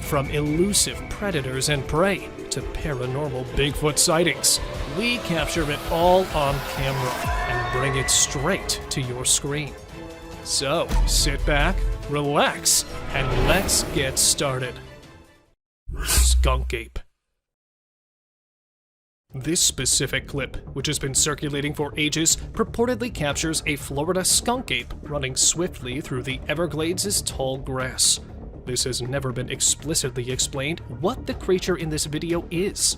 From elusive predators and prey to paranormal Bigfoot sightings, we capture it all on camera and bring it straight to your screen. So, sit back, relax, and let's get started. Skunk Ape. This specific clip, which has been circulating for ages, purportedly captures a Florida skunk ape running swiftly through the Everglades' tall grass. This has never been explicitly explained what the creature in this video is.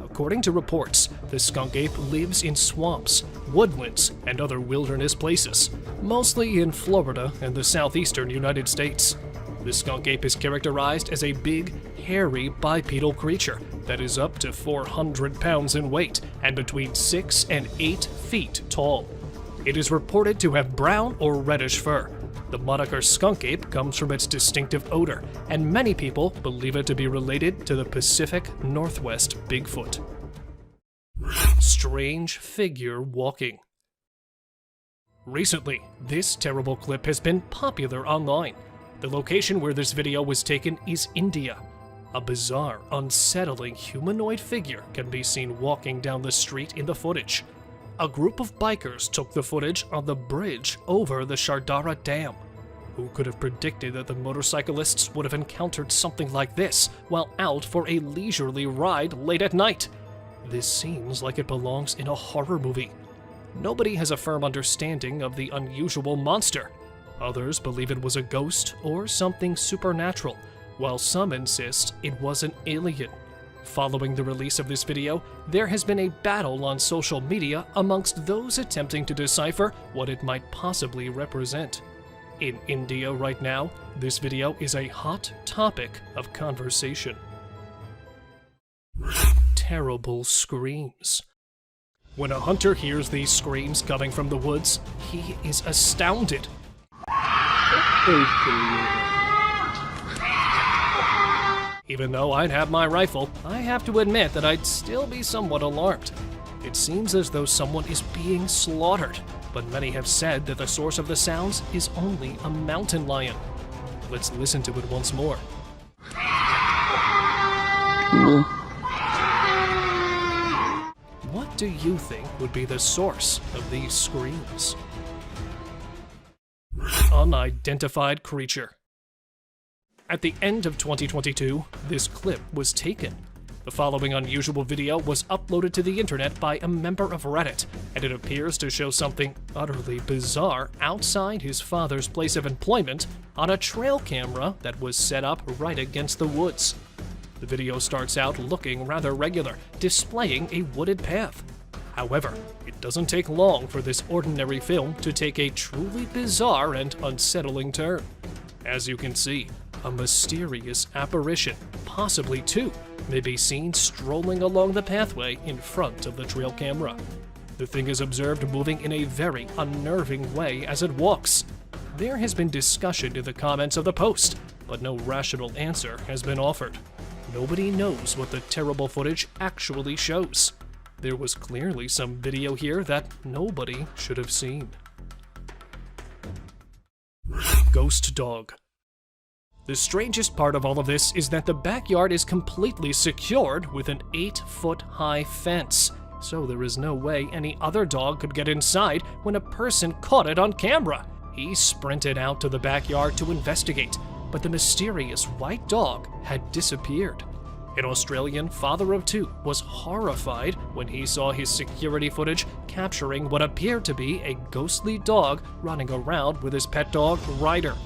According to reports, the skunk ape lives in swamps, woodlands, and other wilderness places, mostly in Florida and the southeastern United States. The skunk ape is characterized as a big, hairy bipedal creature that is up to 400 pounds in weight and between 6 and 8 feet tall. It is reported to have brown or reddish fur. The moniker skunk ape comes from its distinctive odor, and many people believe it to be related to the Pacific Northwest Bigfoot. Strange figure walking. Recently, this terrible clip has been popular online. The location where this video was taken is India. A bizarre, unsettling humanoid figure can be seen walking down the street in the footage. A group of bikers took the footage on the bridge over the Shardara Dam. Who could have predicted that the motorcyclists would have encountered something like this while out for a leisurely ride late at night? This seems like it belongs in a horror movie. Nobody has a firm understanding of the unusual monster. Others believe it was a ghost or something supernatural, while some insist it was an alien. Following the release of this video, there has been a battle on social media amongst those attempting to decipher what it might possibly represent. In India right now, this video is a hot topic of conversation. Terrible screams. When a hunter hears these screams coming from the woods, he is astounded. Even though I'd have my rifle, I have to admit that I'd still be somewhat alarmed. It seems as though someone is being slaughtered, but many have said that the source of the sounds is only a mountain lion. Let's listen to it once more. What do you think would be the source of these screams? Unidentified Creature. At the end of 2022, this clip was taken. The following unusual video was uploaded to the internet by a member of Reddit, and it appears to show something utterly bizarre outside his father's place of employment on a trail camera that was set up right against the woods. The video starts out looking rather regular, displaying a wooded path. However, it doesn't take long for this ordinary film to take a truly bizarre and unsettling turn. As you can see, a mysterious apparition, possibly two, may be seen strolling along the pathway in front of the trail camera. The thing is observed moving in a very unnerving way as it walks. There has been discussion in the comments of the post, but no rational answer has been offered. Nobody knows what the terrible footage actually shows. There was clearly some video here that nobody should have seen. Ghost dog. The strangest part of all of this is that the backyard is completely secured with an 8-foot-high fence, so there is no way any other dog could get inside when a person caught it on camera. He sprinted out to the backyard to investigate, but the mysterious white dog had disappeared. An Australian father of two was horrified when he saw his security footage capturing what appeared to be a ghostly dog running around with his pet dog, Ryder.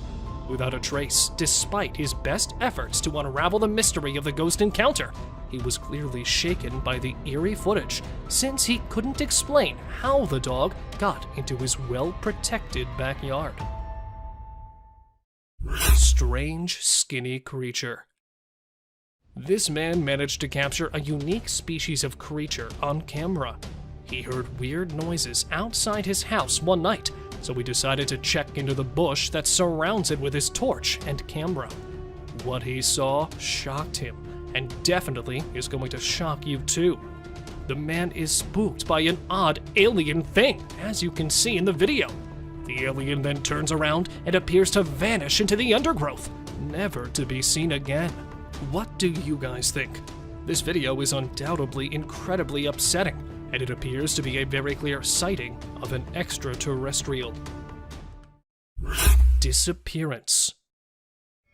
Without a trace, despite his best efforts to unravel the mystery of the ghost encounter, he was clearly shaken by the eerie footage, since he couldn't explain how the dog got into his well-protected backyard. Strange, skinny creature. This man managed to capture a unique species of creature on camera. He heard weird noises outside his house one night, so he decided to check into the bush that surrounds it with his torch and camera. What he saw shocked him, and definitely is going to shock you too. The man is spooked by an odd alien thing, as you can see in the video. The alien then turns around and appears to vanish into the undergrowth, never to be seen again. What do you guys think? This video is undoubtedly incredibly upsetting, and it appears to be a very clear sighting of an extraterrestrial. Disappearance.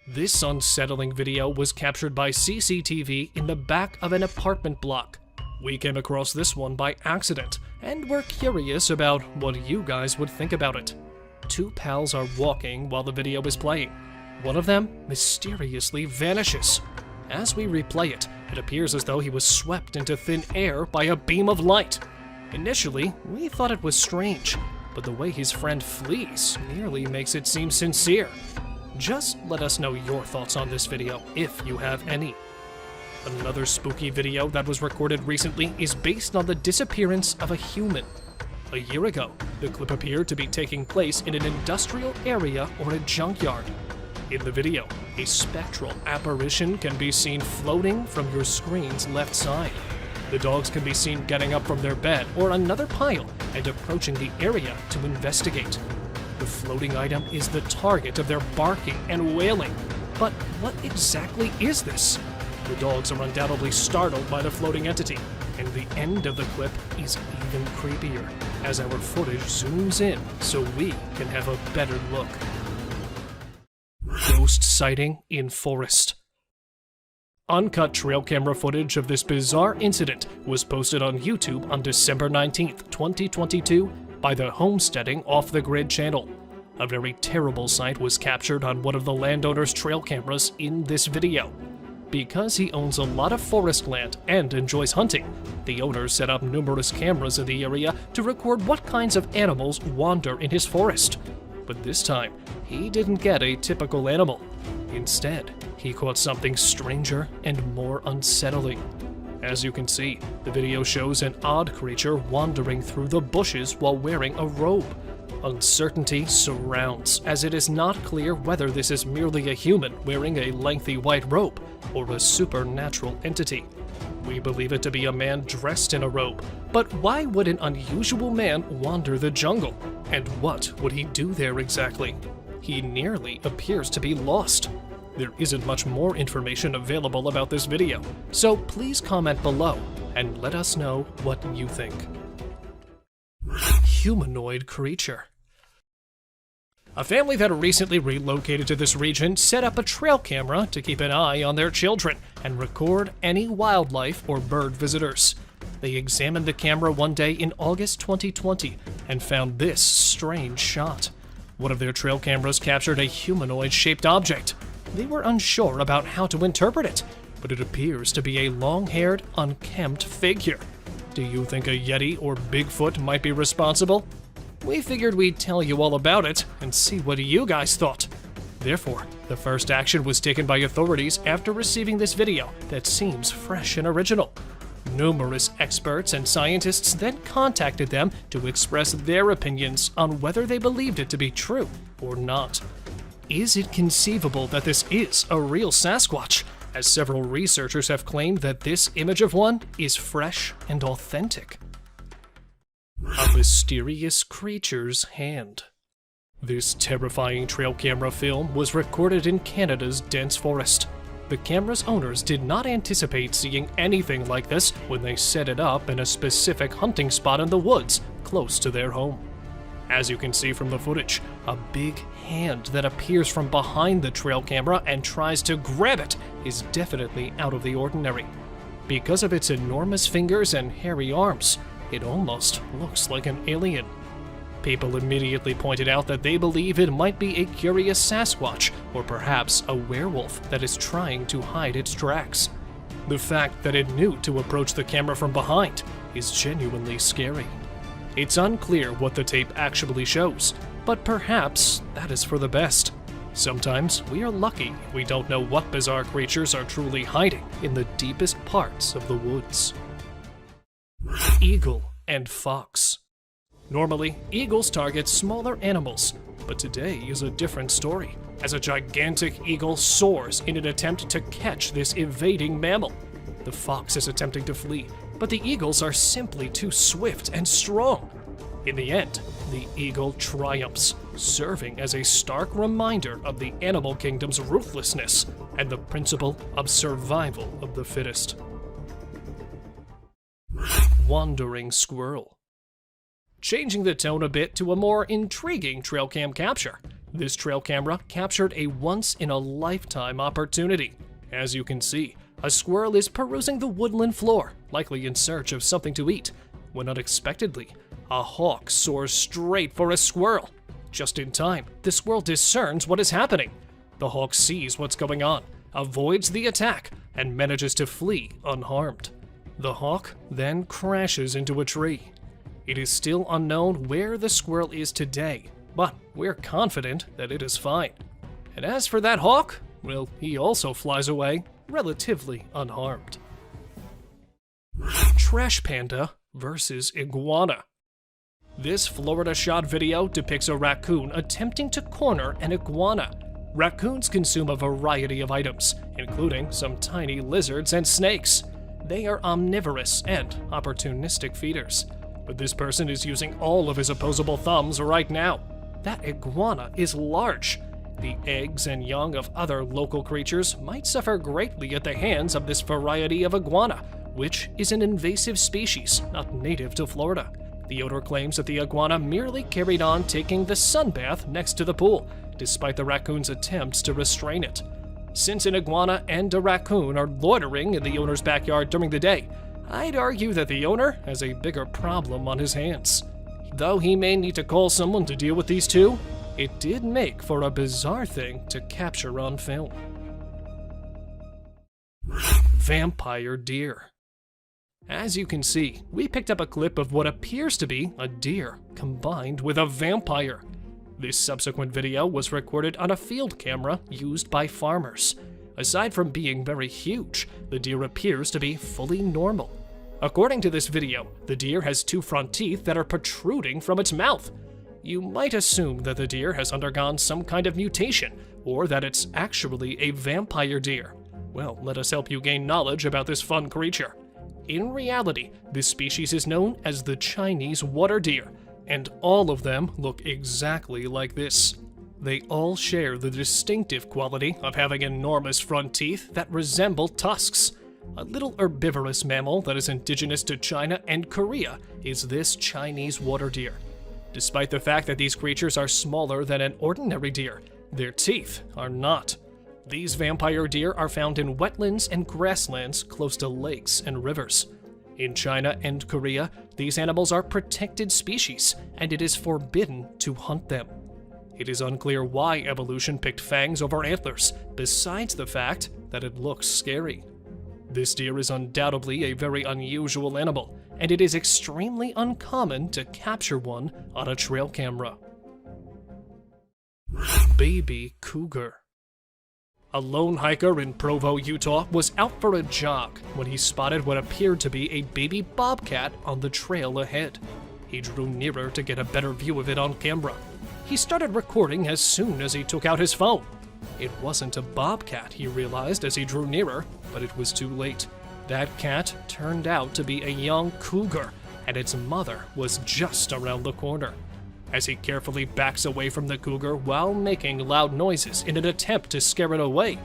This unsettling video was captured by CCTV in the back of an apartment block. We came across this one by accident, and we're curious about what you guys would think about it. Two pals are walking while the video is playing. One of them mysteriously vanishes. As we replay it, it appears as though he was swept into thin air by a beam of light. Initially, we thought it was strange, but the way his friend flees nearly makes it seem sincere. Just let us know your thoughts on this video, if you have any. Another spooky video that was recorded recently is based on the disappearance of a human. A year ago, the clip appeared to be taking place in an industrial area or a junkyard. In the video, a spectral apparition can be seen floating from your screen's left side. The dogs can be seen getting up from their bed or another pile and approaching the area to investigate. The floating item is the target of their barking and wailing. But what exactly is this? The dogs are undoubtedly startled by the floating entity, and the end of the clip is even creepier as our footage zooms in so we can have a better look. Ghost sighting in forest. Uncut trail camera footage of this bizarre incident was posted on YouTube on December 19th, 2022 by the Homesteading Off the Grid channel. A very terrible sight was captured on one of the landowner's trail cameras in this video. Because he owns a lot of forest land and enjoys hunting, the owner set up numerous cameras in the area to record what kinds of animals wander in his forest. But this time, he didn't get a typical animal. Instead, he caught something stranger and more unsettling. As you can see, the video shows an odd creature wandering through the bushes while wearing a robe. Uncertainty surrounds, as it is not clear whether this is merely a human wearing a lengthy white robe or a supernatural entity. We believe it to be a man dressed in a robe, but why would an unusual man wander the jungle? And what would he do there exactly? He nearly appears to be lost. There isn't much more information available about this video, so please comment below and let us know what you think. Humanoid Creature. A family that recently relocated to this region set up a trail camera to keep an eye on their children and record any wildlife or bird visitors. They examined the camera one day in August 2020 and found this strange shot. One of their trail cameras captured a humanoid-shaped object. They were unsure about how to interpret it, but it appears to be a long-haired, unkempt figure. Do you think a Yeti or Bigfoot might be responsible? We figured we'd tell you all about it and see what you guys thought. Therefore, the first action was taken by authorities after receiving this video that seems fresh and original. Numerous experts and scientists then contacted them to express their opinions on whether they believed it to be true or not. Is it conceivable that this is a real Sasquatch, as several researchers have claimed that this image of one is fresh and authentic? A mysterious creature's hand. This terrifying trail camera film was recorded in Canada's dense forest. The camera's owners did not anticipate seeing anything like this when they set it up in a specific hunting spot in the woods close to their home. As you can see from the footage, a big hand that appears from behind the trail camera and tries to grab it is definitely out of the ordinary. Because of its enormous fingers and hairy arms, it almost looks like an alien. People immediately pointed out that they believe it might be a curious Sasquatch, or perhaps a werewolf that is trying to hide its tracks. The fact that it knew to approach the camera from behind is genuinely scary. It's unclear what the tape actually shows, but perhaps that is for the best. Sometimes we are lucky if we don't know what bizarre creatures are truly hiding in the deepest parts of the woods. Eagle and fox. Normally, eagles target smaller animals, but today is a different story, as a gigantic eagle soars in an attempt to catch this evading mammal. The fox is attempting to flee, but the eagles are simply too swift and strong. In the end, the eagle triumphs, serving as a stark reminder of the animal kingdom's ruthlessness. and the principle of survival of the fittest. Wandering squirrel. Changing the tone a bit to a more intriguing trail cam capture. This trail camera captured a once-in-a-lifetime opportunity. As you can see, a squirrel is perusing the woodland floor, likely in search of something to eat, when unexpectedly, a hawk soars straight for a squirrel. Just in time, the squirrel discerns what is happening. The hawk sees what's going on, avoids the attack, and manages to flee unharmed. The hawk then crashes into a tree. It is still unknown where the squirrel is today, but we're confident that it is fine. And as for that hawk, well, he also flies away relatively unharmed. Trash panda versus iguana. This Florida shot video depicts a raccoon attempting to corner an iguana. Raccoons consume a variety of items, including some tiny lizards and snakes. They are omnivorous and opportunistic feeders. But this person is using all of his opposable thumbs right now. That iguana is large. The eggs and young of other local creatures might suffer greatly at the hands of this variety of iguana, which is an invasive species not native to Florida. The owner claims that the iguana merely carried on taking the sunbath next to the pool, despite the raccoon's attempts to restrain it. Since an iguana and a raccoon are loitering in the owner's backyard during the day, I'd argue that the owner has a bigger problem on his hands. Though he may need to call someone to deal with these two, it did make for a bizarre thing to capture on film. Vampire deer. As you can see, we picked up a clip of what appears to be a deer combined with a vampire. This subsequent video was recorded on a field camera used by farmers. Aside from being very huge, the deer appears to be fully normal. According to this video, the deer has two front teeth that are protruding from its mouth. You might assume that the deer has undergone some kind of mutation, or that it's actually a vampire deer. Well, let us help you gain knowledge about this fun creature. In reality, this species is known as the Chinese water deer, and all of them look exactly like this. They all share the distinctive quality of having enormous front teeth that resemble tusks. A little herbivorous mammal that is indigenous to China and Korea is this Chinese water deer. Despite the fact that these creatures are smaller than an ordinary deer, their teeth are not. These vampire deer are found in wetlands and grasslands close to lakes and rivers. In China and Korea, these animals are protected species, and it is forbidden to hunt them. It is unclear why evolution picked fangs over antlers, besides the fact that it looks scary. This deer is undoubtedly a very unusual animal, and it is extremely uncommon to capture one on a trail camera. Baby cougar. A lone hiker in Provo, Utah was out for a jog when he spotted what appeared to be a baby bobcat on the trail ahead. He drew nearer to get a better view of it on camera. He started recording as soon as he took out his phone. It wasn't a bobcat, he realized as he drew nearer, but it was too late. That cat turned out to be a young cougar, and its mother was just around the corner. As he carefully backs away from the cougar while making loud noises in an attempt to scare it away,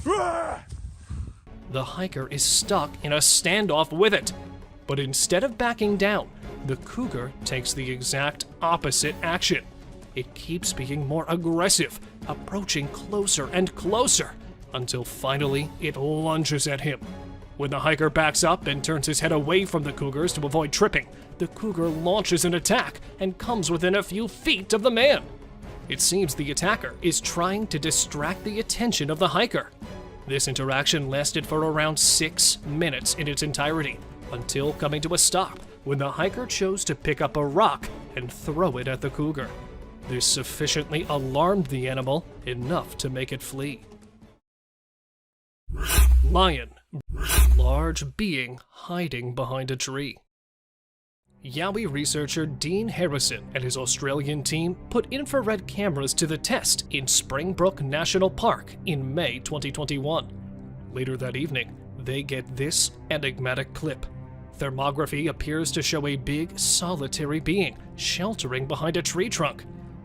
the hiker is stuck in a standoff with it. But instead of backing down, the cougar takes the exact opposite action. It keeps being more aggressive, approaching closer and closer, until finally it lunges at him. When the hiker backs up and turns his head away from the cougars to avoid tripping, the cougar launches an attack and comes within a few feet of the man. It seems the attacker is trying to distract the attention of the hiker. This interaction lasted for around 6 minutes in its entirety, until coming to a stop when the hiker chose to pick up a rock and throw it at the cougar. This sufficiently alarmed the animal enough to make it flee. Lion. Large being hiding behind a tree. Yowie researcher Dean Harrison and his Australian team put infrared cameras to the test in Springbrook National Park in May 2021. Later that evening, they get this enigmatic clip. Thermography appears to show a big, solitary being sheltering behind a tree trunk.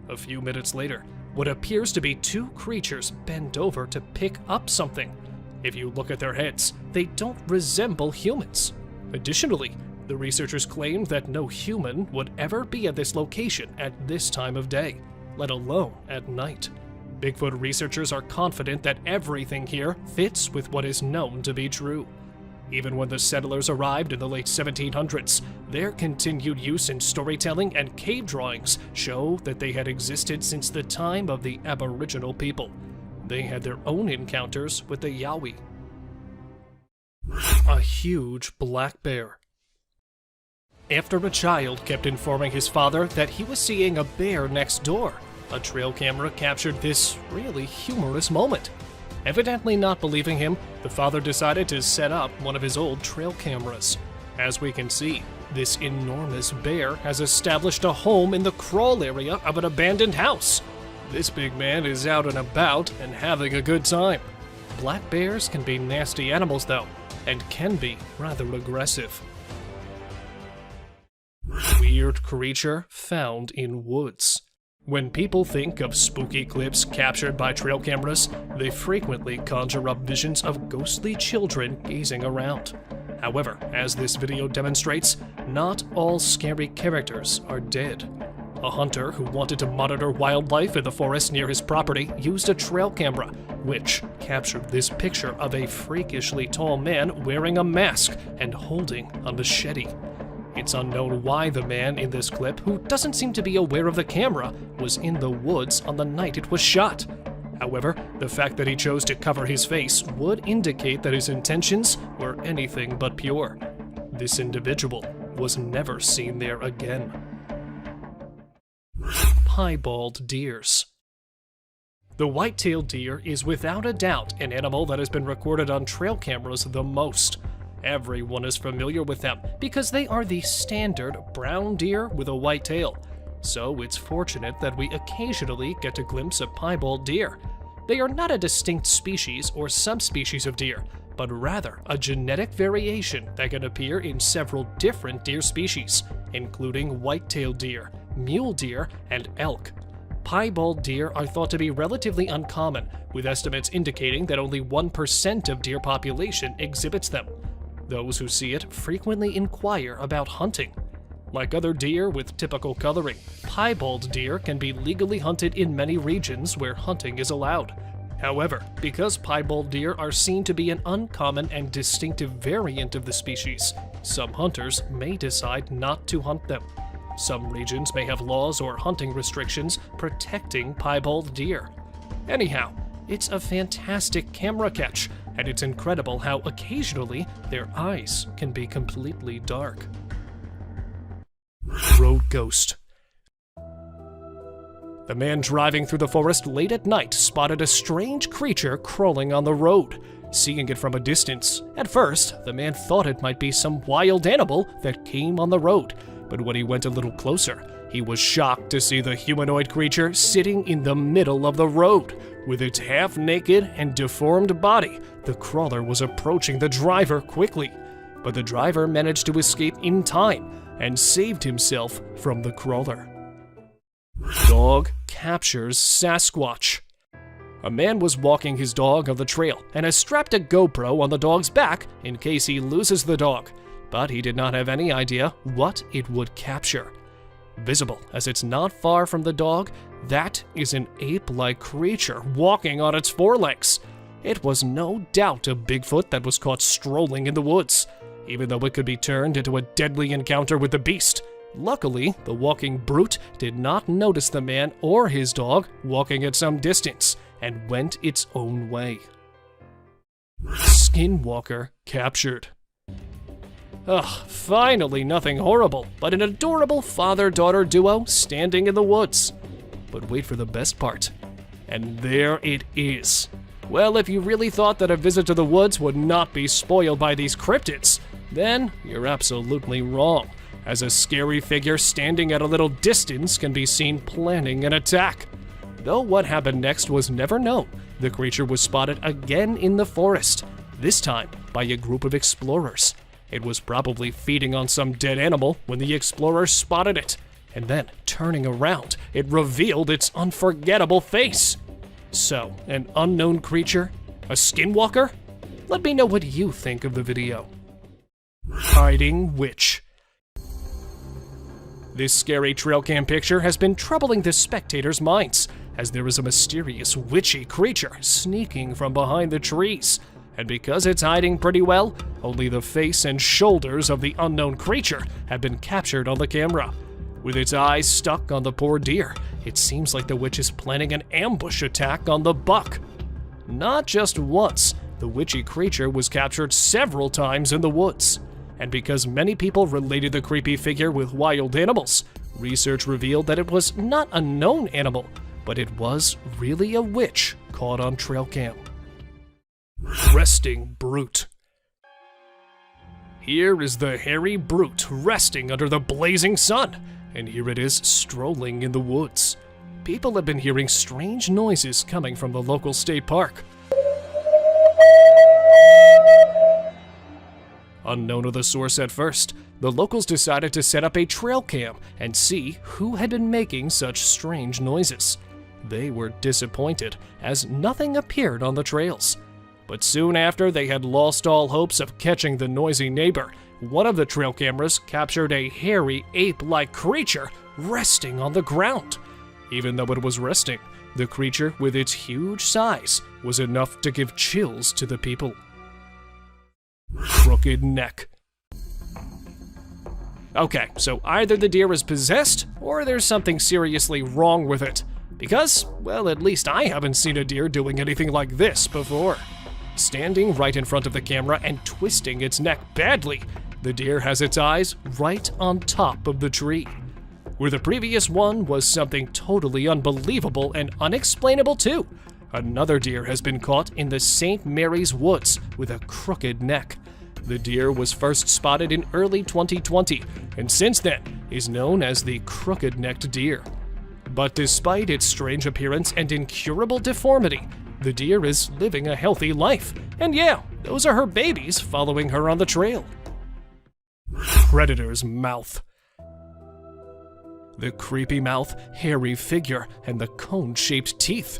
A few minutes later, what appears to be two creatures bend over to pick up something. If you look at their heads, they don't resemble humans. Additionally, the researchers claimed that no human would ever be at this location at this time of day, let alone at night. Bigfoot researchers are confident that everything here fits with what is known to be true. Even when the settlers arrived in the late 1700s, their continued use in storytelling and cave drawings show that they had existed since the time of the Aboriginal people. They had their own encounters with the Yowie. A huge black bear. After a child kept informing his father that he was seeing a bear next door, a trail camera captured this really humorous moment. Evidently not believing him, the father decided to set up one of his old trail cameras. As we can see, this enormous bear has established a home in the crawl area of an abandoned house. This big man is out and about and having a good time. Black bears can be nasty animals though, and can be rather aggressive. Weird creature found in woods. When people think of spooky clips captured by trail cameras, they frequently conjure up visions of ghostly children gazing around. However, as this video demonstrates, not all scary characters are dead. A hunter who wanted to monitor wildlife in the forest near his property used a trail camera, which captured this picture of a freakishly tall man wearing a mask and holding a machete. It's unknown why the man in this clip, who doesn't seem to be aware of the camera, was in the woods on the night it was shot. However, the fact that he chose to cover his face would indicate that his intentions were anything but pure. This individual was never seen there again. Piebald Deers. The white-tailed deer is without a doubt an animal that has been recorded on trail cameras the most. Everyone is familiar with them because they are the standard brown deer with a white tail. So it's fortunate that we occasionally get a glimpse of piebald deer. They are not a distinct species or subspecies of deer, but rather a genetic variation that can appear in several different deer species, including white-tailed deer, mule deer, and elk. Piebald deer are thought to be relatively uncommon, with estimates indicating that only 1% of deer population exhibits them. Those who see it frequently inquire about hunting. Like other deer with typical coloring, piebald deer can be legally hunted in many regions where hunting is allowed. However, because piebald deer are seen to be an uncommon and distinctive variant of the species, some hunters may decide not to hunt them. Some regions may have laws or hunting restrictions protecting piebald deer. Anyhow, it's a fantastic camera catch, and it's incredible how occasionally their eyes can be completely dark. Road Ghost. The man driving through the forest late at night spotted a strange creature crawling on the road. Seeing it from a distance, at first, the man thought it might be some wild animal that came on the road, but when he went a little closer, he was shocked to see the humanoid creature sitting in the middle of the road. With its half-naked and deformed body, the crawler was approaching the driver quickly, but the driver managed to escape in time and saved himself from the crawler. Dog captures Sasquatch. A man was walking his dog on the trail and has strapped a GoPro on the dog's back in case he loses the dog, but he did not have any idea what it would capture. Visible as it's not far from the dog, that is an ape-like creature walking on its forelegs. It was no doubt a Bigfoot that was caught strolling in the woods, even though it could be turned into a deadly encounter with the beast. Luckily, the walking brute did not notice the man or his dog walking at some distance and went its own way. Skinwalker captured. Ugh, finally nothing horrible, but an adorable father-daughter duo standing in the woods. But wait for the best part. And there it is. Well, if you really thought that a visit to the woods would not be spoiled by these cryptids, then you're absolutely wrong, as a scary figure standing at a little distance can be seen planning an attack. Though what happened next was never known, the creature was spotted again in the forest, this time by a group of explorers. It was probably feeding on some dead animal when the explorers spotted it. and then, turning around, it revealed its unforgettable face. So, an unknown creature? A skinwalker? Let me know what you think of the video. Hiding witch. This scary trail cam picture has been troubling the spectators' minds, as there is a mysterious witchy creature sneaking from behind the trees. And because it's hiding pretty well, only the face and shoulders of the unknown creature have been captured on the camera. With its eyes stuck on the poor deer, it seems like the witch is planning an ambush attack on the buck. Not just once, the witchy creature was captured several times in the woods. And because many people related the creepy figure with wild animals, research revealed that it was not a known animal, but it was really a witch caught on trail cam. Resting brute. Here is the hairy brute resting under the blazing sun, and here it is strolling in the woods. People have been hearing strange noises coming from the local state park. Unknown of the source at first, the locals decided to set up a trail cam and see who had been making such strange noises. They were disappointed, as nothing appeared on the trails. But soon after they had lost all hopes of catching the noisy neighbor, one of the trail cameras captured a hairy ape-like creature resting on the ground. Even though it was resting, the creature with its huge size was enough to give chills to the people. Crooked neck. Okay, so either the deer is possessed, or there's something seriously wrong with it. Because, well, at least I haven't seen a deer doing anything like this before. Standing right in front of the camera and twisting its neck badly, the deer has its eyes right on top of the tree. Where the previous one was something totally unbelievable and unexplainable too. Another deer has been caught in the St. Mary's Woods with a crooked neck. The deer was first spotted in early 2020, and since then is known as the crooked-necked deer. But despite its strange appearance and incurable deformity, the deer is living a healthy life. And yeah, those are her babies following her on the trail. Predator's mouth. The creepy mouth, hairy figure, and the cone-shaped teeth.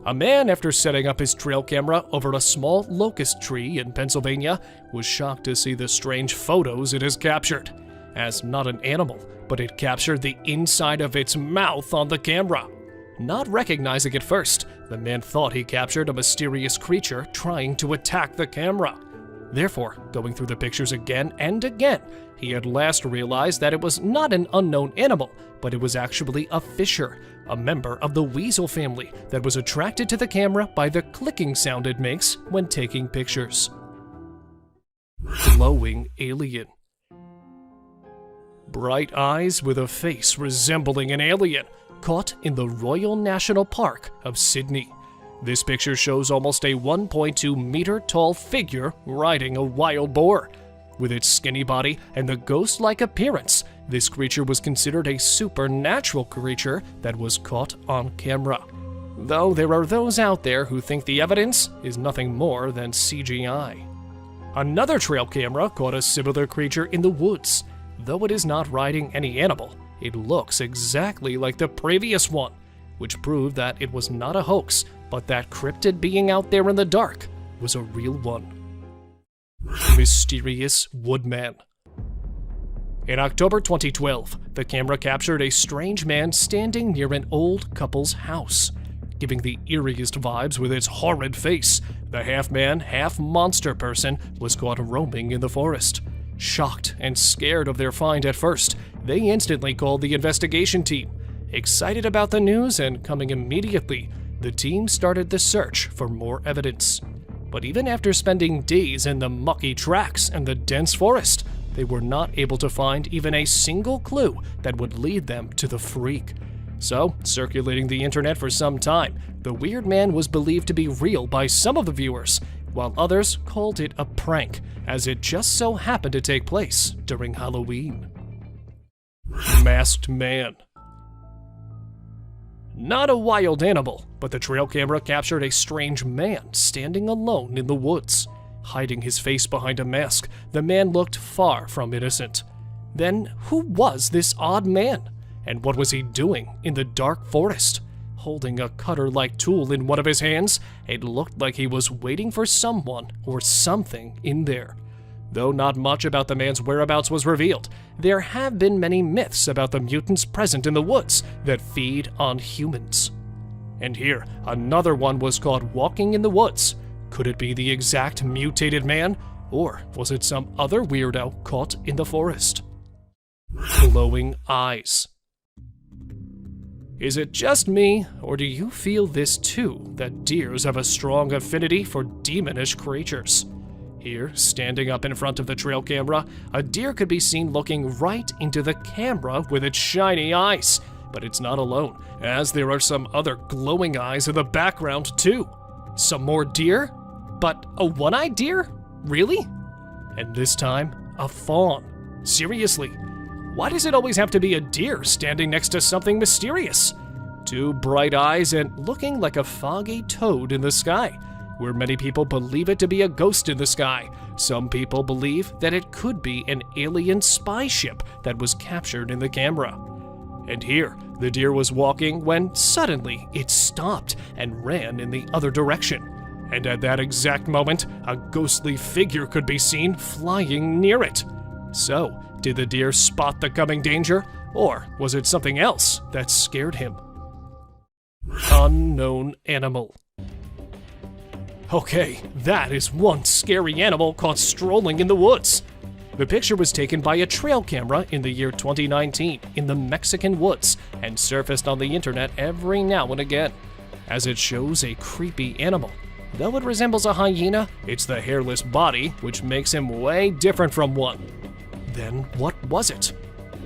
A man, after setting up his trail camera over a small locust tree in Pennsylvania, was shocked to see the strange photos it has captured. As not an animal, but it captured the inside of its mouth on the camera. Not recognizing it first, the man thought he captured a mysterious creature trying to attack the camera. Therefore, going through the pictures again and again, he at last realized that it was not an unknown animal, but it was actually a fisher, a member of the weasel family that was attracted to the camera by the clicking sound it makes when taking pictures. Glowing alien. Bright eyes with a face resembling an alien, caught in the Royal National Park of Sydney. This picture shows almost a 1.2 meter tall figure riding a wild boar. With its skinny body and the ghost-like appearance, this creature was considered a supernatural creature that was caught on camera. Though there are those out there who think the evidence is nothing more than CGI. Another trail camera caught a similar creature in the woods. Though it is not riding any animal, it looks exactly like the previous one, which proved that it was not a hoax, but that cryptid being out there in the dark was a real one. Mysterious Woodman. In October 2012, the camera captured a strange man standing near an old couple's house. Giving the eeriest vibes with its horrid face, the half-man, half-monster person was caught roaming in the forest. Shocked and scared of their find at first, they instantly called the investigation team. Excited about the news and coming immediately, the team started the search for more evidence. But even after spending days in the mucky tracks and the dense forest, they were not able to find even a single clue that would lead them to the freak. So, circulating the internet for some time, the weird man was believed to be real by some of the viewers, while others called it a prank, as it just so happened to take place during Halloween. Masked Man. Not a wild animal, but the trail camera captured a strange man standing alone in the woods. Hiding his face behind a mask, the man looked far from innocent. Then, who was this odd man? And what was he doing in the dark forest? Holding a cutter-like tool in one of his hands, it looked like he was waiting for someone or something in there. Though not much about the man's whereabouts was revealed, there have been many myths about the mutants present in the woods that feed on humans. And here, another one was caught walking in the woods. Could it be the exact mutated man, or was it some other weirdo caught in the forest? Glowing eyes. Is it just me, or do you feel this too, that deers have a strong affinity for demonish creatures? Here, standing up in front of the trail camera, a deer could be seen looking right into the camera with its shiny eyes. But it's not alone, as there are some other glowing eyes in the background too. Some more deer? But a one-eyed deer? Really? And this time, a fawn. Seriously, why does it always have to be a deer standing next to something mysterious? Two bright eyes and looking like a foggy toad in the sky, where many people believe it to be a ghost in the sky. Some people believe that it could be an alien spy ship that was captured in the camera. And here, the deer was walking when suddenly it stopped and ran in the other direction. And at that exact moment, a ghostly figure could be seen flying near it. So, did the deer spot the coming danger, or was it something else that scared him? Unknown animal. Okay, that is one scary animal caught strolling in the woods. The picture was taken by a trail camera in the year 2019 in the Mexican woods and surfaced on the internet every now and again, as it shows a creepy animal. Though it resembles a hyena, it's the hairless body which makes him way different from one. Then what was it?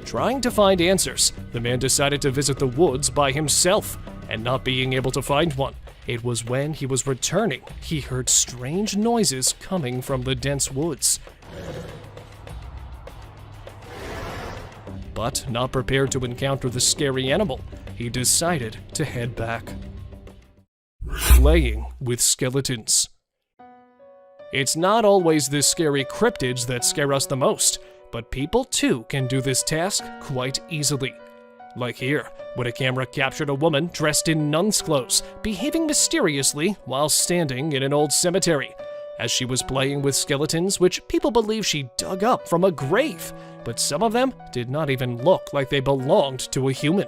Trying to find answers, the man decided to visit the woods by himself, and not being able to find one. It was when he was returning, he heard strange noises coming from the dense woods. But not prepared to encounter the scary animal, he decided to head back. Playing with skeletons. It's not always the scary cryptids that scare us the most, but people too can do this task quite easily. Like here, when a camera captured a woman dressed in nun's clothes, behaving mysteriously while standing in an old cemetery, as she was playing with skeletons which people believe she dug up from a grave, but some of them did not even look like they belonged to a human.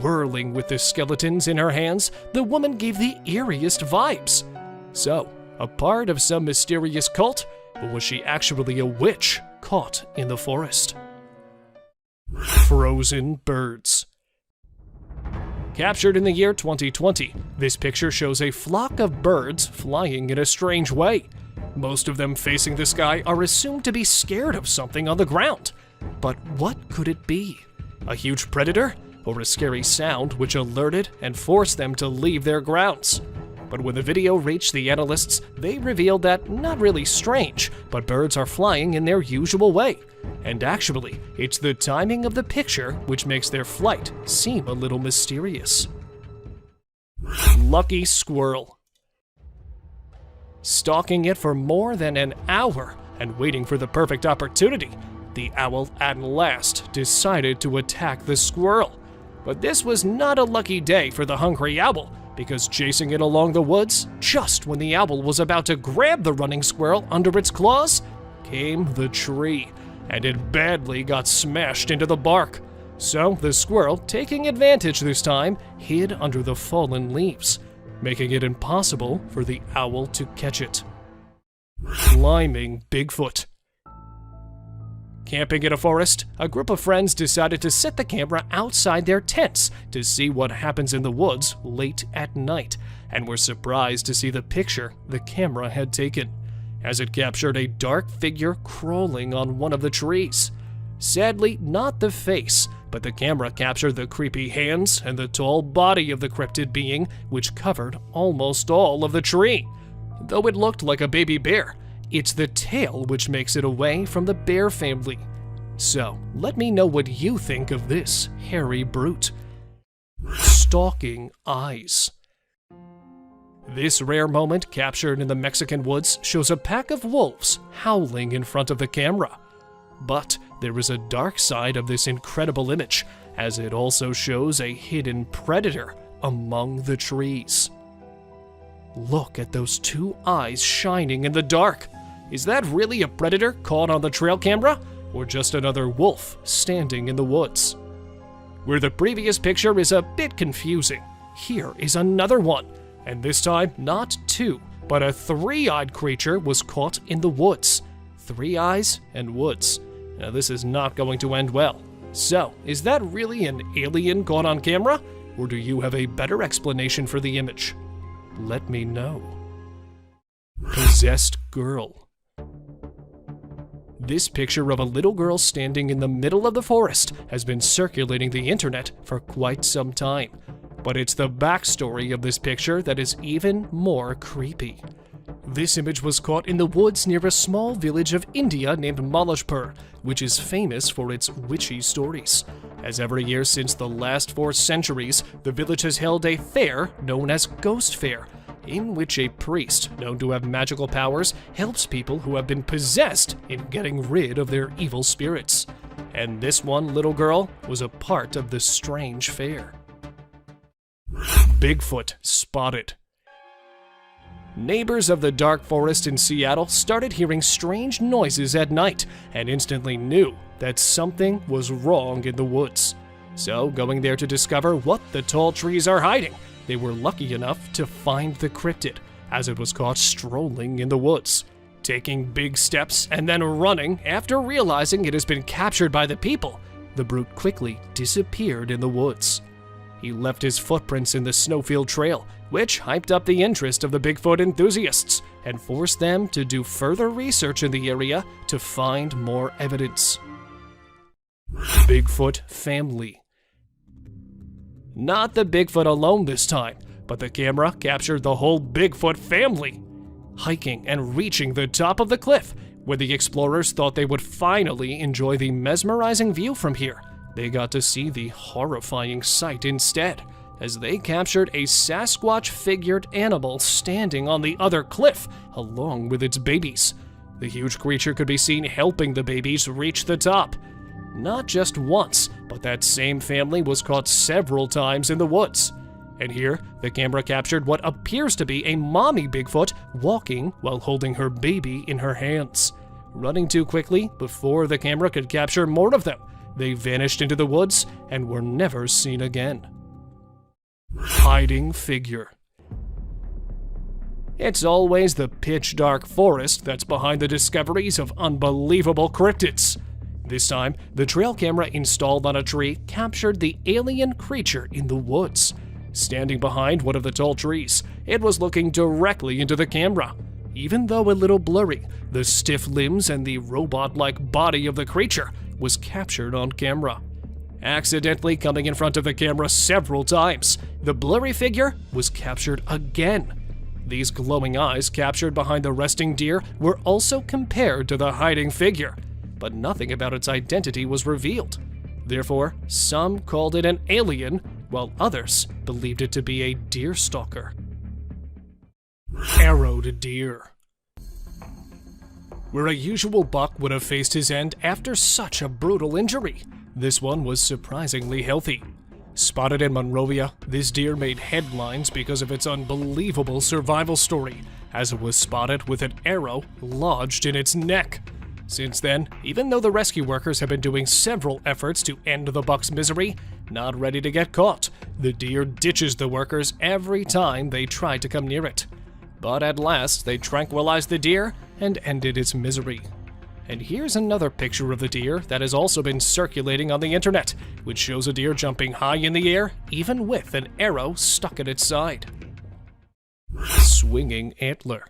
Whirling with the skeletons in her hands, the woman gave the eeriest vibes. So, a part of some mysterious cult, or was she actually a witch caught in the forest? Frozen birds. Captured in the year 2020, this picture shows a flock of birds flying in a strange way. Most of them facing the sky are assumed to be scared of something on the ground. But what could it be? A huge predator? Or a scary sound which alerted and forced them to leave their grounds? But when the video reached the analysts, they revealed that not really strange, but birds are flying in their usual way. And actually, it's the timing of the picture which makes their flight seem a little mysterious. Lucky squirrel. Stalking it for more than an hour and waiting for the perfect opportunity, the owl at last decided to attack the squirrel. But this was not a lucky day for the hungry owl, because chasing it along the woods, just when the owl was about to grab the running squirrel under its claws, came the tree, and it badly got smashed into the bark. So the squirrel, taking advantage this time, hid under the fallen leaves, making it impossible for the owl to catch it. Climbing Bigfoot. Camping in a forest, a group of friends decided to set the camera outside their tents to see what happens in the woods late at night, and were surprised to see the picture the camera had taken, as it captured a dark figure crawling on one of the trees. Sadly, not the face, but the camera captured the creepy hands and the tall body of the cryptid being, which covered almost all of the tree. Though it looked like a baby bear, it's the tail which makes it away from the bear family. So, let me know what you think of this hairy brute. Stalking eyes. This rare moment captured in the Mexican woods shows a pack of wolves howling in front of the camera. But there is a dark side of this incredible image, as it also shows a hidden predator among the trees. Look at those two eyes shining in the dark. Is that really a predator caught on the trail camera, or just another wolf standing in the woods? Where the previous picture is a bit confusing, here is another one, and this time not two, but a three-eyed creature was caught in the woods. 3 eyes and woods. Now this is not going to end well. So, is that really an alien caught on camera, or do you have a better explanation for the image? Let me know. Possessed girl. This picture of a little girl standing in the middle of the forest has been circulating the internet for quite some time. But it's the backstory of this picture that is even more creepy. This image was caught in the woods near a small village of India named Malajpur, which is famous for its witchy stories. As every year since the last 4 centuries, the village has held a fair known as Ghost Fair, in which a priest, known to have magical powers, helps people who have been possessed in getting rid of their evil spirits. And this one little girl was a part of the strange fair. Bigfoot spotted. Neighbors of the dark forest in Seattle started hearing strange noises at night and instantly knew that something was wrong in the woods. So, going there to discover what the tall trees are hiding, they were lucky enough to find the cryptid, as it was caught strolling in the woods, taking big steps and then running after realizing it has been captured by the people. The brute quickly disappeared in the woods. He left his footprints in the snowfield trail, which hyped up the interest of the Bigfoot enthusiasts and forced them to do further research in the area to find more evidence. Bigfoot Family. Not the Bigfoot alone this time, but the camera captured the whole Bigfoot family, hiking and reaching the top of the cliff, where the explorers thought they would finally enjoy the mesmerizing view from here. They got to see the horrifying sight instead, as they captured a Sasquatch-figured animal standing on the other cliff, along with its babies. The huge creature could be seen helping the babies reach the top. Not just once, but that same family was caught several times in the woods. And here, the camera captured what appears to be a mommy Bigfoot walking while holding her baby in her hands. Running too quickly before the camera could capture more of them, they vanished into the woods and were never seen again. Hiding figure. It's always the pitch-dark forest that's behind the discoveries of unbelievable cryptids. This time, the trail camera installed on a tree captured the alien creature in the woods. Standing behind one of the tall trees, it was looking directly into the camera. Even though a little blurry, the stiff limbs and the robot-like body of the creature was captured on camera. Accidentally coming in front of the camera several times, the blurry figure was captured again. These glowing eyes captured behind the resting deer were also compared to the hiding figure, but nothing about its identity was revealed. Therefore, some called it an alien, while others believed it to be a deer stalker. Arrowed deer. Where a usual buck would have faced his end after such a brutal injury, this one was surprisingly healthy. Spotted in Monrovia, this deer made headlines because of its unbelievable survival story, as it was spotted with an arrow lodged in its neck. Since then, even though the rescue workers have been doing several efforts to end the buck's misery, not ready to get caught, the deer ditches the workers every time they try to come near it. But at last, they tranquilized the deer and ended its misery. And here's another picture of the deer that has also been circulating on the internet, which shows a deer jumping high in the air, even with an arrow stuck at its side. Swinging antler.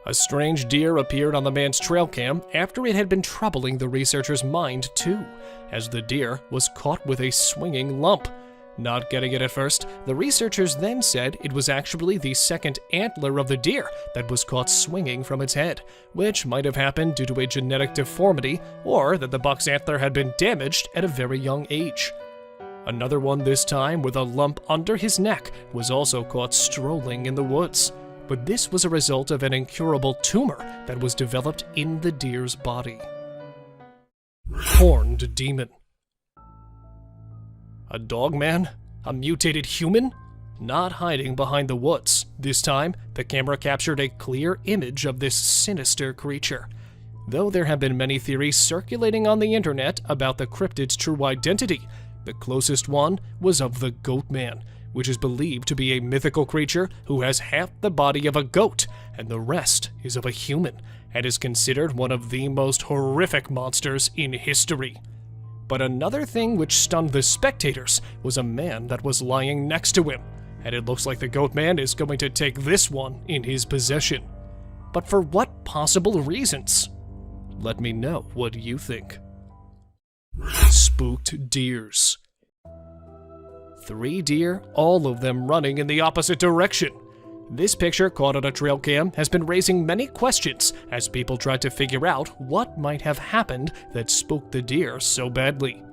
A strange deer appeared on the man's trail cam after it had been troubling the researcher's mind too, as the deer was caught with a swinging lump. Not getting it at first, the researchers then said it was actually the second antler of the deer that was caught swinging from its head, which might have happened due to a genetic deformity or that the buck's antler had been damaged at a very young age. Another one this time with a lump under his neck was also caught strolling in the woods, but this was a result of an incurable tumor that was developed in the deer's body. Horned demon. A dog man? A mutated human? Not hiding behind the woods. This time, the camera captured a clear image of this sinister creature. Though there have been many theories circulating on the internet about the cryptid's true identity, the closest one was of the Goat Man, which is believed to be a mythical creature who has half the body of a goat and the rest is of a human, and is considered one of the most horrific monsters in history. But another thing which stunned the spectators was a man that was lying next to him, and it looks like the Goat Man is going to take this one in his possession. But for what possible reasons? Let me know what you think. Spooked deers. 3 deer, all of them running in the opposite direction. This picture, caught on a trail cam, has been raising many questions as people try to figure out what might have happened that spooked the deer so badly.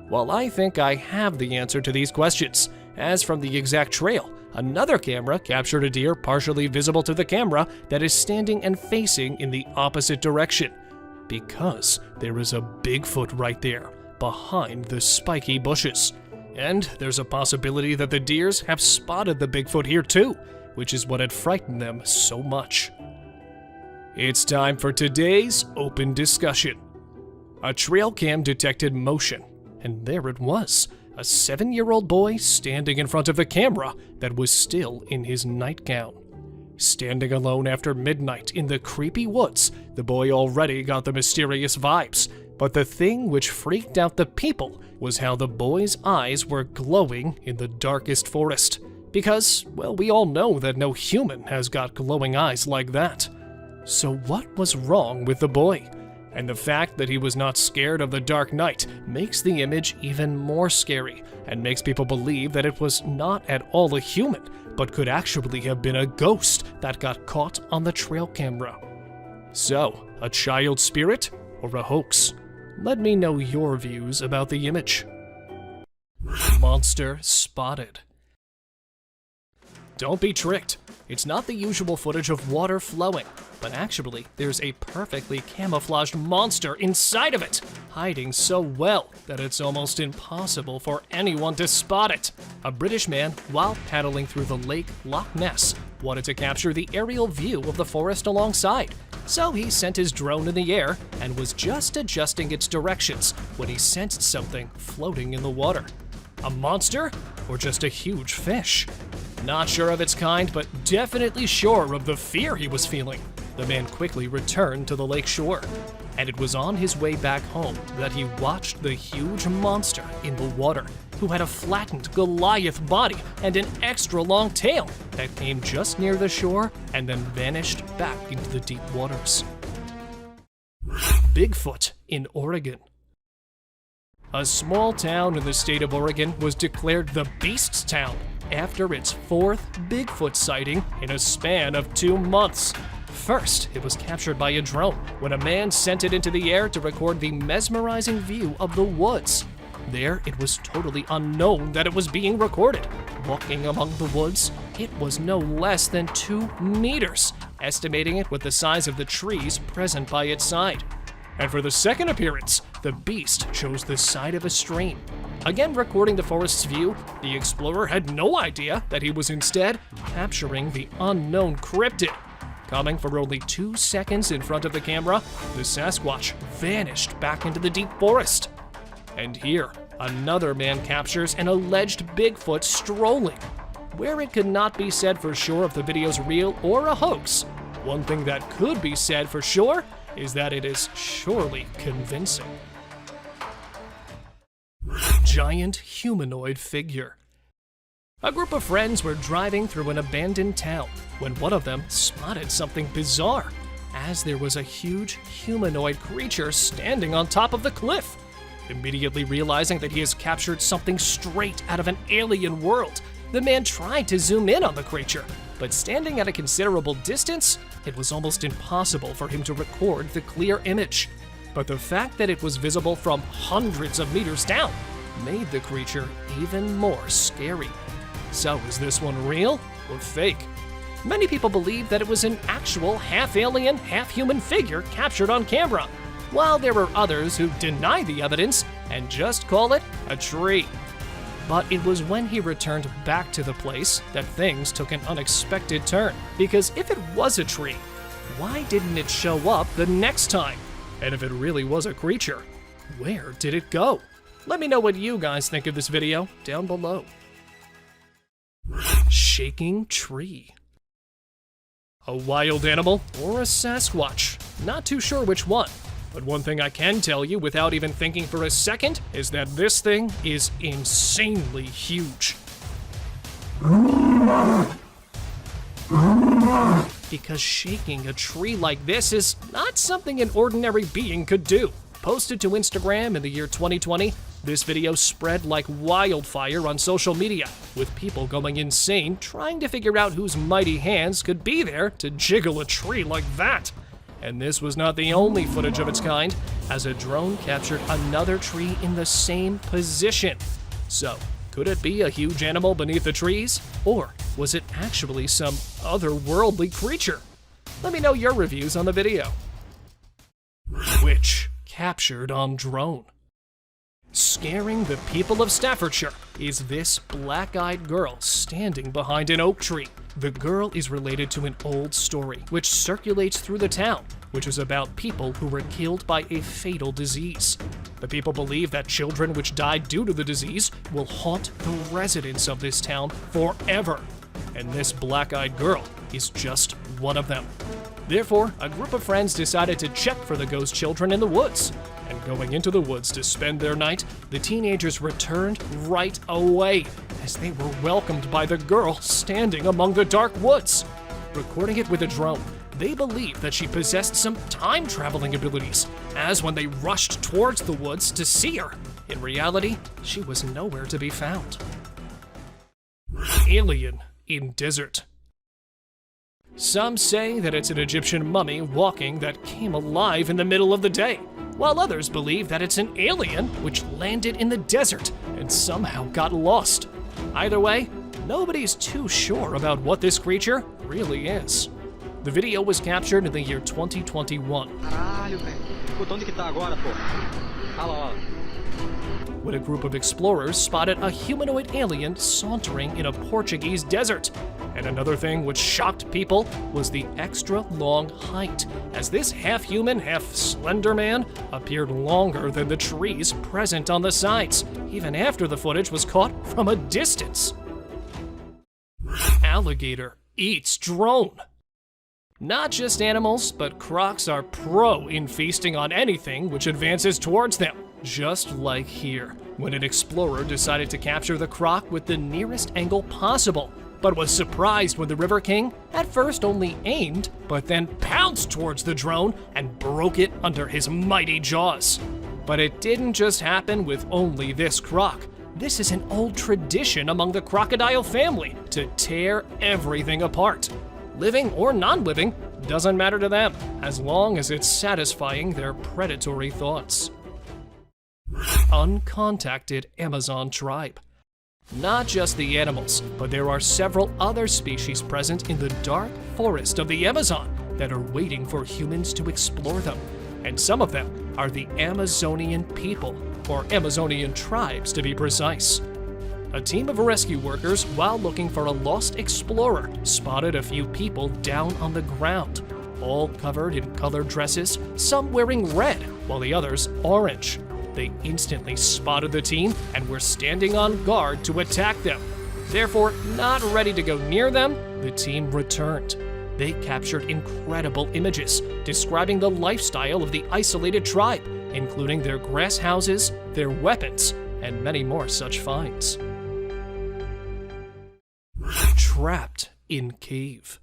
Well, I think I have the answer to these questions, as from the exact trail, another camera captured a deer partially visible to the camera that is standing and facing in the opposite direction, because there is a Bigfoot right there, behind the spiky bushes. And there's a possibility that the deers have spotted the Bigfoot here too, which is what had frightened them so much. It's time for today's open discussion. A trail cam detected motion, and there it was, a 7-year-old boy standing in front of the camera that was still in his nightgown. Standing alone after midnight in the creepy woods, the boy already got the mysterious vibes, but the thing which freaked out the people was how the boy's eyes were glowing in the darkest forest. Because, well, we all know that no human has got glowing eyes like that. So what was wrong with the boy? And the fact that he was not scared of the dark night makes the image even more scary, and makes people believe that it was not at all a human, but could actually have been a ghost that got caught on the trail camera. So, a child spirit or a hoax? Let me know your views about the image. Monster spotted. Don't be tricked. It's not the usual footage of water flowing, but actually there's a perfectly camouflaged monster inside of it, hiding so well that it's almost impossible for anyone to spot it. A British man, while paddling through the Lake Loch Ness, wanted to capture the aerial view of the forest alongside. So he sent his drone in the air and was just adjusting its directions when he sensed something floating in the water. A monster? Or just a huge fish? Not sure of its kind, but definitely sure of the fear he was feeling. The man quickly returned to the lake shore, and it was on his way back home that he watched the huge monster in the water, who had a flattened Goliath body and an extra long tail that came just near the shore and then vanished back into the deep waters. Bigfoot in Oregon. A small town in the state of Oregon was declared the Beast's Town after its 4th Bigfoot sighting in a span of 2 months. First, it was captured by a drone when a man sent it into the air to record the mesmerizing view of the woods. There, it was totally unknown that it was being recorded. Walking among the woods, it was no less than 2 meters, estimating it with the size of the trees present by its side. And for the second appearance, the beast chose the side of a stream. Again recording the forest's view, the explorer had no idea that he was instead capturing the unknown cryptid. Coming for only 2 seconds in front of the camera, the Sasquatch vanished back into the deep forest. And here, another man captures an alleged Bigfoot strolling. Where it could not be said for sure if the video's real or a hoax, one thing that could be said for sure is that it is surely convincing. Giant humanoid figure. A group of friends were driving through an abandoned town when one of them spotted something bizarre, as there was a huge humanoid creature standing on top of the cliff. Immediately realizing that he has captured something straight out of an alien world, the man tried to zoom in on the creature, but standing at a considerable distance, it was almost impossible for him to record the clear image. But the fact that it was visible from hundreds of meters down made the creature even more scary. So is this one real or fake? Many people believe that it was an actual half-alien, half-human figure captured on camera, while there are others who deny the evidence and just call it a tree. But it was when he returned back to the place that things took an unexpected turn. Because if it was a tree, why didn't it show up the next time? And if it really was a creature, where did it go? Let me know what you guys think of this video down below. Shaking tree. A wild animal or a Sasquatch? Not too sure which one. But one thing I can tell you without even thinking for a second is that this thing is insanely huge. Because shaking a tree like this is not something an ordinary being could do. Posted to Instagram in the year 2020, this video spread like wildfire on social media, with people going insane trying to figure out whose mighty hands could be there to jiggle a tree like that. And this was not the only footage of its kind, as a drone captured another tree in the same position. So, could it be a huge animal beneath the trees? Or was it actually some otherworldly creature? Let me know your reviews on the video. Witch captured on drone. Scaring the people of Staffordshire is this black-eyed girl standing behind an oak tree. The girl is related to an old story which circulates through the town, which is about people who were killed by a fatal disease. The people believe that children which died due to the disease will haunt the residents of this town forever. And this black-eyed girl is just one of them. Therefore, a group of friends decided to check for the ghost children in the woods. And going into the woods to spend their night, the teenagers returned right away, as they were welcomed by the girl standing among the dark woods. Recording it with a drone, they believed that she possessed some time-traveling abilities, as when they rushed towards the woods to see her, in reality, she was nowhere to be found. Alien in desert. Some say that it's an Egyptian mummy walking that came alive in the middle of the day, while others believe that it's an alien which landed in the desert and somehow got lost. Either way, nobody's too sure about what this creature really is. The video was captured in the year 2021. When a group of explorers spotted a humanoid alien sauntering in a Portuguese desert. And another thing which shocked people was the extra long height, as this half-human, half-slender man appeared longer than the trees present on the sides, even after the footage was caught from a distance. Alligator eats drone. Not just animals, but crocs are pro in feasting on anything which advances towards them. Just like here, when an explorer decided to capture the croc with the nearest angle possible, but was surprised when the River King at first only aimed, but then pounced towards the drone and broke it under his mighty jaws. But it didn't just happen with only this croc. This is an old tradition among the crocodile family to tear everything apart. Living or non-living doesn't matter to them, as long as it's satisfying their predatory thoughts. Uncontacted Amazon tribe. Not just the animals, but there are several other species present in the dark forest of the Amazon that are waiting for humans to explore them. And some of them are the Amazonian people, or Amazonian tribes to be precise. A team of rescue workers, while looking for a lost explorer, spotted a few people down on the ground, all covered in colored dresses, some wearing red, while the others orange. They instantly spotted the team and were standing on guard to attack them. Therefore, not ready to go near them, the team returned. They captured incredible images describing the lifestyle of the isolated tribe, including their grass houses, their weapons, and many more such finds. Trapped in cave.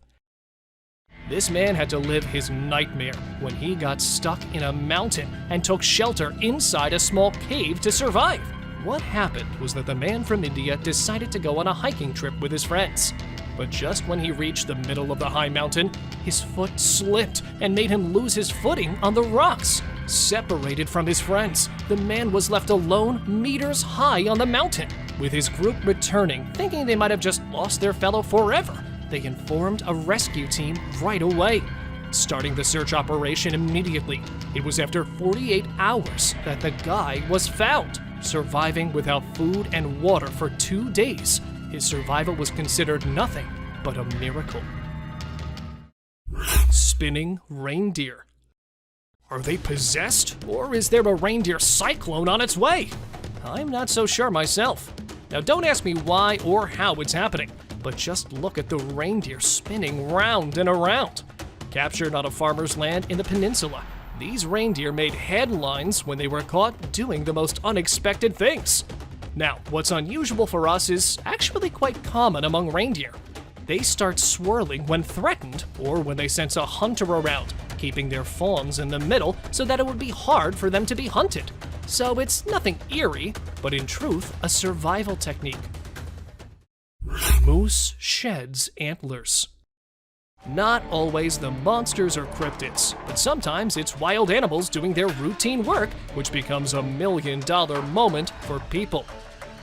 This man had to live his nightmare when he got stuck in a mountain and took shelter inside a small cave to survive. What happened was that the man from India decided to go on a hiking trip with his friends. But just when he reached the middle of the high mountain, his foot slipped and made him lose his footing on the rocks. Separated from his friends, the man was left alone meters high on the mountain. With his group returning, thinking they might have just lost their fellow forever, they informed a rescue team right away, starting the search operation immediately. It was after 48 hours that the guy was found. Surviving without food and water for 2 days, his survival was considered nothing but a miracle. Spinning reindeer. Are they possessed, or is there a reindeer cyclone on its way? I'm not so sure myself. Now don't ask me why or how it's happening, but just look at the reindeer spinning round and around. Captured on a farmer's land in the peninsula, these reindeer made headlines when they were caught doing the most unexpected things. Now, what's unusual for us is actually quite common among reindeer. They start swirling when threatened or when they sense a hunter around, keeping their fawns in the middle so that it would be hard for them to be hunted. So it's nothing eerie, but in truth, a survival technique. Moose sheds antlers. Not always the monsters or cryptids, but sometimes it's wild animals doing their routine work, which becomes a $1 million moment for people.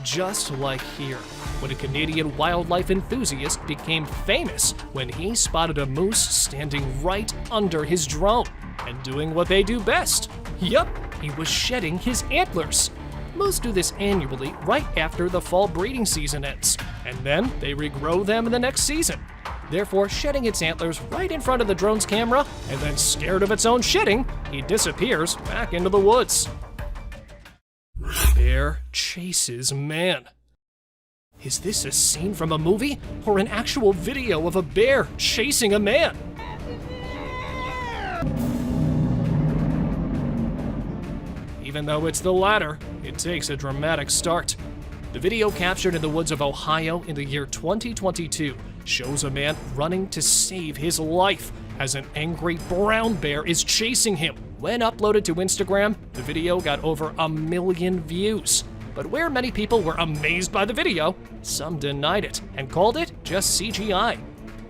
Just like here, when a Canadian wildlife enthusiast became famous when he spotted a moose standing right under his drone and doing what they do best. Yup, he was shedding his antlers. Moose do this annually right after the fall breeding season ends, and then they regrow them in the next season. Therefore, shedding its antlers right in front of the drone's camera, and then scared of its own shedding, he disappears back into the woods. Bear chases man. Is this a scene from a movie or an actual video of a bear chasing a man? Even though it's the latter, it takes a dramatic start. The video captured in the woods of Ohio in the year 2022 shows a man running to save his life as an angry brown bear is chasing him. When uploaded to Instagram, the video got over 1 million views. But where many people were amazed by the video, some denied it and called it just CGI.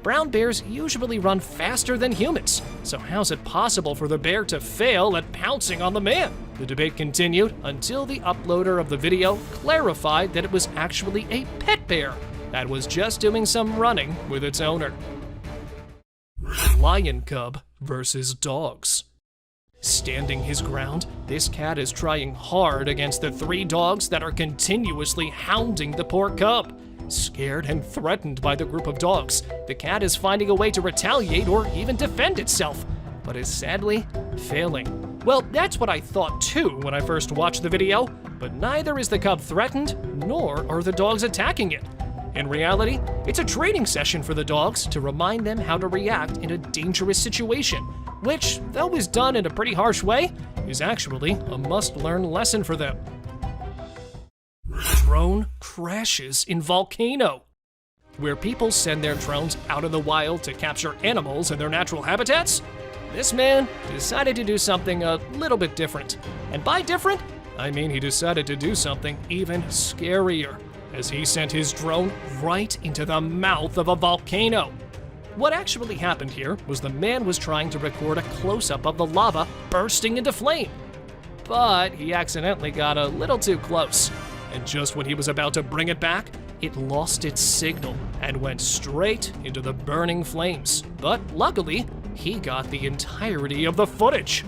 Brown bears usually run faster than humans, so how's it possible for the bear to fail at pouncing on the man? The debate continued until the uploader of the video clarified that it was actually a pet bear that was just doing some running with its owner. Lion cub versus dogs. Standing his ground, this cat is trying hard against the 3 dogs that are continuously hounding the poor cub. Scared and threatened by the group of dogs, the cat is finding a way to retaliate or even defend itself, but is sadly failing. Well, that's what I thought too when I first watched the video, but neither is the cub threatened, nor are the dogs attacking it. In reality, it's a training session for the dogs to remind them how to react in a dangerous situation, which, though is done in a pretty harsh way, is actually a must-learn lesson for them. Drone crashes in volcano. Where people send their drones out in the wild to capture animals in their natural habitats, this man decided to do something a little bit different. And by different, I mean he decided to do something even scarier, as he sent his drone right into the mouth of a volcano. What actually happened here was the man was trying to record a close-up of the lava bursting into flame. But he accidentally got a little too close, and just when he was about to bring it back, it lost its signal and went straight into the burning flames. But luckily, he got the entirety of the footage.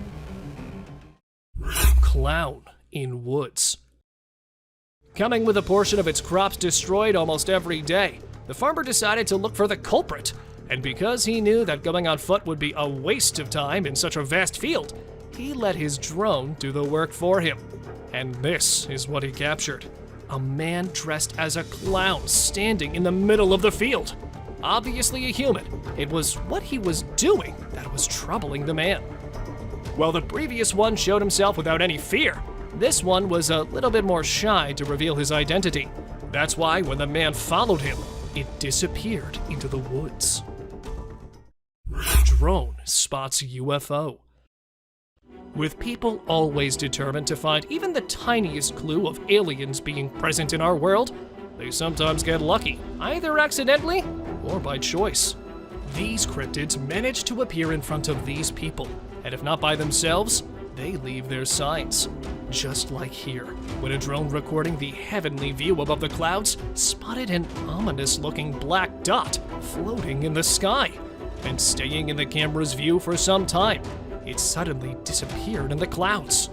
Clown in woods. Coming with a portion of its crops destroyed almost every day, the farmer decided to look for the culprit. And because he knew that going on foot would be a waste of time in such a vast field, he let his drone do the work for him. And this is what he captured. A man dressed as a clown standing in the middle of the field. Obviously a human, it was what he was doing that was troubling the man. While the previous one showed himself without any fear, this one was a little bit more shy to reveal his identity. That's why when the man followed him, it disappeared into the woods. Drone spots UFO. With people always determined to find even the tiniest clue of aliens being present in our world, they sometimes get lucky, either accidentally or by choice. These cryptids manage to appear in front of these people, and if not by themselves, they leave their signs. Just like here, when a drone recording the heavenly view above the clouds spotted an ominous-looking black dot floating in the sky, and staying in the camera's view for some time, it suddenly disappeared in the clouds.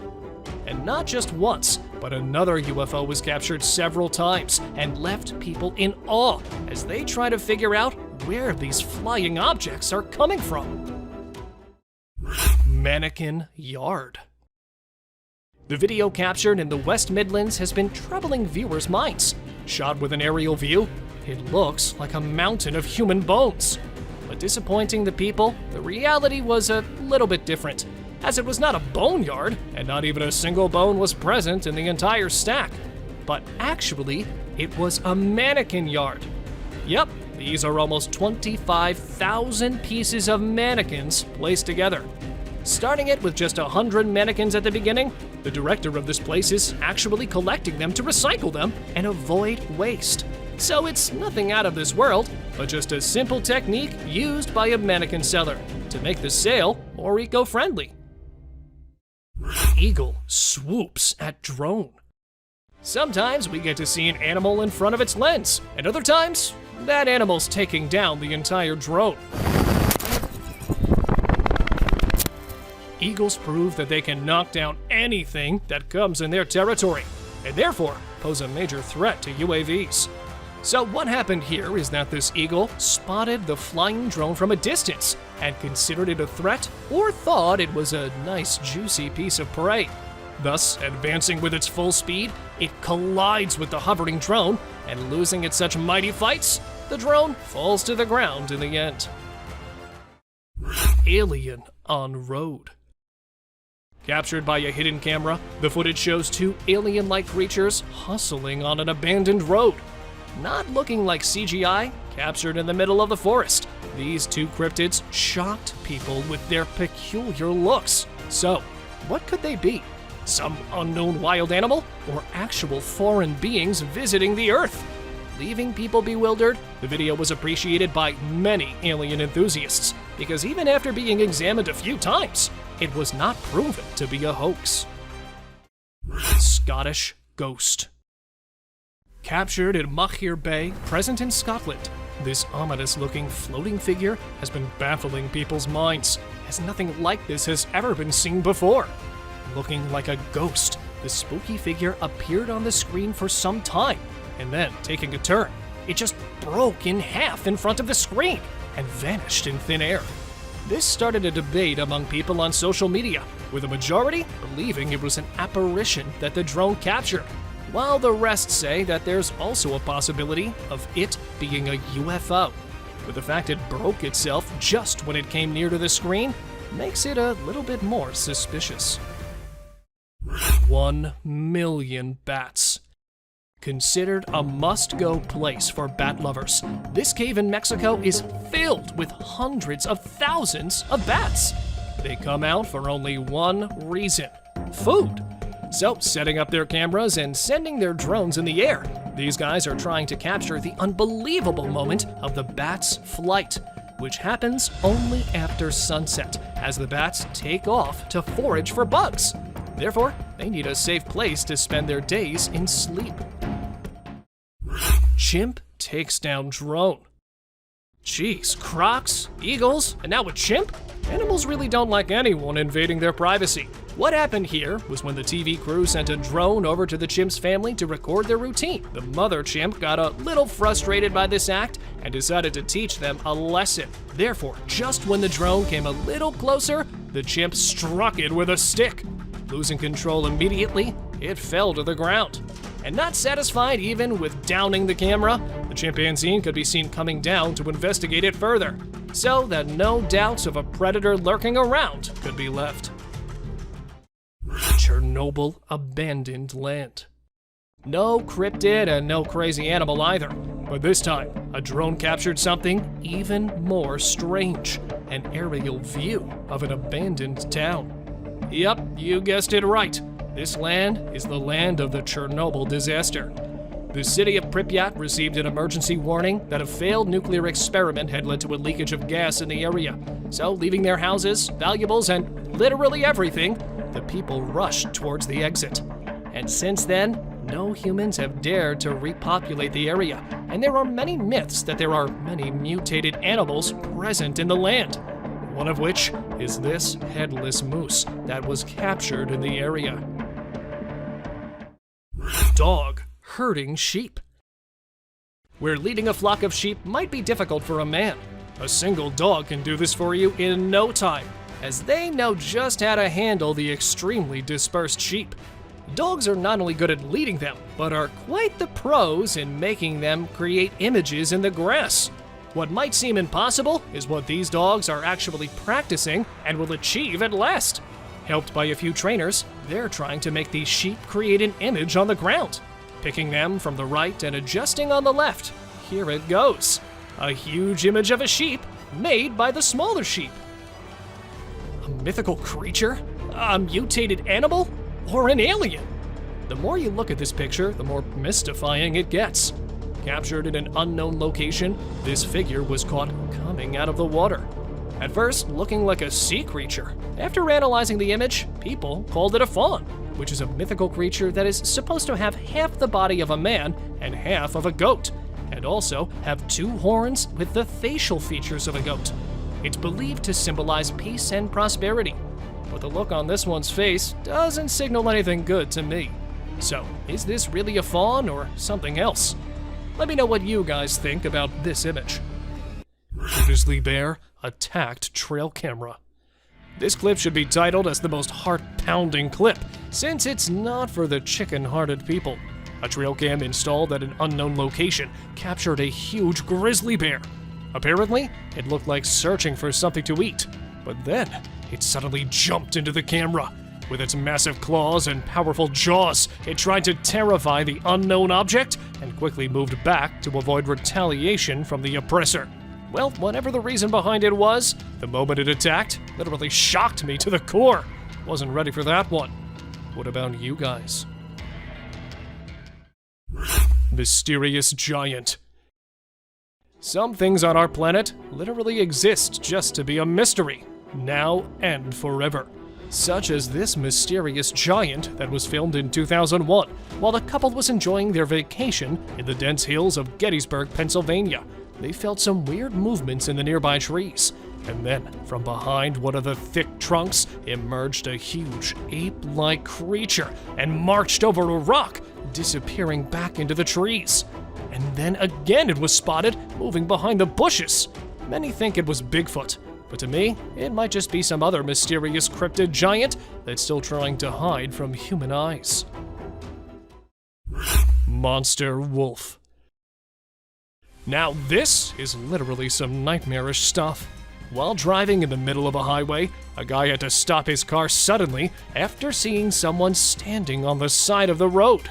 And not just once, but another UFO was captured several times and left people in awe as they try to figure out where these flying objects are coming from. Mannequin Yard. The video captured in the West Midlands has been troubling viewers' minds. Shot with an aerial view, it looks like a mountain of human bones. But disappointing the people, the reality was a little bit different, as it was not a boneyard, and not even a single bone was present in the entire stack. But actually, it was a mannequin yard. Yep, these are almost 25,000 pieces of mannequins placed together. Starting it with just 100 mannequins at the beginning, the director of this place is actually collecting them to recycle them and avoid waste. So it's nothing out of this world, but just a simple technique used by a mannequin seller to make the sale more eco-friendly. Eagle swoops at drone. Sometimes we get to see an animal in front of its lens, and other times, that animal's taking down the entire drone. Eagles prove that they can knock down anything that comes in their territory, and therefore pose a major threat to UAVs. So what happened here is that this eagle spotted the flying drone from a distance and considered it a threat or thought it was a nice juicy piece of prey. Thus, advancing with its full speed, it collides with the hovering drone, and losing at such mighty fights, the drone falls to the ground in the end. Alien on road. Captured by a hidden camera, the footage shows two alien-like creatures hustling on an abandoned road. Not looking like CGI, captured in the middle of the forest, these two cryptids shocked people with their peculiar looks. So, what could they be? Some unknown wild animal, or actual foreign beings visiting the Earth? Leaving people bewildered, the video was appreciated by many alien enthusiasts, because even after being examined a few times, it was not proven to be a hoax. Scottish Ghost. Captured in Machir Bay, present in Scotland, this ominous-looking floating figure has been baffling people's minds, as nothing like this has ever been seen before. Looking like a ghost, the spooky figure appeared on the screen for some time, and then, taking a turn, it just broke in half in front of the screen and vanished in thin air. This started a debate among people on social media, with a majority believing it was an apparition that the drone captured, while the rest say that there's also a possibility of it being a UFO. But the fact it broke itself just when it came near to the screen makes it a little bit more suspicious. 1 million bats. Considered a must-go place for bat lovers, this cave in Mexico is filled with hundreds of thousands of bats. They come out for only one reason: food. So, setting up their cameras and sending their drones in the air, these guys are trying to capture the unbelievable moment of the bat's flight, which happens only after sunset, as the bats take off to forage for bugs. Therefore, they need a safe place to spend their days in sleep. Chimp takes down drone. Jeez, crocs, eagles, and now a chimp? Animals really don't like anyone invading their privacy. What happened here was when the TV crew sent a drone over to the chimp's family to record their routine. The mother chimp got a little frustrated by this act and decided to teach them a lesson. Therefore, just when the drone came a little closer, the chimp struck it with a stick. Losing control immediately, it fell to the ground. And not satisfied even with downing the camera, the chimpanzee could be seen coming down to investigate it further, so that no doubts of a predator lurking around could be left. Chernobyl abandoned land. No cryptid and no crazy animal either, but this time, a drone captured something even more strange: an aerial view of an abandoned town. Yep, you guessed it right. This land is the land of the Chernobyl disaster. The city of Pripyat received an emergency warning that a failed nuclear experiment had led to a leakage of gas in the area. So, leaving their houses, valuables, and literally everything, the people rushed towards the exit. And since then, no humans have dared to repopulate the area, and there are many myths that there are many mutated animals present in the land. One of which is this headless moose that was captured in the area. dog herding sheep. Where leading a flock of sheep might be difficult for a man, a single dog can do this for you in no time, as they know just how to handle the extremely dispersed sheep. Dogs are not only good at leading them, but are quite the pros in making them create images in the grass. What might seem impossible is what these dogs are actually practicing and will achieve at last. Helped by a few trainers, they're trying to make these sheep create an image on the ground, picking them from the right and adjusting on the left. Here it goes. A huge image of a sheep made by the smaller sheep. A mythical creature? A mutated animal? Or an alien? The more you look at this picture, the more mystifying it gets. Captured in an unknown location, this figure was caught coming out of the water. At first, looking like a sea creature. After analyzing the image, people called it a faun, which is a mythical creature that is supposed to have half the body of a man and half of a goat, and also have 2 horns with the facial features of a goat. It's believed to symbolize peace and prosperity, but the look on this one's face doesn't signal anything good to me. So, is this really a faun or something else? Let me know what you guys think about this image. Grizzly bear attacked trail camera. This clip should be titled as the most heart-pounding clip, since it's not for the chicken-hearted people. A trail cam installed at an unknown location captured a huge grizzly bear. Apparently, it looked like searching for something to eat, but then it suddenly jumped into the camera. With its massive claws and powerful jaws, it tried to terrify the unknown object and quickly moved back to avoid retaliation from the oppressor. Well, whatever the reason behind it was, the moment it attacked literally shocked me to the core. Wasn't ready for that one. What about you guys? Mysterious giant. Some things on our planet literally exist just to be a mystery, now and forever. Such as this mysterious giant that was filmed in 2001 while the couple was enjoying their vacation in the dense hills of Gettysburg, Pennsylvania. They felt some weird movements in the nearby trees, and then from behind one of the thick trunks emerged a huge ape-like creature and marched over a rock, disappearing back into the trees. And then again it was spotted moving behind the bushes. Many think it was Bigfoot, but to me, it might just be some other mysterious cryptid giant that's still trying to hide from human eyes. Monster wolf. Now this is literally some nightmarish stuff. While driving in the middle of a highway, a guy had to stop his car suddenly after seeing someone standing on the side of the road.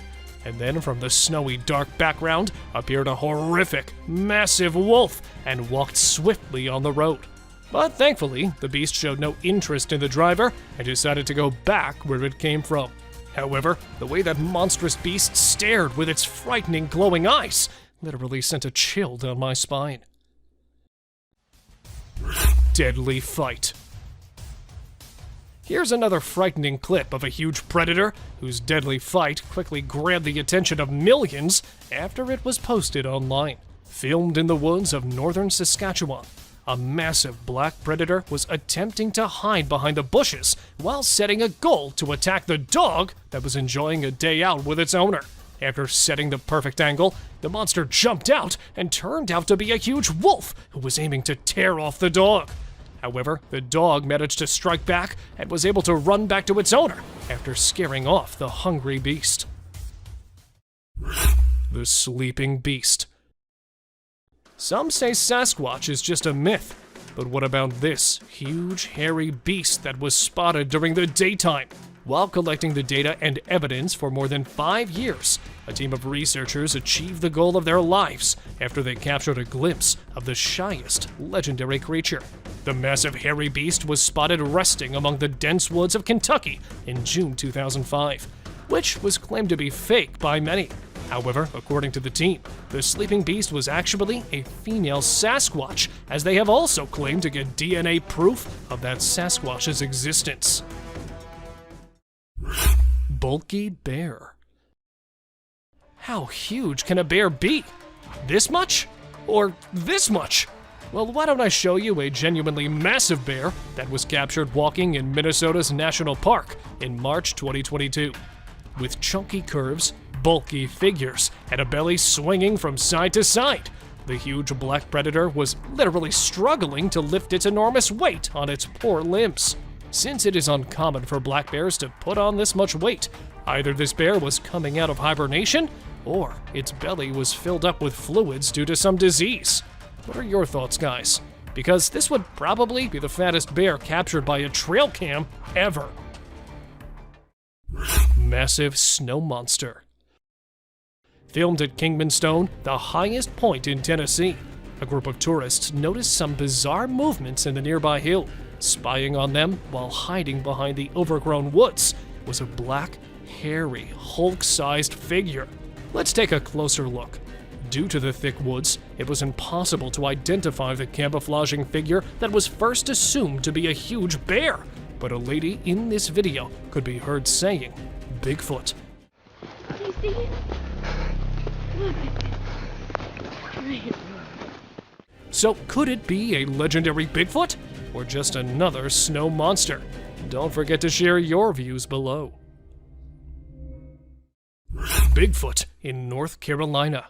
And then from the snowy dark background appeared a horrific, massive wolf and walked swiftly on the road. But thankfully, the beast showed no interest in the driver and decided to go back where it came from. However, the way that monstrous beast stared with its frightening glowing eyes literally sent a chill down my spine. Deadly fight. Here's another frightening clip of a huge predator whose deadly fight quickly grabbed the attention of millions after it was posted online. Filmed in the woods of northern Saskatchewan, a massive black predator was attempting to hide behind the bushes while setting a goal to attack the dog that was enjoying a day out with its owner. After setting the perfect angle, the monster jumped out and turned out to be a huge wolf who was aiming to tear off the dog. However, the dog managed to strike back and was able to run back to its owner after scaring off the hungry beast. The sleeping beast. Some say Sasquatch is just a myth, but what about this huge hairy beast that was spotted during the daytime? While collecting the data and evidence for more than 5 years, a team of researchers achieved the goal of their lives after they captured a glimpse of the shyest legendary creature. The massive hairy beast was spotted resting among the dense woods of Kentucky in June 2005, which was claimed to be fake by many. However, according to the team, the sleeping beast was actually a female Sasquatch, as they have also claimed to get DNA proof of that Sasquatch's existence. Bulky bear. How huge can a bear be? This much? Or this much? Well, why don't I show you a genuinely massive bear that was captured walking in Minnesota's National Park in March 2022. With chunky curves, bulky figures and a belly swinging from side to side. The huge black predator was literally struggling to lift its enormous weight on its poor limbs. Since it is uncommon for black bears to put on this much weight, either this bear was coming out of hibernation, or its belly was filled up with fluids due to some disease. What are your thoughts, guys? Because this would probably be the fattest bear captured by a trail cam ever. Massive snow monster. Filmed at Kingman Stone, the highest point in Tennessee, a group of tourists noticed some bizarre movements in the nearby hill. Spying on them while hiding behind the overgrown woods was a black, hairy, Hulk-sized figure. Let's take a closer look. Due to the thick woods, it was impossible to identify the camouflaging figure that was first assumed to be a huge bear, but a lady in this video could be heard saying, "Bigfoot." Do you see it? Look at it. So could it be a legendary Bigfoot, or just another snow monster? Don't forget to share your views below. Bigfoot in North Carolina.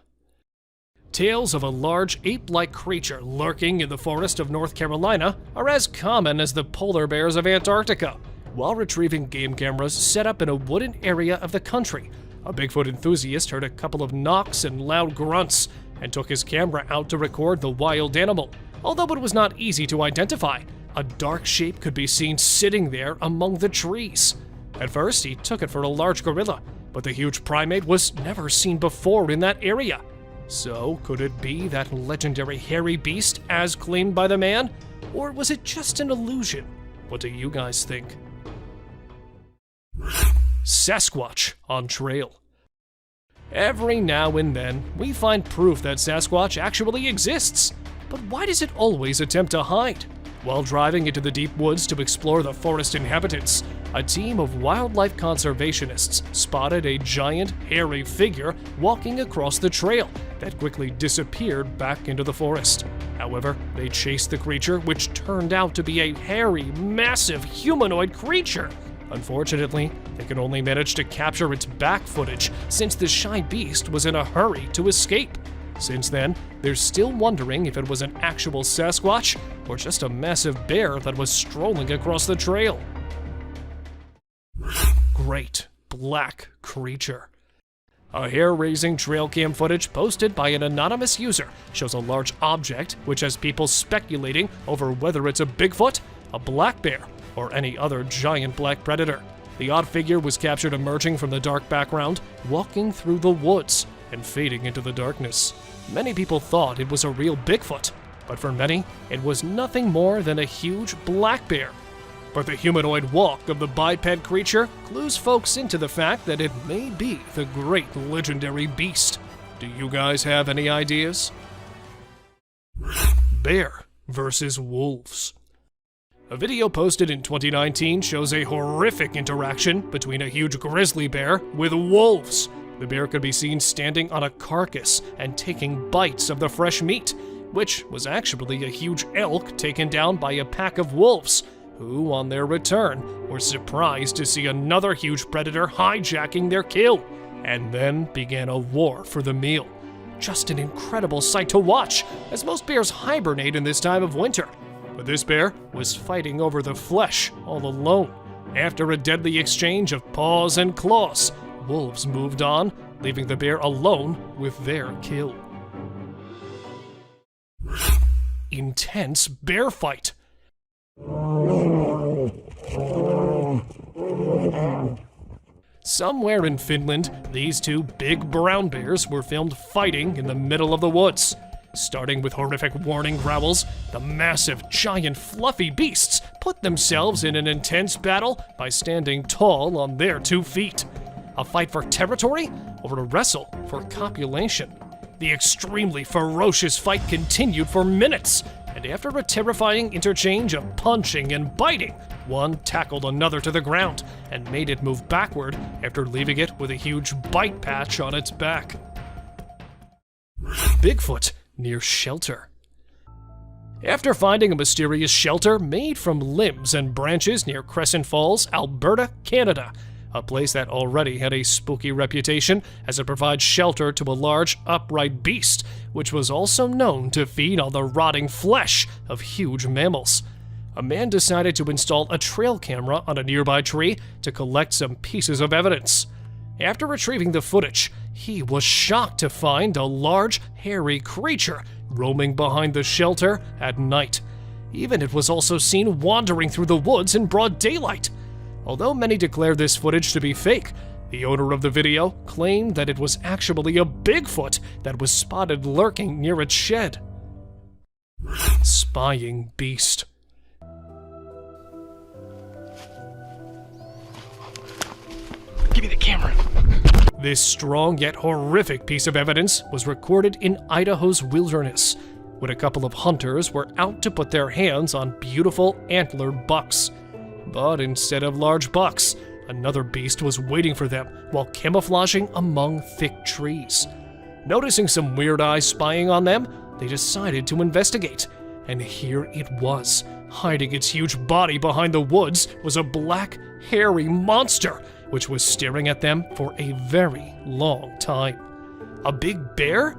Tales of a large ape-like creature lurking in the forest of North Carolina are as common as the polar bears of Antarctica. While retrieving game cameras set up in a wooded area of the country, a Bigfoot enthusiast heard a couple of knocks and loud grunts and took his camera out to record the wild animal. Although it was not easy to identify, a dark shape could be seen sitting there among the trees. At first, he took it for a large gorilla, but the huge primate was never seen before in that area. So, could it be that legendary hairy beast as claimed by the man? Or was it just an illusion? What do you guys think? Sasquatch on trail. Every now and then, we find proof that Sasquatch actually exists. But why does it always attempt to hide? While driving into the deep woods to explore the forest inhabitants, a team of wildlife conservationists spotted a giant, hairy figure walking across the trail that quickly disappeared back into the forest. However, they chased the creature, which turned out to be a hairy, massive humanoid creature. Unfortunately, they could only manage to capture its back footage since the shy beast was in a hurry to escape. Since then, they're still wondering if it was an actual Sasquatch or just a massive bear that was strolling across the trail. Great Black Creature. A hair-raising trail cam footage posted by an anonymous user shows a large object which has people speculating over whether it's a Bigfoot, a black bear, or any other giant black predator. The odd figure was captured emerging from the dark background, walking through the woods and fading into the darkness. Many people thought it was a real Bigfoot, but for many, it was nothing more than a huge black bear. But the humanoid walk of the biped creature clues folks into the fact that it may be the great legendary beast. Do you guys have any ideas? Bear versus wolves. A video posted in 2019 shows a horrific interaction between a huge grizzly bear with wolves. The bear could be seen standing on a carcass and taking bites of the fresh meat, which was actually a huge elk taken down by a pack of wolves, who, on their return, were surprised to see another huge predator hijacking their kill, and then began a war for the meal. Just an incredible sight to watch, as most bears hibernate in this time of winter. But this bear was fighting over the flesh all alone. After a deadly exchange of paws and claws, wolves moved on, leaving the bear alone with their kill. Intense bear fight. Somewhere in Finland, these two big brown bears were filmed fighting in the middle of the woods. Starting with horrific warning growls, the massive, giant, fluffy beasts put themselves in an intense battle by standing tall on their 2 feet. A fight for territory or a wrestle for copulation? The extremely ferocious fight continued for minutes, and after a terrifying interchange of punching and biting, one tackled another to the ground and made it move backward after leaving it with a huge bite patch on its back. Bigfoot near shelter. After finding a mysterious shelter made from limbs and branches near Crescent Falls, Alberta, Canada, a place that already had a spooky reputation as it provides shelter to a large, upright beast, which was also known to feed on the rotting flesh of huge mammals. A man decided to install a trail camera on a nearby tree to collect some pieces of evidence. After retrieving the footage, he was shocked to find a large, hairy creature roaming behind the shelter at night. Even it was also seen wandering through the woods in broad daylight. Although many declared this footage to be fake, the owner of the video claimed that it was actually a Bigfoot that was spotted lurking near its shed. Spying beast. Give me the camera. This strong yet horrific piece of evidence was recorded in Idaho's wilderness, when a couple of hunters were out to put their hands on beautiful antlered bucks. But instead of large bucks, another beast was waiting for them while camouflaging among thick trees. Noticing some weird eyes spying on them, they decided to investigate. And here it was. Hiding its huge body behind the woods was a black, hairy monster, which was staring at them for a very long time. A big bear?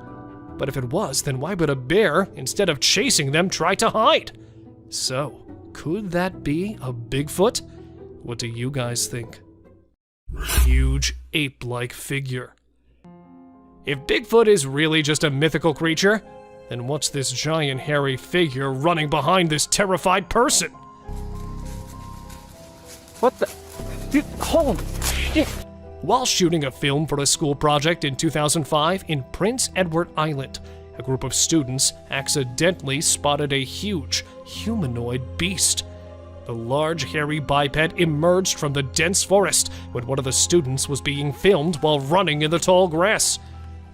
But if it was, then why would a bear, instead of chasing them, try to hide? So, could that be a Bigfoot? What do you guys think? Huge ape-like figure. If Bigfoot is really just a mythical creature, then what's this giant hairy figure running behind this terrified person? What the? Dude, holy shit! While shooting a film for a school project in 2005 in Prince Edward Island, a group of students accidentally spotted a huge humanoid beast. The large hairy biped emerged from the dense forest when one of the students was being filmed while running in the tall grass.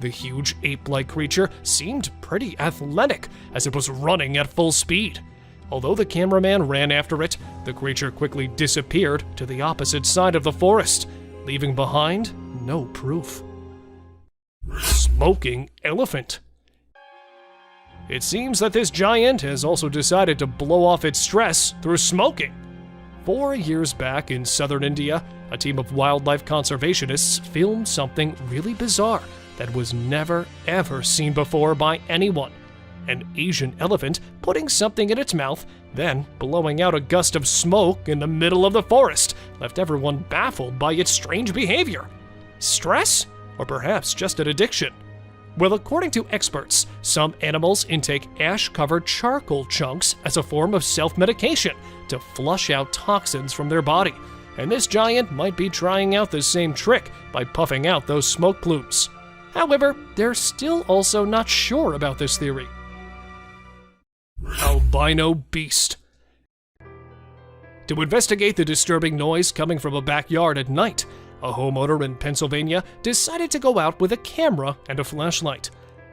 The huge ape-like creature seemed pretty athletic as it was running at full speed. Although the cameraman ran after it, the creature quickly disappeared to the opposite side of the forest, leaving behind no proof. Smoking elephant. It seems that this giant has also decided to blow off its stress through smoking. 4 years back in southern India, a team of wildlife conservationists filmed something really bizarre that was never ever seen before by anyone. An Asian elephant putting something in its mouth, then blowing out a gust of smoke in the middle of the forest, left everyone baffled by its strange behavior. Stress? Or perhaps just an addiction? Well, according to experts, some animals intake ash-covered charcoal chunks as a form of self-medication to flush out toxins from their body, and this giant might be trying out the same trick by puffing out those smoke plumes. However, they're still also not sure about this theory. Albino beast. To investigate the disturbing noise coming from a backyard at night, a homeowner in Pennsylvania decided to go out with a camera and a flashlight.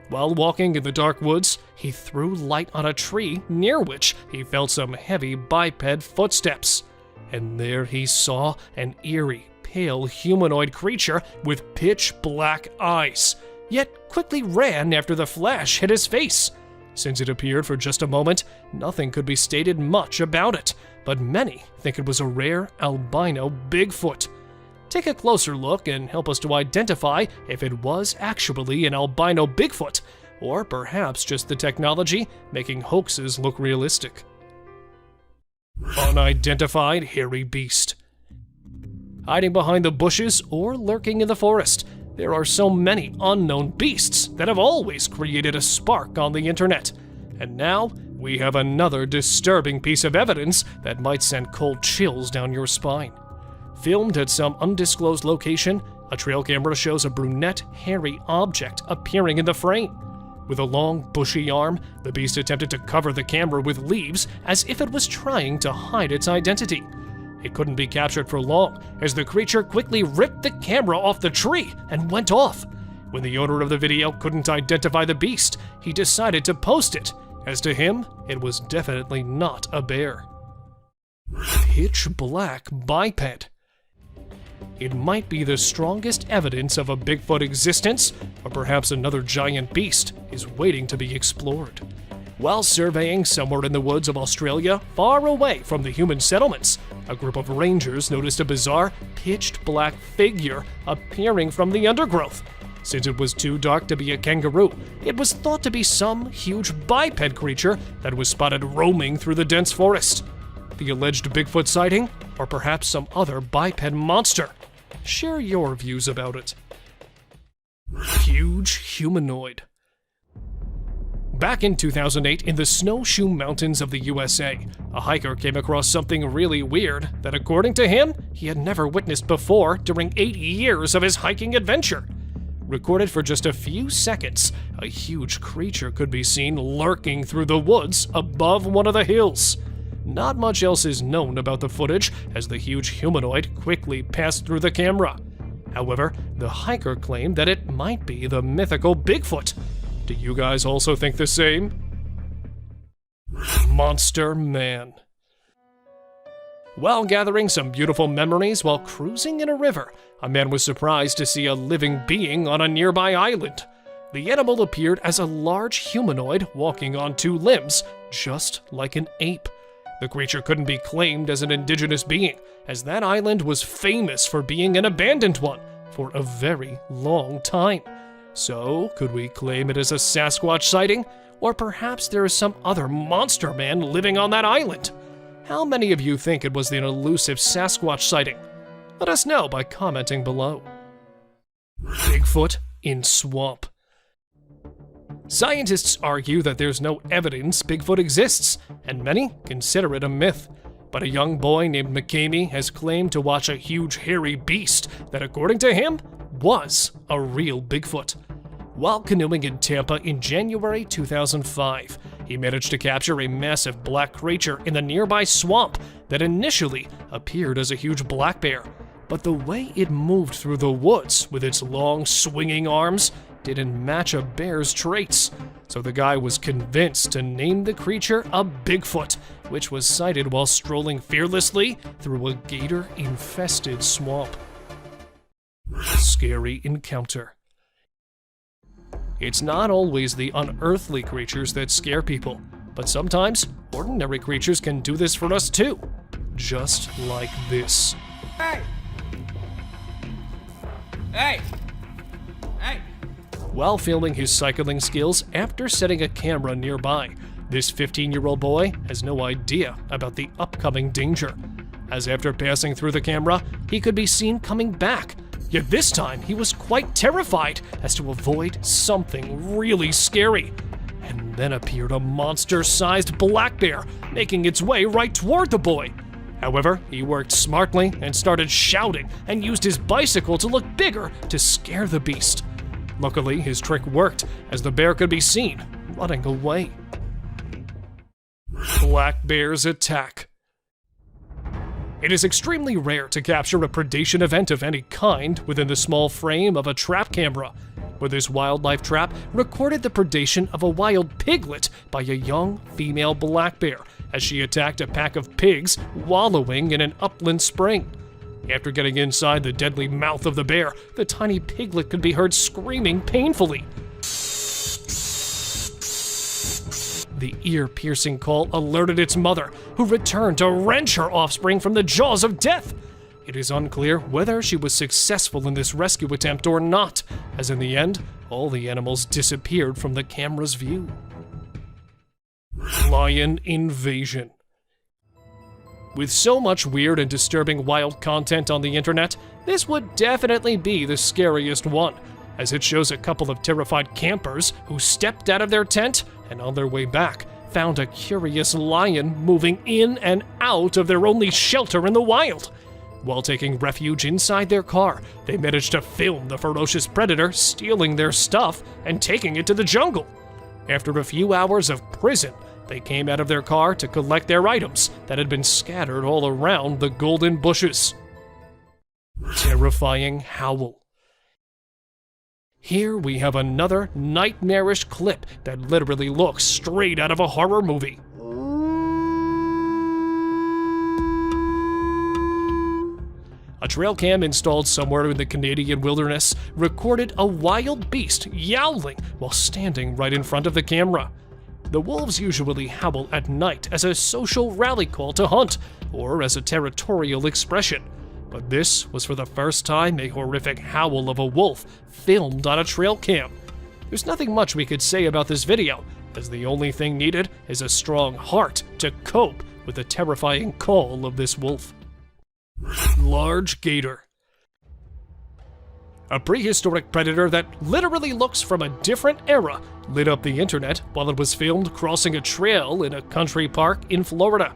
While walking in the dark woods, he threw light on a tree near which he felt some heavy biped footsteps. And there he saw an eerie, pale humanoid creature with pitch black eyes, yet quickly ran after the flash hit his face. Since it appeared for just a moment, nothing could be stated much about it, but many think it was a rare albino Bigfoot. Take a closer look and help us to identify if it was actually an albino Bigfoot, or perhaps just the technology making hoaxes look realistic. Unidentified hairy beast. Hiding behind the bushes or lurking in the forest, there are so many unknown beasts that have always created a spark on the internet. And now, we have another disturbing piece of evidence that might send cold chills down your spine. Filmed at some undisclosed location, a trail camera shows a brunette, hairy object appearing in the frame. With a long, bushy arm, the beast attempted to cover the camera with leaves as if it was trying to hide its identity. It couldn't be captured for long, as the creature quickly ripped the camera off the tree and went off. When the owner of the video couldn't identify the beast, he decided to post it, as to him, it was definitely not a bear. Pitch black biped. It might be the strongest evidence of a Bigfoot existence, or perhaps another giant beast is waiting to be explored. While surveying somewhere in the woods of Australia, far away from the human settlements, a group of rangers noticed a bizarre, pitched black figure appearing from the undergrowth. Since it was too dark to be a kangaroo, it was thought to be some huge biped creature that was spotted roaming through the dense forest. The alleged Bigfoot sighting, or perhaps some other biped monster? Share your views about it. Huge humanoid. Back in 2008, in the snowshoe mountains of the USA, a hiker came across something really weird that, according to him, he had never witnessed before during 8 years of his hiking adventure. Recorded for just a few seconds, a huge creature could be seen lurking through the woods above one of the hills. Not much else is known about the footage, as the huge humanoid quickly passed through the camera. However, the hiker claimed that it might be the mythical Bigfoot. Do you guys also think the same? Monster Man. While gathering some beautiful memories while cruising in a river, a man was surprised to see a living being on a nearby island. The animal appeared as a large humanoid walking on 2 limbs, just like an ape. The creature couldn't be claimed as an indigenous being, as that island was famous for being an abandoned one for a very long time. So, could we claim it as a Sasquatch sighting? Or perhaps there is some other monster man living on that island? How many of you think it was an elusive Sasquatch sighting? Let us know by commenting below. Bigfoot in swamp. Scientists argue that there's no evidence Bigfoot exists, and many consider it a myth. But a young boy named McCamey has claimed to watch a huge hairy beast that, according to him, was a real Bigfoot. While canoeing in Tampa in January 2005, he managed to capture a massive black creature in the nearby swamp that initially appeared as a huge black bear. But the way it moved through the woods with its long swinging arms didn't match a bear's traits. So the guy was convinced to name the creature a Bigfoot, which was sighted while strolling fearlessly through a gator-infested swamp. Scary encounter. It's not always the unearthly creatures that scare people, but sometimes ordinary creatures can do this for us too. Just like this. Hey! Hey! Hey! While filming his cycling skills after setting a camera nearby, this 15-year-old boy has no idea about the upcoming danger, as after passing through the camera, he could be seen coming back. Yet this time, he was quite terrified as to avoid something really scary. And then appeared a monster-sized black bear, making its way right toward the boy. However, he worked smartly and started shouting and used his bicycle to look bigger to scare the beast. Luckily, his trick worked, as the bear could be seen running away. Black bear's attack. It is extremely rare to capture a predation event of any kind within the small frame of a trap camera, but this wildlife trap recorded the predation of a wild piglet by a young female black bear as she attacked a pack of pigs wallowing in an upland spring. After getting inside the deadly mouth of the bear, the tiny piglet could be heard screaming painfully. The ear-piercing call alerted its mother, who returned to wrench her offspring from the jaws of death. It is unclear whether she was successful in this rescue attempt or not, as in the end, all the animals disappeared from the camera's view. Lion invasion. With so much weird and disturbing wild content on the internet, this would definitely be the scariest one, as it shows a couple of terrified campers who stepped out of their tent and on their way back found a curious lion moving in and out of their only shelter in the wild. While taking refuge inside their car, they managed to film the ferocious predator stealing their stuff and taking it to the jungle. After a few hours of prison, they came out of their car to collect their items that had been scattered all around the golden bushes. Terrifying howl. Here we have another nightmarish clip that literally looks straight out of a horror movie. A trail cam installed somewhere in the Canadian wilderness recorded a wild beast yowling while standing right in front of the camera. The wolves usually howl at night as a social rally call to hunt, or as a territorial expression. But this was for the first time a horrific howl of a wolf filmed on a trail cam. There's nothing much we could say about this video, as the only thing needed is a strong heart to cope with the terrifying call of this wolf. Large gator. A prehistoric predator that literally looks from a different era lit up the internet while it was filmed crossing a trail in a country park in Florida.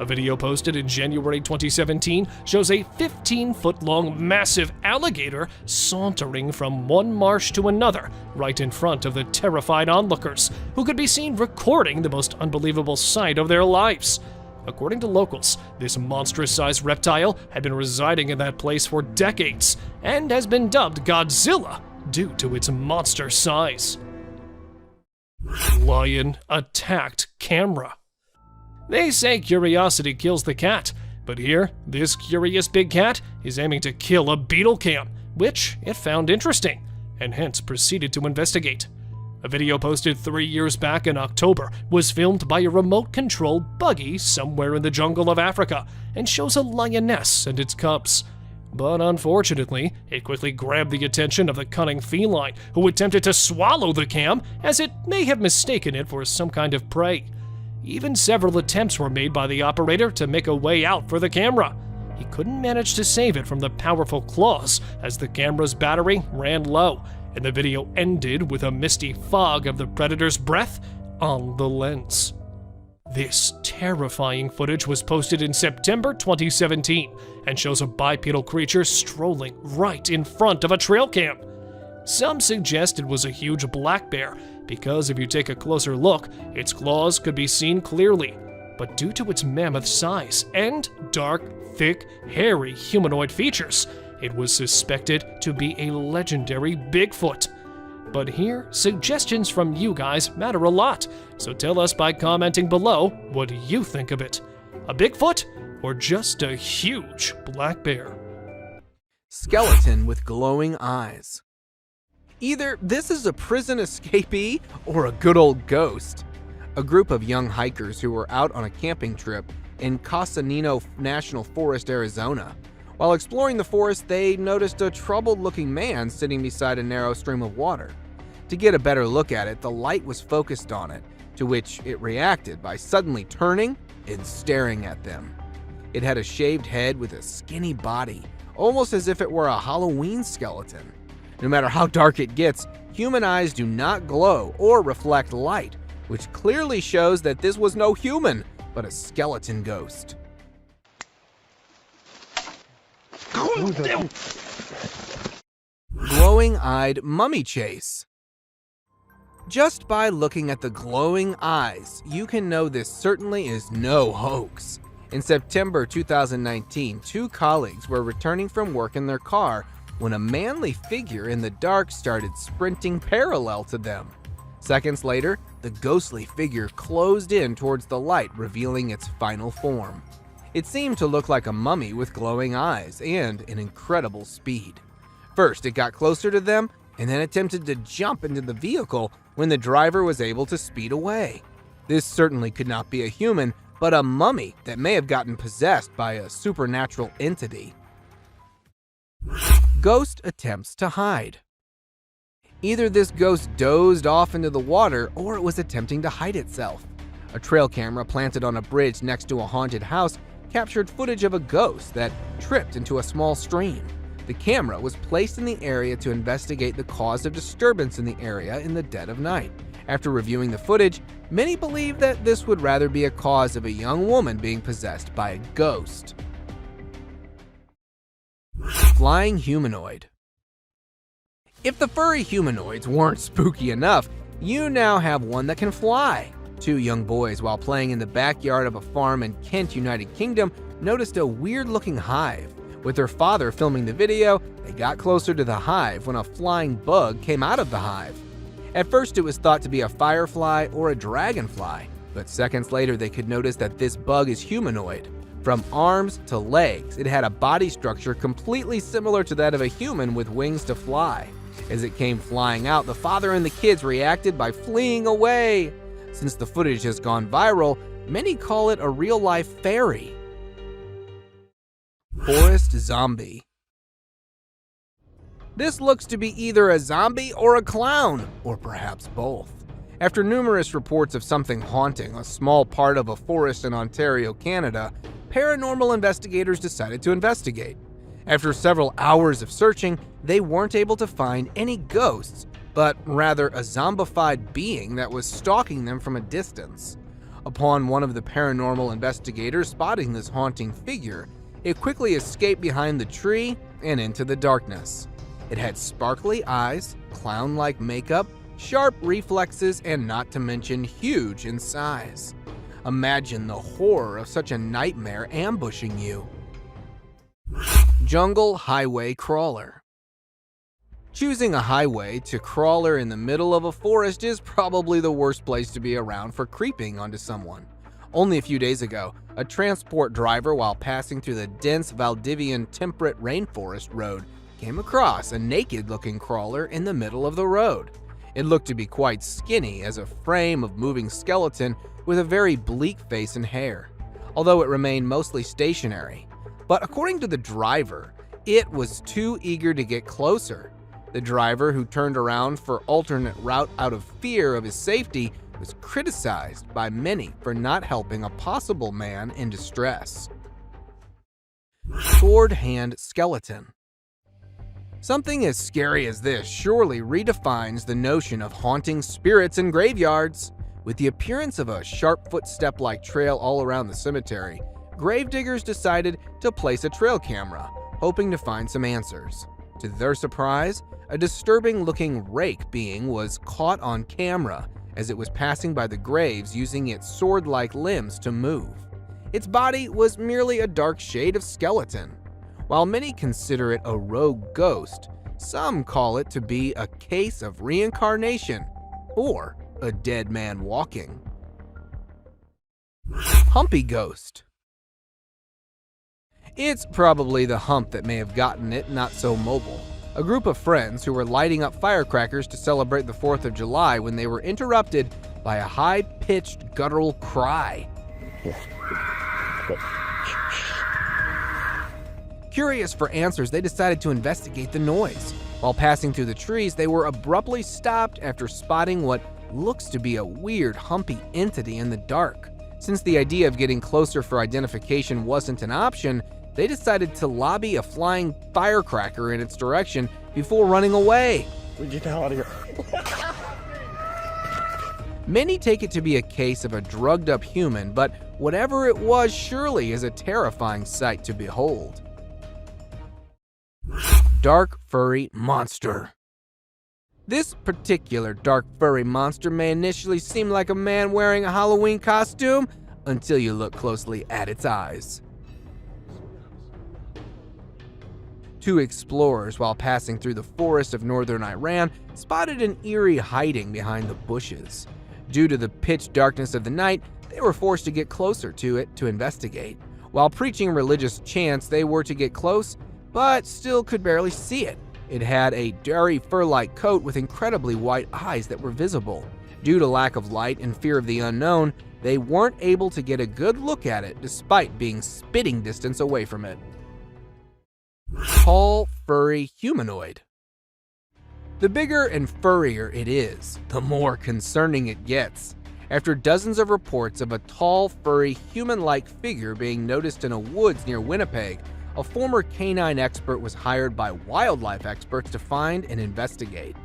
A video posted in January 2017 shows a 15-foot-long massive alligator sauntering from one marsh to another right in front of the terrified onlookers, who could be seen recording the most unbelievable sight of their lives. According to locals, this monstrous-sized reptile had been residing in that place for decades and has been dubbed Godzilla due to its monster size. Lion attacked camera. They say curiosity kills the cat, but here, this curious big cat is aiming to kill a beetle cam, which it found interesting, and hence proceeded to investigate. A video posted 3 years back in October was filmed by a remote-controlled buggy somewhere in the jungle of Africa and shows a lioness and its cubs. But unfortunately, it quickly grabbed the attention of the cunning feline, who attempted to swallow the cam as it may have mistaken it for some kind of prey. Even several attempts were made by the operator to make a way out for the camera. He couldn't manage to save it from the powerful claws as the camera's battery ran low, and the video ended with a misty fog of the predator's breath on the lens. This terrifying footage was posted in September 2017 and shows a bipedal creature strolling right in front of a trail cam. Some suggest it was a huge black bear, because if you take a closer look, its claws could be seen clearly. But due to its mammoth size and dark, thick, hairy humanoid features, it was suspected to be a legendary Bigfoot. But here, suggestions from you guys matter a lot, so tell us by commenting below what you think of it. A Bigfoot or just a huge black bear? Skeleton with glowing eyes. Either this is a prison escapee or a good old ghost. A group of young hikers who were out on a camping trip in Casanino National Forest, Arizona. While exploring the forest, they noticed a troubled-looking man sitting beside a narrow stream of water. To get a better look at it, the light was focused on it, to which it reacted by suddenly turning and staring at them. It had a shaved head with a skinny body, almost as if it were a Halloween skeleton. No matter how dark it gets, human eyes do not glow or reflect light, which clearly shows that this was no human, but a skeleton ghost. Glowing-eyed mummy chase. Just by looking at the glowing eyes, you can know this certainly is no hoax. In September 2019, 2 colleagues were returning from work in their car when a manly figure in the dark started sprinting parallel to them. Seconds later, the ghostly figure closed in towards the light, revealing its final form. It seemed to look like a mummy with glowing eyes and an incredible speed. First, it got closer to them and then attempted to jump into the vehicle when the driver was able to speed away. This certainly could not be a human, but a mummy that may have gotten possessed by a supernatural entity. Ghost attempts to hide. Either this ghost dozed off into the water or it was attempting to hide itself. A trail camera planted on a bridge next to a haunted house captured footage of a ghost that tripped into a small stream. The camera was placed in the area to investigate the cause of disturbance in the area in the dead of night. After reviewing the footage, many believe that this would rather be a cause of a young woman being possessed by a ghost. Flying humanoid. If the furry humanoids weren't spooky enough, you now have one that can fly. 2 young boys, while playing in the backyard of a farm in Kent, United Kingdom, noticed a weird-looking hive. With their father filming the video, they got closer to the hive when a flying bug came out of the hive. At first, it was thought to be a firefly or a dragonfly, but seconds later they could notice that this bug is humanoid. From arms to legs, it had a body structure completely similar to that of a human with wings to fly. As it came flying out, the father and the kids reacted by fleeing away. Since the footage has gone viral, many call it a real-life fairy. Forest zombie. This looks to be either a zombie or a clown, or perhaps both. After numerous reports of something haunting a small part of a forest in Ontario, Canada, paranormal investigators decided to investigate. After several hours of searching, they weren't able to find any ghosts, but rather a zombified being that was stalking them from a distance. Upon one of the paranormal investigators spotting this haunting figure, it quickly escaped behind the tree and into the darkness. It had sparkly eyes, clown-like makeup, sharp reflexes, and not to mention huge in size. Imagine the horror of such a nightmare ambushing you. Jungle highway crawler. Choosing a highway to crawler in the middle of a forest is probably the worst place to be around for creeping onto someone. Only a few days ago, a transport driver, while passing through the dense Valdivian temperate rainforest road, came across a naked-looking crawler in the middle of the road. It looked to be quite skinny as a frame of moving skeleton with a very bleak face and hair, although it remained mostly stationary. But according to the driver, it was too eager to get closer. The driver, who turned around for alternate route out of fear of his safety, was criticized by many for not helping a possible man in distress. Sword hand skeleton. Something as scary as this surely redefines the notion of haunting spirits in graveyards. With the appearance of a sharp footstep-like trail all around the cemetery, gravediggers decided to place a trail camera, hoping to find some answers. To their surprise, a disturbing-looking rake being was caught on camera as it was passing by the graves using its sword-like limbs to move. Its body was merely a dark shade of skeleton. While many consider it a rogue ghost, some call it to be a case of reincarnation or a dead man walking. Humpy ghost. It's probably the hump that may have gotten it not so mobile. A group of friends who were lighting up firecrackers to celebrate the 4th of July when they were interrupted by a high-pitched guttural cry. Curious for answers, they decided to investigate the noise. While passing through the trees, they were abruptly stopped after spotting what looks to be a weird, humpy entity in the dark. Since the idea of getting closer for identification wasn't an option, they decided to lobby a flying firecracker in its direction before running away. Get the hell out of here. Many take it to be a case of a drugged-up human, but whatever it was surely is a terrifying sight to behold. Dark furry monster. This particular dark furry monster may initially seem like a man wearing a Halloween costume until you look closely at its eyes. Two explorers, while passing through the forest of northern Iran, spotted an eerie hiding behind the bushes. Due to the pitch darkness of the night, they were forced to get closer to it to investigate. While preaching religious chants, they were to get close, but still could barely see it. It had a dirty fur-like coat with incredibly white eyes that were visible. Due to lack of light and fear of the unknown, they weren't able to get a good look at it despite being spitting distance away from it. Tall, furry humanoid. The bigger and furrier it is, the more concerning it gets. After dozens of reports of a tall, furry, human-like figure being noticed in a woods near Winnipeg, a former canine expert was hired by wildlife experts to find and investigate.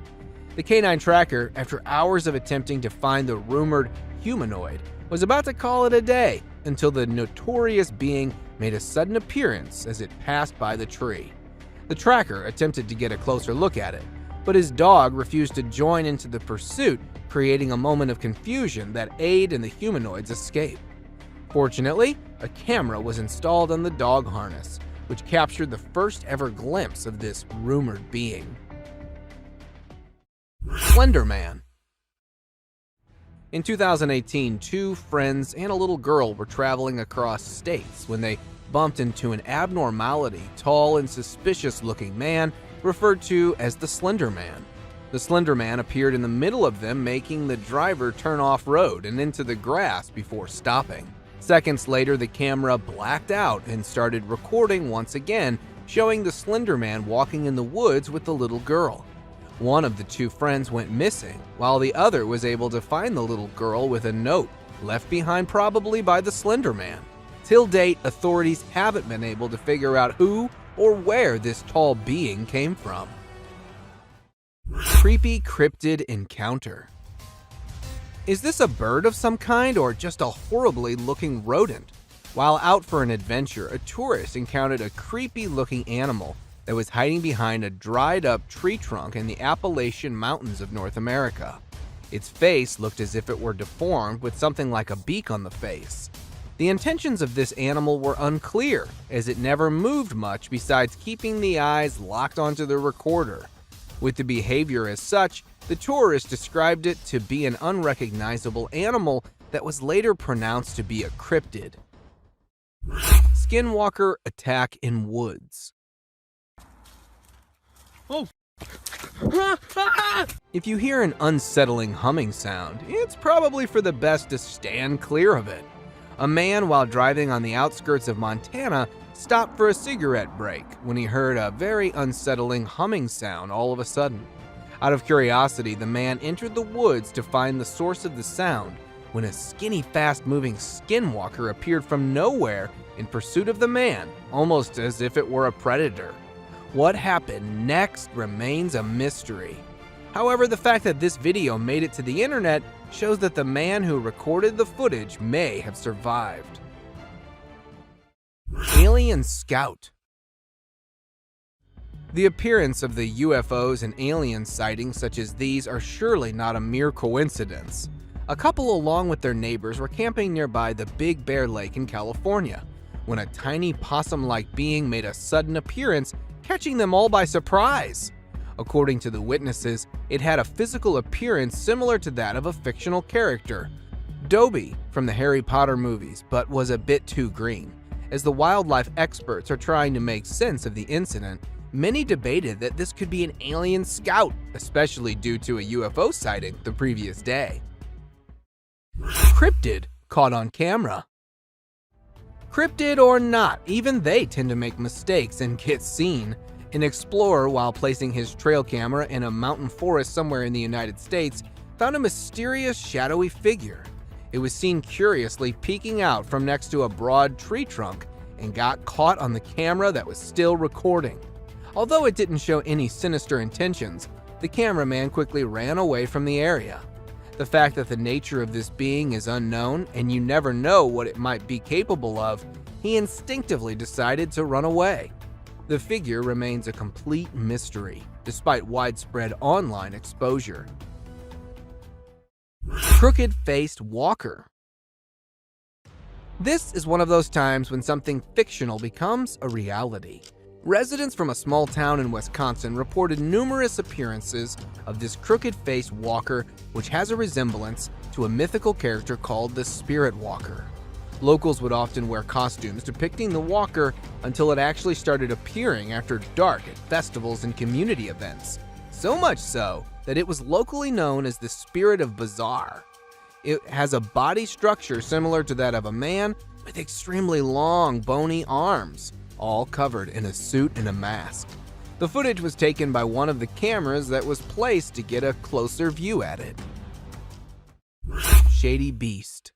The canine tracker, after hours of attempting to find the rumored humanoid, was about to call it a day until the notorious being made a sudden appearance as it passed by the tree. The tracker attempted to get a closer look at it, but his dog refused to join into the pursuit, creating a moment of confusion that aided in the humanoid's escape. Fortunately, a camera was installed on the dog harness, which captured the first ever glimpse of this rumored being. Slender Man. In 2018, two friends and a little girl were traveling across states when they bumped into an abnormality, tall and suspicious-looking man referred to as the Slender Man. The Slender Man appeared in the middle of them, making the driver turn off-road and into the grass before stopping. Seconds later, the camera blacked out and started recording once again, showing the Slender Man walking in the woods with the little girl. One of the two friends went missing, while the other was able to find the little girl with a note, left behind probably by the Slender Man. Till date, authorities haven't been able to figure out who or where this tall being came from. Creepy cryptid encounter. Is this a bird of some kind or just a horribly looking rodent? While out for an adventure, a tourist encountered a creepy looking animal that was hiding behind a dried up tree trunk in the Appalachian Mountains of North America. Its face looked as if it were deformed with something like a beak on the face. The intentions of this animal were unclear, as it never moved much besides keeping the eyes locked onto the recorder. With the behavior as such, the tourist described it to be an unrecognizable animal that was later pronounced to be a cryptid. Skinwalker attack in woods. Oh. If you hear an unsettling humming sound, it's probably for the best to stand clear of it. A man, while driving on the outskirts of Montana, stopped for a cigarette break when he heard a very unsettling humming sound all of a sudden. Out of curiosity, the man entered the woods to find the source of the sound when a skinny, fast-moving skinwalker appeared from nowhere in pursuit of the man, almost as if it were a predator. What happened next remains a mystery. However, the fact that this video made it to the internet shows that the man who recorded the footage may have survived. Alien Scout. The appearance of the UFOs and alien sightings such as these are surely not a mere coincidence. A couple, along with their neighbors, were camping nearby the Big Bear Lake in California when a tiny possum-like being made a sudden appearance, catching them all by surprise. According to the witnesses, it had a physical appearance similar to that of a fictional character, Dobby from the Harry Potter movies, but was a bit too green. As the wildlife experts are trying to make sense of the incident, many debated that this could be an alien scout, especially due to a UFO sighting the previous day. Cryptid caught on camera. Cryptid or not, even they tend to make mistakes and get seen. An explorer, while placing his trail camera in a mountain forest somewhere in the United States, found a mysterious shadowy figure. It was seen curiously peeking out from next to a broad tree trunk and got caught on the camera that was still recording. Although it didn't show any sinister intentions, the cameraman quickly ran away from the area. The fact that the nature of this being is unknown and you never know what it might be capable of, he instinctively decided to run away. The figure remains a complete mystery, despite widespread online exposure. Crooked-faced walker. This is one of those times when something fictional becomes a reality. Residents from a small town in Wisconsin reported numerous appearances of this crooked-faced walker, which has a resemblance to a mythical character called the Spirit Walker. Locals would often wear costumes depicting the walker until it actually started appearing after dark at festivals and community events. So much so that it was locally known as the Spirit of Bizarre. It has a body structure similar to that of a man with extremely long, bony arms, all covered in a suit and a mask. The footage was taken by one of the cameras that was placed to get a closer view at it. Shady beast.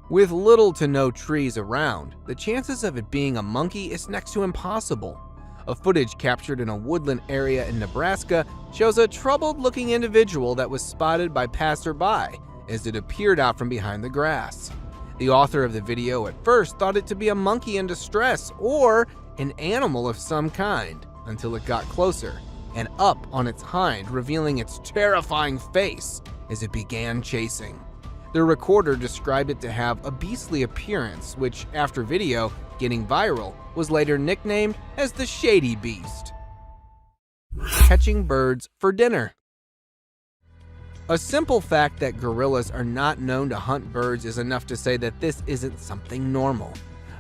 With little to no trees around, the chances of it being a monkey is next to impossible. A footage captured in a woodland area in Nebraska shows a troubled-looking individual that was spotted by passerby as it appeared out from behind the grass. The author of the video at first thought it to be a monkey in distress or an animal of some kind until it got closer and up on its hind, revealing its terrifying face as it began chasing. The recorder described it to have a beastly appearance, which, after video getting viral, was later nicknamed as the Shady Beast. Catching birds for dinner. A simple fact that gorillas are not known to hunt birds is enough to say that this isn't something normal.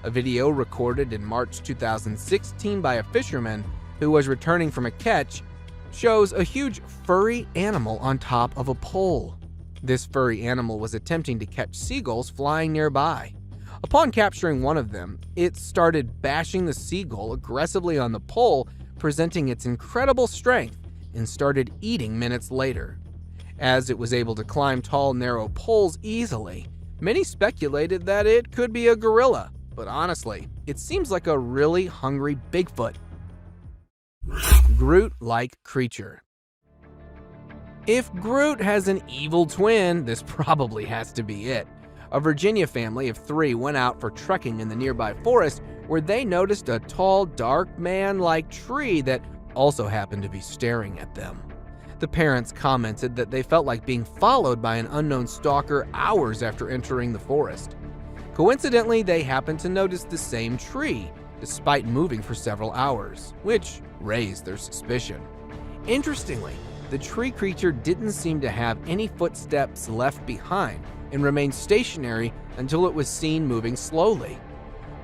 A video recorded in March 2016 by a fisherman who was returning from a catch shows a huge furry animal on top of a pole. This furry animal was attempting to catch seagulls flying nearby. Upon capturing one of them, it started bashing the seagull aggressively on the pole, presenting its incredible strength, and started eating minutes later. As it was able to climb tall, narrow poles easily, many speculated that it could be a gorilla, but honestly, it seems like a really hungry Bigfoot. Groot-like creature. If Groot has an evil twin, this probably has to be it. A Virginia family of 3 went out for trekking in the nearby forest where they noticed a tall, dark man-like tree that also happened to be staring at them. The parents commented that they felt like being followed by an unknown stalker hours after entering the forest. Coincidentally, they happened to notice the same tree, despite moving for several hours, which raised their suspicion. Interestingly, the tree creature didn't seem to have any footsteps left behind and remained stationary until it was seen moving slowly.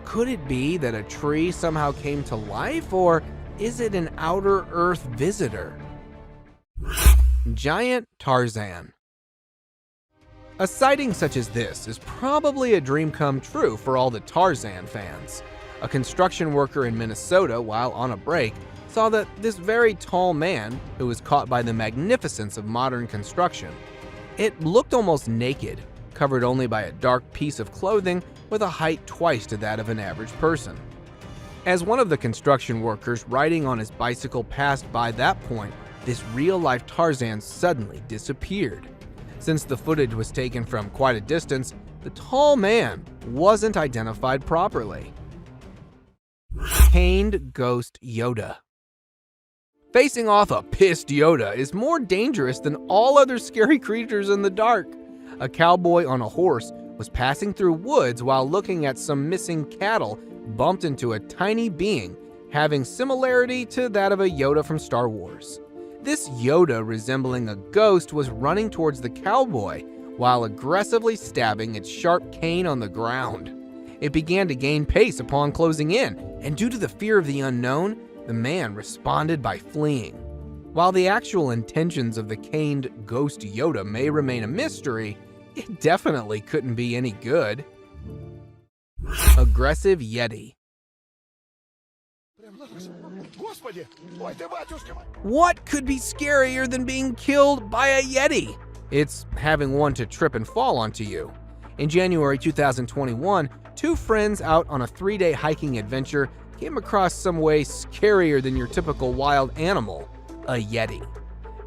Could it be that a tree somehow came to life, or is it an outer Earth visitor? Giant Tarzan. A sighting such as this is probably a dream come true for all the Tarzan fans. A construction worker in Minnesota, while on a break, saw that this very tall man, who was caught by the magnificence of modern construction, it looked almost naked, covered only by a dark piece of clothing with a height twice to that of an average person. As one of the construction workers riding on his bicycle passed by that point, this real-life Tarzan suddenly disappeared. Since the footage was taken from quite a distance, the tall man wasn't identified properly. Caned Ghost Yoda. Facing off a pissed Yoda is more dangerous than all other scary creatures in the dark. A cowboy on a horse was passing through woods while looking at some missing cattle, bumped into a tiny being having similarity to that of a Yoda from Star Wars. This Yoda, resembling a ghost, was running towards the cowboy while aggressively stabbing its sharp cane on the ground. It began to gain pace upon closing in, and due to the fear of the unknown, the man responded by fleeing. While the actual intentions of the caned ghost Yoda may remain a mystery, it definitely couldn't be any good. Aggressive Yeti. What could be scarier than being killed by a Yeti? It's having one to trip and fall onto you. In January 2021, 2 friends out on a 3-day hiking adventure came across some way scarier than your typical wild animal, a Yeti.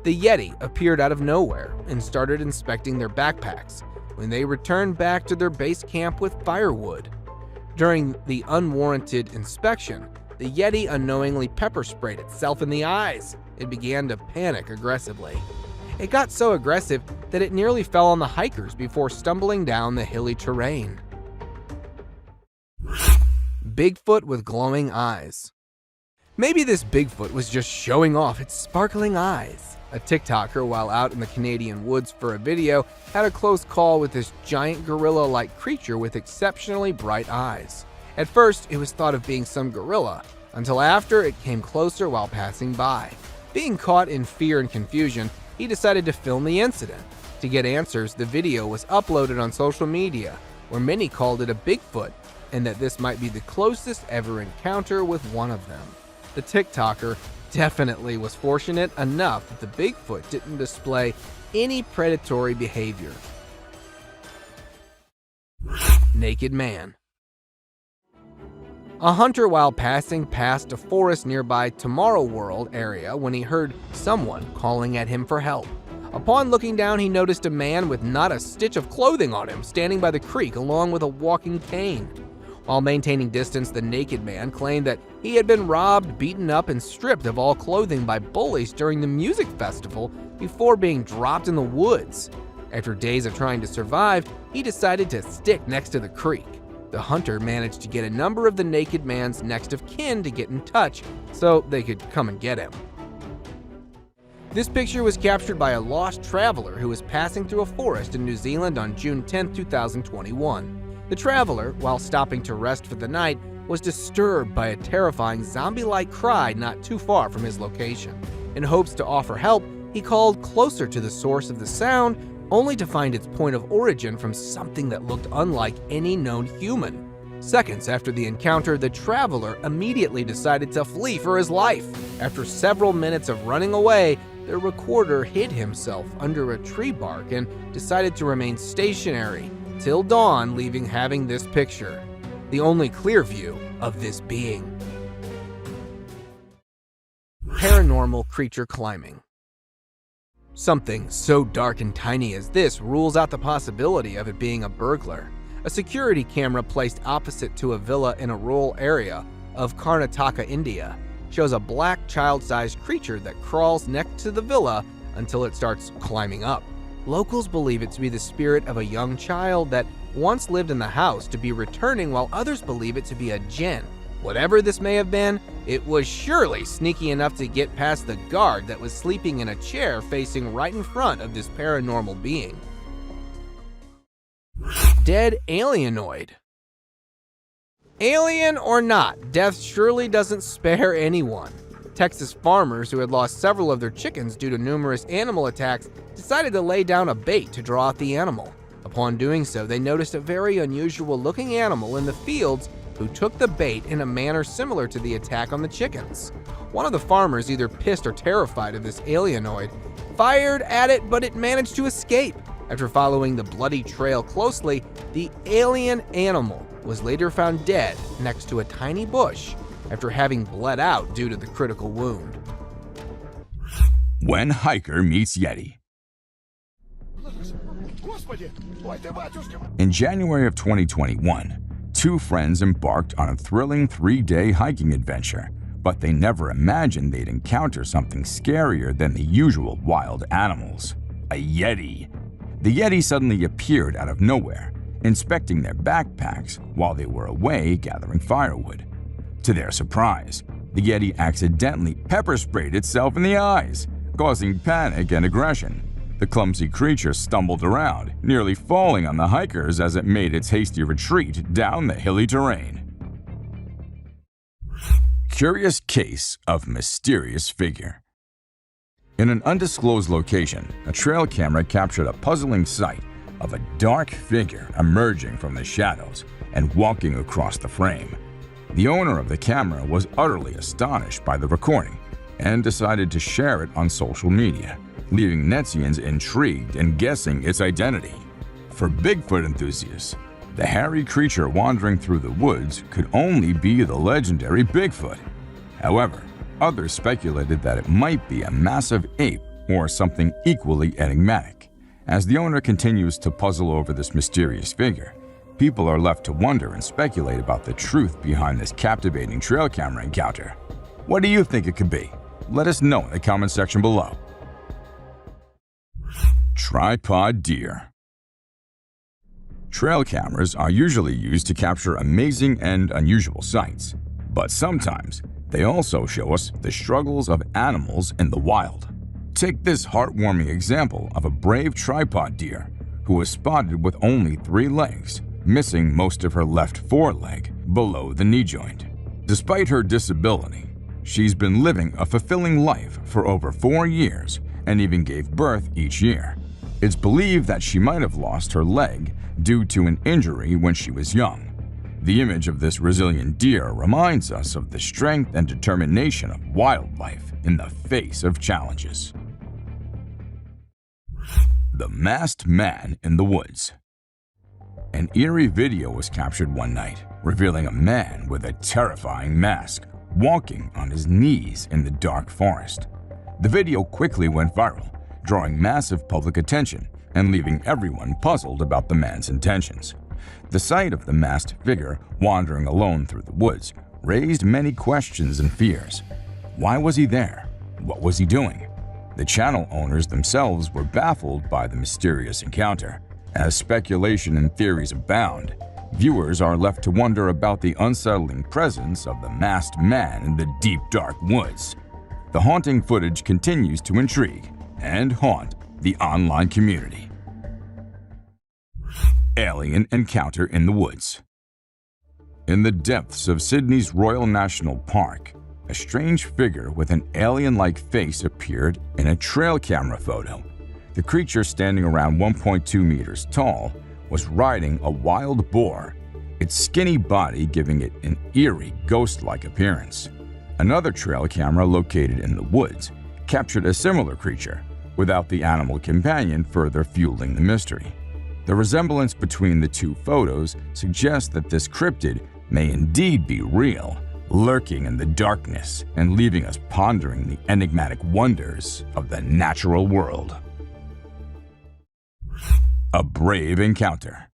The Yeti appeared out of nowhere and started inspecting their backpacks when they returned back to their base camp with firewood. During the unwarranted inspection, the Yeti unknowingly pepper sprayed itself in the eyes. It began to panic aggressively. It got so aggressive that it nearly fell on the hikers before stumbling down the hilly terrain. Bigfoot with glowing eyes. Maybe this Bigfoot was just showing off its sparkling eyes. A TikToker, while out in the Canadian woods for a video, had a close call with this giant gorilla-like creature with exceptionally bright eyes. At first, it was thought of being some gorilla, until after it came closer while passing by. Being caught in fear and confusion, he decided to film the incident. To get answers, the video was uploaded on social media, where many called it a Bigfoot, and that this might be the closest ever encounter with one of them. The TikToker definitely was fortunate enough that the Bigfoot didn't display any predatory behavior. Naked man. A hunter, while passing past a forest nearby Tomorrow World area, when he heard someone calling at him for help. Upon looking down, he noticed a man with not a stitch of clothing on him standing by the creek along with a walking cane. While maintaining distance, the naked man claimed that he had been robbed, beaten up, and stripped of all clothing by bullies during the music festival before being dropped in the woods. After days of trying to survive, he decided to stick next to the creek. The hunter managed to get a number of the naked man's next of kin to get in touch so they could come and get him. This picture was captured by a lost traveler who was passing through a forest in New Zealand on June 10, 2021. The traveler, while stopping to rest for the night, was disturbed by a terrifying zombie-like cry not too far from his location. In hopes to offer help, he called closer to the source of the sound, only to find its point of origin from something that looked unlike any known human. Seconds after the encounter, the traveler immediately decided to flee for his life. After several minutes of running away, the recorder hid himself under a tree bark and decided to remain stationary till dawn, leaving having this picture, the only clear view of this being. Paranormal creature climbing. Something so dark and tiny as this rules out the possibility of it being a burglar. A security camera placed opposite to a villa in a rural area of Karnataka, India, shows a black child-sized creature that crawls next to the villa until it starts climbing up. Locals believe it to be the spirit of a young child that once lived in the house to be returning, while others believe it to be a djinn. Whatever this may have been, it was surely sneaky enough to get past the guard that was sleeping in a chair facing right in front of this paranormal being. Dead alienoid. Alien or not, death surely doesn't spare anyone. Texas farmers who had lost several of their chickens due to numerous animal attacks decided to lay down a bait to draw out the animal. Upon doing so, they noticed a very unusual looking animal in the fields who took the bait in a manner similar to the attack on the chickens. One of the farmers, either pissed or terrified of this alienoid, fired at it, but it managed to escape. After following the bloody trail closely, the alien animal was later found dead next to a tiny bush after having bled out due to the critical wound. When hiker meets Yeti. In January of 2021, two friends embarked on a thrilling 3-day hiking adventure, but they never imagined they'd encounter something scarier than the usual wild animals, a Yeti. The Yeti suddenly appeared out of nowhere, inspecting their backpacks while they were away gathering firewood. To their surprise, the Yeti accidentally pepper sprayed itself in the eyes, causing panic and aggression. The clumsy creature stumbled around, nearly falling on the hikers as it made its hasty retreat down the hilly terrain. Curious case of mysterious figure. In an undisclosed location, a trail camera captured a puzzling sight of a dark figure emerging from the shadows and walking across the frame. The owner of the camera was utterly astonished by the recording and decided to share it on social media, leaving netizens intrigued and guessing its identity. For Bigfoot enthusiasts, the hairy creature wandering through the woods could only be the legendary Bigfoot. However, others speculated that it might be a massive ape or something equally enigmatic. As the owner continues to puzzle over this mysterious figure, people are left to wonder and speculate about the truth behind this captivating trail camera encounter. What do you think it could be? Let us know in the comment section below. Tripod deer. Trail cameras are usually used to capture amazing and unusual sights, but sometimes they also show us the struggles of animals in the wild. Take this heartwarming example of a brave tripod deer who was spotted with only 3 legs, missing most of her left foreleg below the knee joint. Despite her disability, she's been living a fulfilling life for over 4 years and even gave birth each year. It's believed that she might have lost her leg due to an injury when she was young. The image of this resilient deer reminds us of the strength and determination of wildlife in the face of challenges. The Masked Man in the Woods. An eerie video was captured one night, revealing a man with a terrifying mask walking on his knees in the dark forest. The video quickly went viral, drawing massive public attention and leaving everyone puzzled about the man's intentions. The sight of the masked figure wandering alone through the woods raised many questions and fears. Why was he there? What was he doing? The channel owners themselves were baffled by the mysterious encounter. As speculation and theories abound, viewers are left to wonder about the unsettling presence of the masked man in the deep, dark woods. The haunting footage continues to intrigue and haunt the online community. Alien encounter in the woods. In the depths of Sydney's Royal National Park, a strange figure with an alien-like face appeared in a trail camera photo. The creature, standing around 1.2 meters tall, was riding a wild boar, its skinny body giving it an eerie, ghost-like appearance. Another trail camera located in the woods captured a similar creature, without the animal companion, further fueling the mystery. The resemblance between the two photos suggests that this cryptid may indeed be real, lurking in the darkness and leaving us pondering the enigmatic wonders of the natural world. A brave encounter.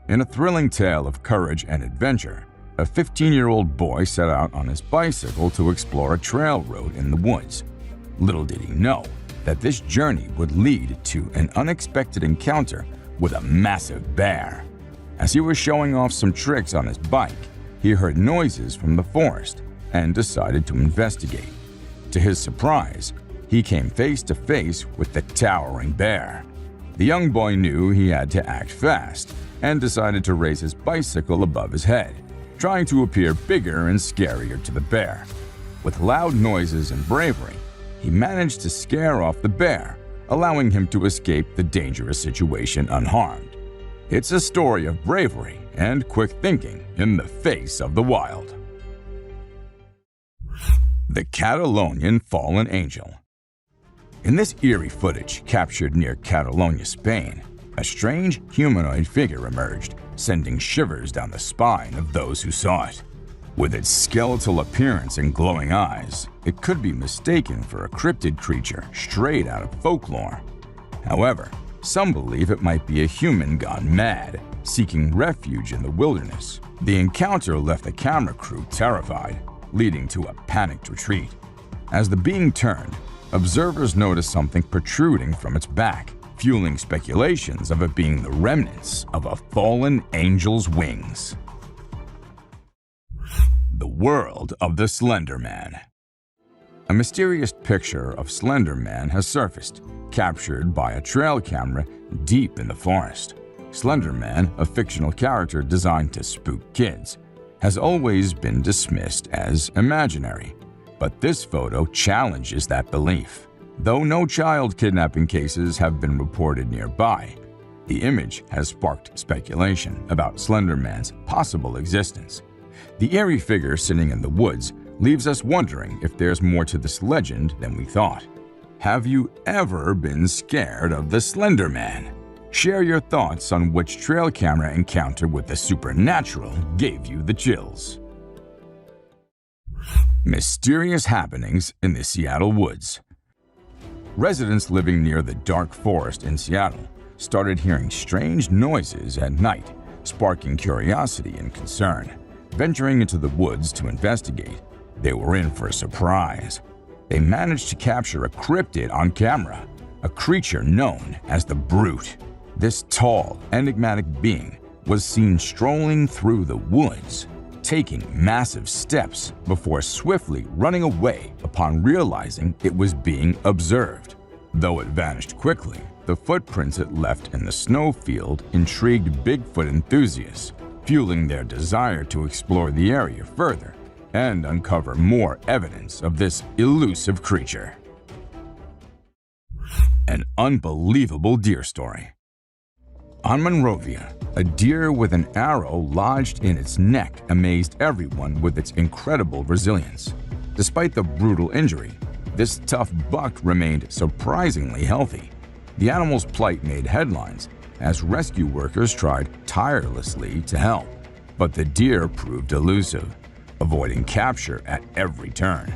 In a thrilling tale of courage and adventure, a 15-year-old boy set out on his bicycle to explore a trail road in the woods. Little did he know that this journey would lead to an unexpected encounter with a massive bear. As he was showing off some tricks on his bike, he heard noises from the forest and decided to investigate. To his surprise, he came face to face with the towering bear. The young boy knew he had to act fast and decided to raise his bicycle above his head, trying to appear bigger and scarier to the bear. With loud noises and bravery, he managed to scare off the bear, allowing him to escape the dangerous situation unharmed. It's a story of bravery and quick thinking in the face of the wild. The Catalonian Fallen Angel. In this eerie footage captured near Catalonia, Spain, a strange humanoid figure emerged, sending shivers down the spine of those who saw it. With its skeletal appearance and glowing eyes, it could be mistaken for a cryptid creature straight out of folklore. However, some believe it might be a human gone mad, seeking refuge in the wilderness. The encounter left the camera crew terrified, leading to a panicked retreat. As the being turned, observers noticed something protruding from its back, fueling speculations of it being the remnants of a fallen angel's wings. The world of the Slender Man. A mysterious picture of Slender Man has surfaced, captured by a trail camera deep in the forest. Slender Man, a fictional character designed to spook kids, has always been dismissed as imaginary, but this photo challenges that belief. Though no child kidnapping cases have been reported nearby, the image has sparked speculation about Slender Man's possible existence. The eerie figure sitting in the woods leaves us wondering if there's more to this legend than we thought. Have you ever been scared of the Slender Man? Share your thoughts on which trail camera encounter with the supernatural gave you the chills. Mysterious happenings in the Seattle woods. Residents living near the dark forest in Seattle started hearing strange noises at night, sparking curiosity and concern. Venturing into the woods to investigate, they were in for a surprise. They managed to capture a cryptid on camera, a creature known as the Brute. This tall, enigmatic being was seen strolling through the woods, taking massive steps before swiftly running away upon realizing it was being observed. Though it vanished quickly, the footprints it left in the snowfield intrigued Bigfoot enthusiasts, fueling their desire to explore the area further and uncover more evidence of this elusive creature. An unbelievable deer story. On Monrovia, a deer with an arrow lodged in its neck amazed everyone with its incredible resilience. Despite the brutal injury, this tough buck remained surprisingly healthy. The animal's plight made headlines as rescue workers tried tirelessly to help, but the deer proved elusive, avoiding capture at every turn.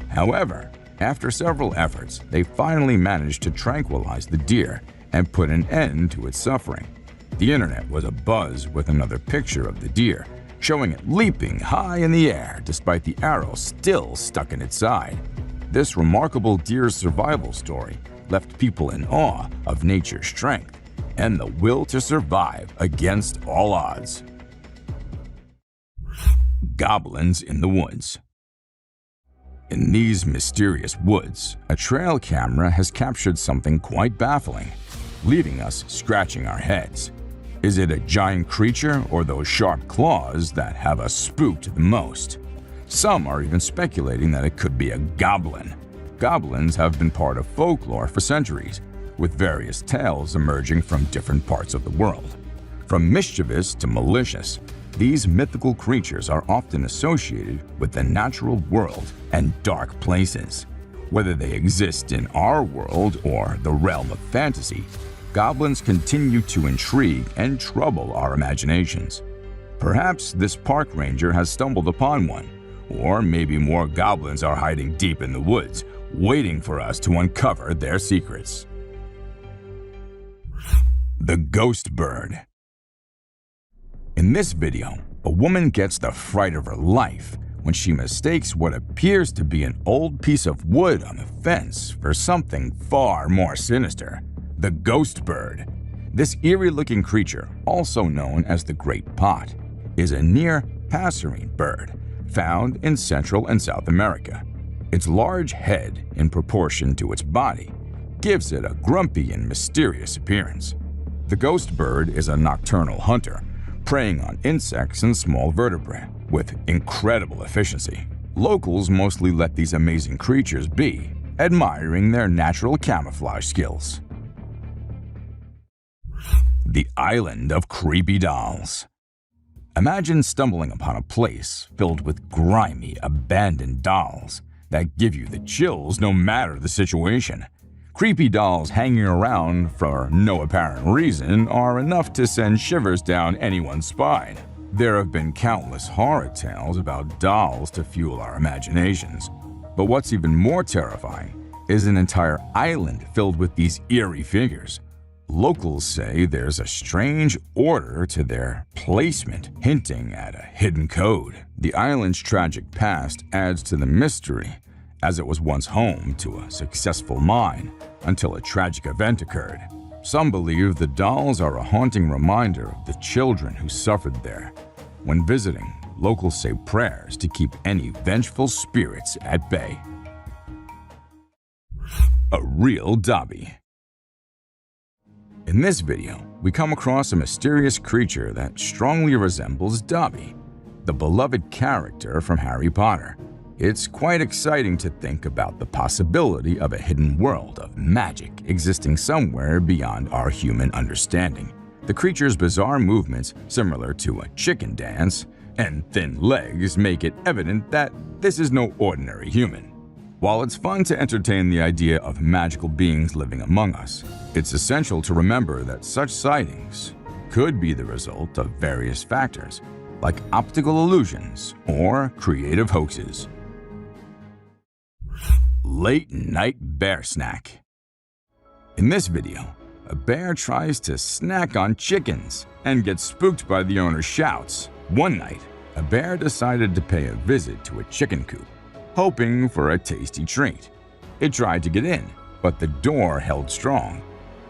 However, after several efforts, they finally managed to tranquilize the deer and put an end to its suffering. The internet was abuzz with another picture of the deer, showing it leaping high in the air despite the arrow still stuck in its side. This remarkable deer's survival story left people in awe of nature's strength and the will to survive against all odds. Goblins in the woods. In these mysterious woods, a trail camera has captured something quite baffling, leaving us scratching our heads. Is it a giant creature or those sharp claws that have us spooked the most? Some are even speculating that it could be a goblin. Goblins have been part of folklore for centuries, with various tales emerging from different parts of the world. From mischievous to malicious, these mythical creatures are often associated with the natural world and dark places. Whether they exist in our world or the realm of fantasy, goblins continue to intrigue and trouble our imaginations. Perhaps this park ranger has stumbled upon one, or maybe more goblins are hiding deep in the woods, waiting for us to uncover their secrets. The Ghost Bird. In this video, a woman gets the fright of her life when she mistakes what appears to be an old piece of wood on the fence for something far more sinister: the ghost bird. This eerie-looking creature, also known as the great pot, is a near passerine bird found in Central and South America. Its large head, in proportion to its body, gives it a grumpy and mysterious appearance. The ghost bird is a nocturnal hunter, preying on insects and small vertebrae with incredible efficiency. Locals mostly let these amazing creatures be, admiring their natural camouflage skills. The Island of Creepy Dolls. Imagine stumbling upon a place filled with grimy, abandoned dolls that give you the chills no matter the situation. Creepy dolls hanging around for no apparent reason are enough to send shivers down anyone's spine. There have been countless horror tales about dolls to fuel our imaginations. But what's even more terrifying is an entire island filled with these eerie figures. Locals say there's a strange order to their placement, hinting at a hidden code. The island's tragic past adds to the mystery, as it was once home to a successful mine until a tragic event occurred. Some believe the dolls are a haunting reminder of the children who suffered there. When visiting, locals say prayers to keep any vengeful spirits at bay. A real Dobby. In this video, we come across a mysterious creature that strongly resembles Dobby, the beloved character from Harry Potter. It's quite exciting to think about the possibility of a hidden world of magic existing somewhere beyond our human understanding. The creature's bizarre movements, similar to a chicken dance, and thin legs make it evident that this is no ordinary human. While it's fun to entertain the idea of magical beings living among us, it's essential to remember that such sightings could be the result of various factors, like optical illusions or creative hoaxes. Late Night Bear Snack. In this video, a bear tries to snack on chickens and gets spooked by the owner's shouts. One night, a bear decided to pay a visit to a chicken coop, hoping for a tasty treat. It tried to get in, but the door held strong.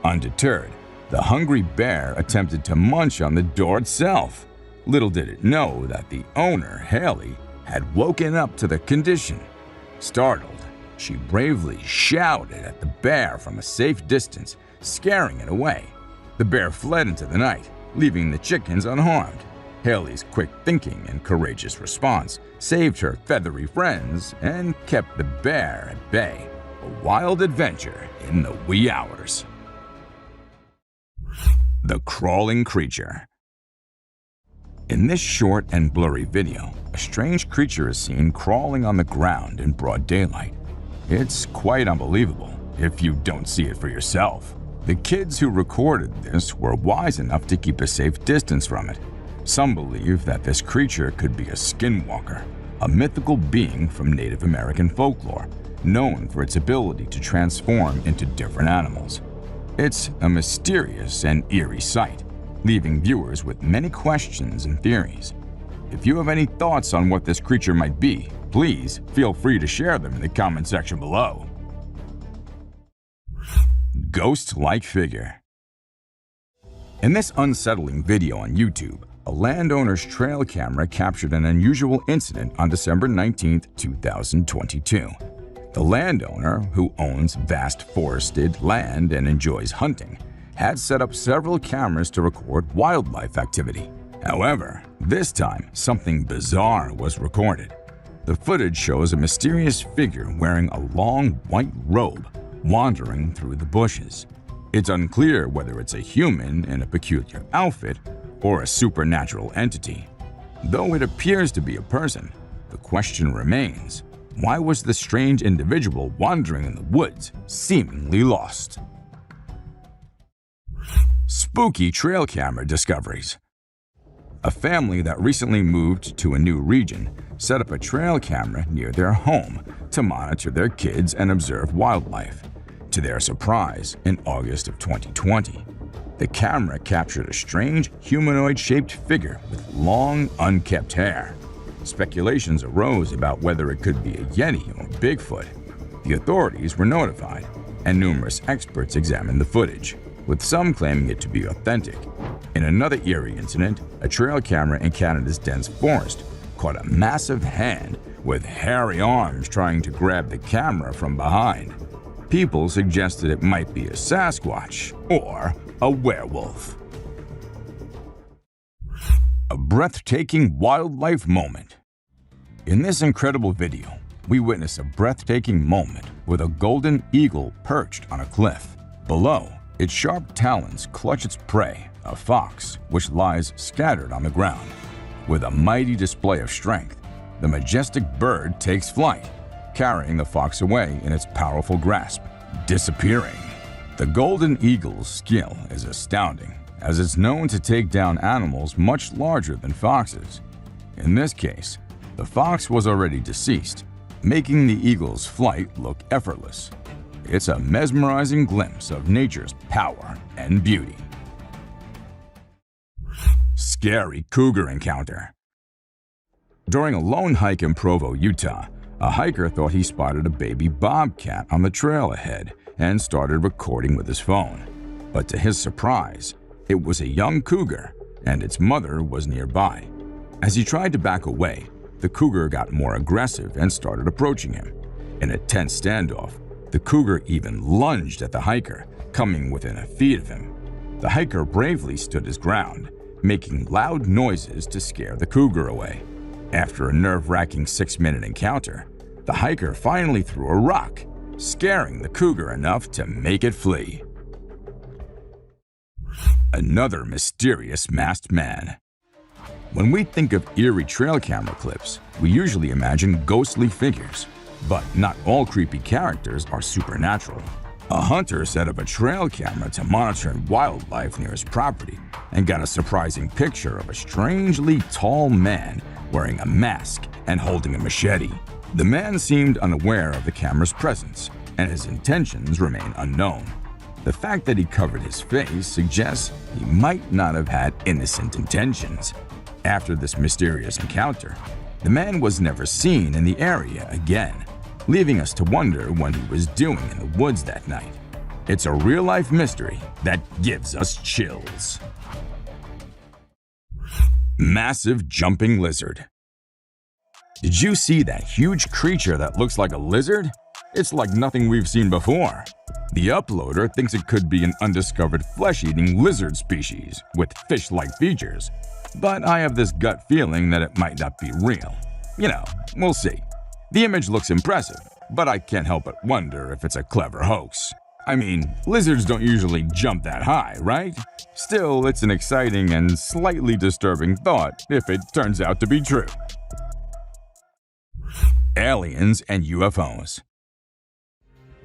Undeterred, the hungry bear attempted to munch on the door itself. Little did it know that the owner, Haley, had woken up to the condition. Startled, she bravely shouted at the bear from a safe distance, scaring it away. The bear fled into the night, leaving the chickens unharmed. Haley's quick thinking and courageous response saved her feathery friends and kept the bear at bay. A wild adventure in the wee hours. The Crawling Creature. In this short and blurry video, a strange creature is seen crawling on the ground in broad daylight. It's quite unbelievable if you don't see it for yourself. The kids who recorded this were wise enough to keep a safe distance from it. Some believe that this creature could be a skinwalker, a mythical being from Native American folklore, known for its ability to transform into different animals. It's a mysterious and eerie sight, leaving viewers with many questions and theories. If you have any thoughts on what this creature might be, please feel free to share them in the comment section below. Ghost-like figure. In this unsettling video on YouTube, a landowner's trail camera captured an unusual incident on December 19, 2022. The landowner, who owns vast forested land and enjoys hunting, had set up several cameras to record wildlife activity. However, this time something bizarre was recorded. The footage shows a mysterious figure wearing a long white robe wandering through the bushes. It's unclear whether it's a human in a peculiar outfit or a supernatural entity. Though it appears to be a person, the question remains, why was the strange individual wandering in the woods seemingly lost? Spooky trail camera discoveries. A family that recently moved to a new region set up a trail camera near their home to monitor their kids and observe wildlife. To their surprise, in August of 2020, the camera captured a strange humanoid-shaped figure with long, unkempt hair. Speculations arose about whether it could be a Yeti or Bigfoot. The authorities were notified, and numerous experts examined the footage, with some claiming it to be authentic. In another eerie incident, a trail camera in Canada's dense forest caught a massive hand with hairy arms trying to grab the camera from behind. People suggested it might be a Sasquatch or a werewolf. A breathtaking wildlife moment. In this incredible video, we witness a breathtaking moment with a golden eagle perched on a cliff. Below, its sharp talons clutch its prey, a fox, which lies scattered on the ground. With a mighty display of strength, the majestic bird takes flight, carrying the fox away in its powerful grasp, disappearing. The golden eagle's skill is astounding, as it's known to take down animals much larger than foxes. In this case, the fox was already deceased, making the eagle's flight look effortless. It's a mesmerizing glimpse of nature's power and beauty. Scary cougar encounter. During a lone hike in Provo, Utah, a hiker thought he spotted a baby bobcat on the trail ahead and started recording with his phone. But to his surprise, it was a young cougar, and its mother was nearby. As he tried to back away, the cougar got more aggressive and started approaching him. In a tense standoff, the cougar even lunged at the hiker, coming within a feet of him. The hiker bravely stood his ground, making loud noises to scare the cougar away. After a nerve-wracking 6-minute encounter, the hiker finally threw a rock, scaring the cougar enough to make it flee. Another mysterious masked man. When we think of eerie trail camera clips, we usually imagine ghostly figures. But not all creepy characters are supernatural. A hunter set up a trail camera to monitor wildlife near his property and got a surprising picture of a strangely tall man wearing a mask and holding a machete. The man seemed unaware of the camera's presence, and his intentions remain unknown. The fact that he covered his face suggests he might not have had innocent intentions. After this mysterious encounter, the man was never seen in the area again, leaving us to wonder what he was doing in the woods that night. It's a real-life mystery that gives us chills. Massive jumping lizard. Did you see that huge creature that looks like a lizard? It's like nothing we've seen before. The uploader thinks it could be an undiscovered flesh-eating lizard species with fish-like features, but I have this gut feeling that it might not be real. We'll see. The image looks impressive, but I can't help but wonder if it's a clever hoax. I mean, lizards don't usually jump that high, right? Still, it's an exciting and slightly disturbing thought if it turns out to be true. Aliens and UFOs.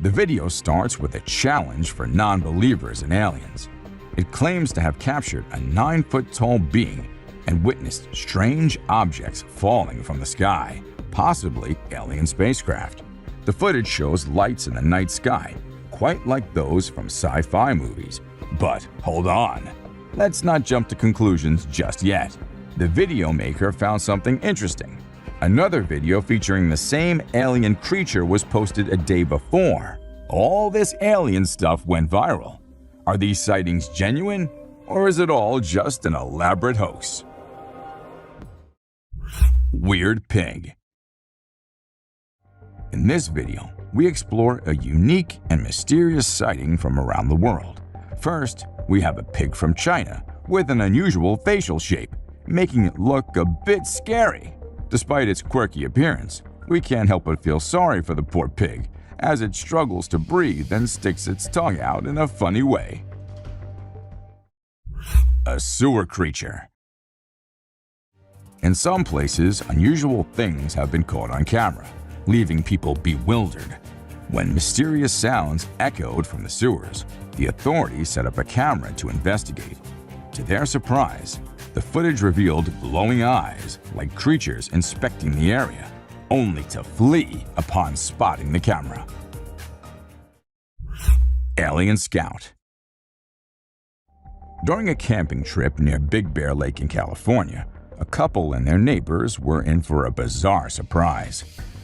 The video starts with a challenge for non-believers in aliens. It claims to have captured a 9-foot-tall being and witnessed strange objects falling from the sky, possibly alien spacecraft. The footage shows lights in the night sky, quite like those from sci-fi movies. But hold on, let's not jump to conclusions just yet. The video maker found something interesting. Another video featuring the same alien creature was posted a day before. All this alien stuff went viral. Are these sightings genuine, or is it all just an elaborate hoax? Weird pig. In this video, we explore a unique and mysterious sighting from around the world. First, we have a pig from China with an unusual facial shape, making it look a bit scary. Despite its quirky appearance, we can't help but feel sorry for the poor pig as it struggles to breathe and sticks its tongue out in a funny way. A sewer creature. In some places, unusual things have been caught on camera, leaving people bewildered. When mysterious sounds echoed from the sewers, the authorities set up a camera to investigate. To their surprise, the footage revealed glowing eyes like creatures inspecting the area, only to flee upon spotting the camera. Alien Scout. During a camping trip near Big Bear Lake in California, a couple and their neighbors were in for a bizarre surprise.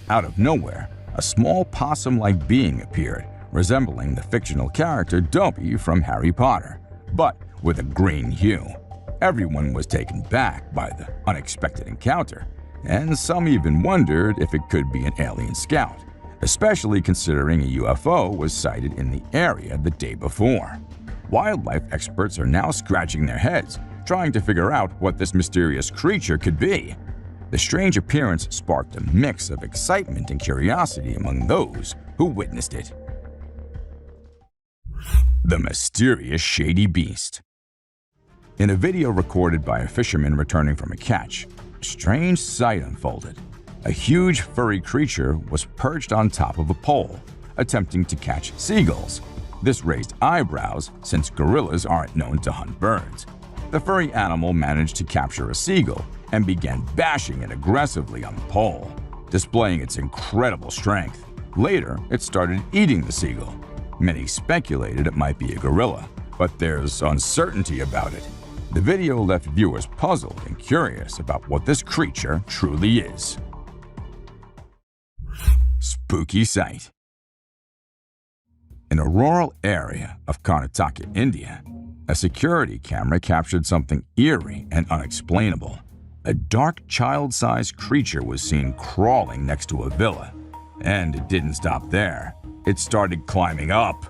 Out of nowhere, a small possum-like being appeared, resembling the fictional character Dobby from Harry Potter, but with a green hue. Everyone was taken back by the unexpected encounter, and some even wondered if it could be an alien scout, especially considering a UFO was sighted in the area the day before. Wildlife experts are now scratching their heads, trying to figure out what this mysterious creature could be. The strange appearance sparked a mix of excitement and curiosity among those who witnessed it. The mysterious shady beast. In a video recorded by a fisherman returning from a catch, a strange sight unfolded. A huge furry creature was perched on top of a pole, attempting to catch seagulls. This raised eyebrows since gorillas aren't known to hunt birds. The furry animal managed to capture a seagull and began bashing it aggressively on the pole, displaying its incredible strength. Later, it started eating the seagull. Many speculated it might be a gorilla, but there's uncertainty about it. The video left viewers puzzled and curious about what this creature truly is. Spooky sight. In a rural area of Karnataka, India, a security camera captured something eerie and unexplainable. A dark child-sized creature was seen crawling next to a villa. And it didn't stop there. It started climbing up.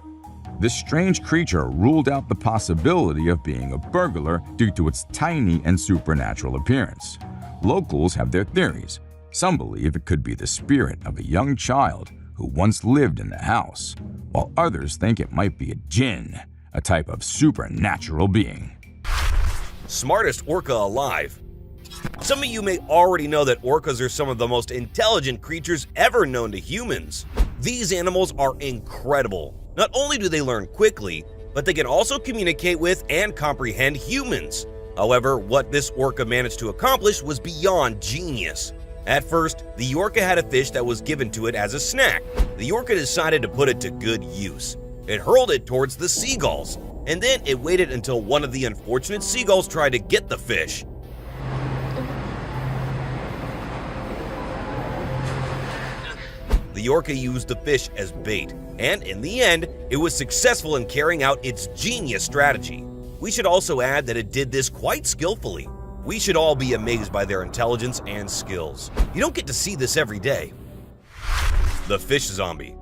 This strange creature ruled out the possibility of being a burglar due to its tiny and supernatural appearance. Locals have their theories. Some believe it could be the spirit of a young child who once lived in the house, while others think it might be a jinn, a type of supernatural being. Smartest orca alive. Some of you may already know that orcas are some of the most intelligent creatures ever known to humans. These animals are incredible. Not only do they learn quickly, but they can also communicate with and comprehend humans. However, what this orca managed to accomplish was beyond genius. At first, the orca had a fish that was given to it as a snack. The orca decided to put it to good use. It hurled it towards the seagulls, and then it waited until one of the unfortunate seagulls tried to get the fish. The orca used the fish as bait, and in the end, it was successful in carrying out its genius strategy. We should also add that it did this quite skillfully. We should all be amazed by their intelligence and skills. You don't get to see this every day. The fish zombie.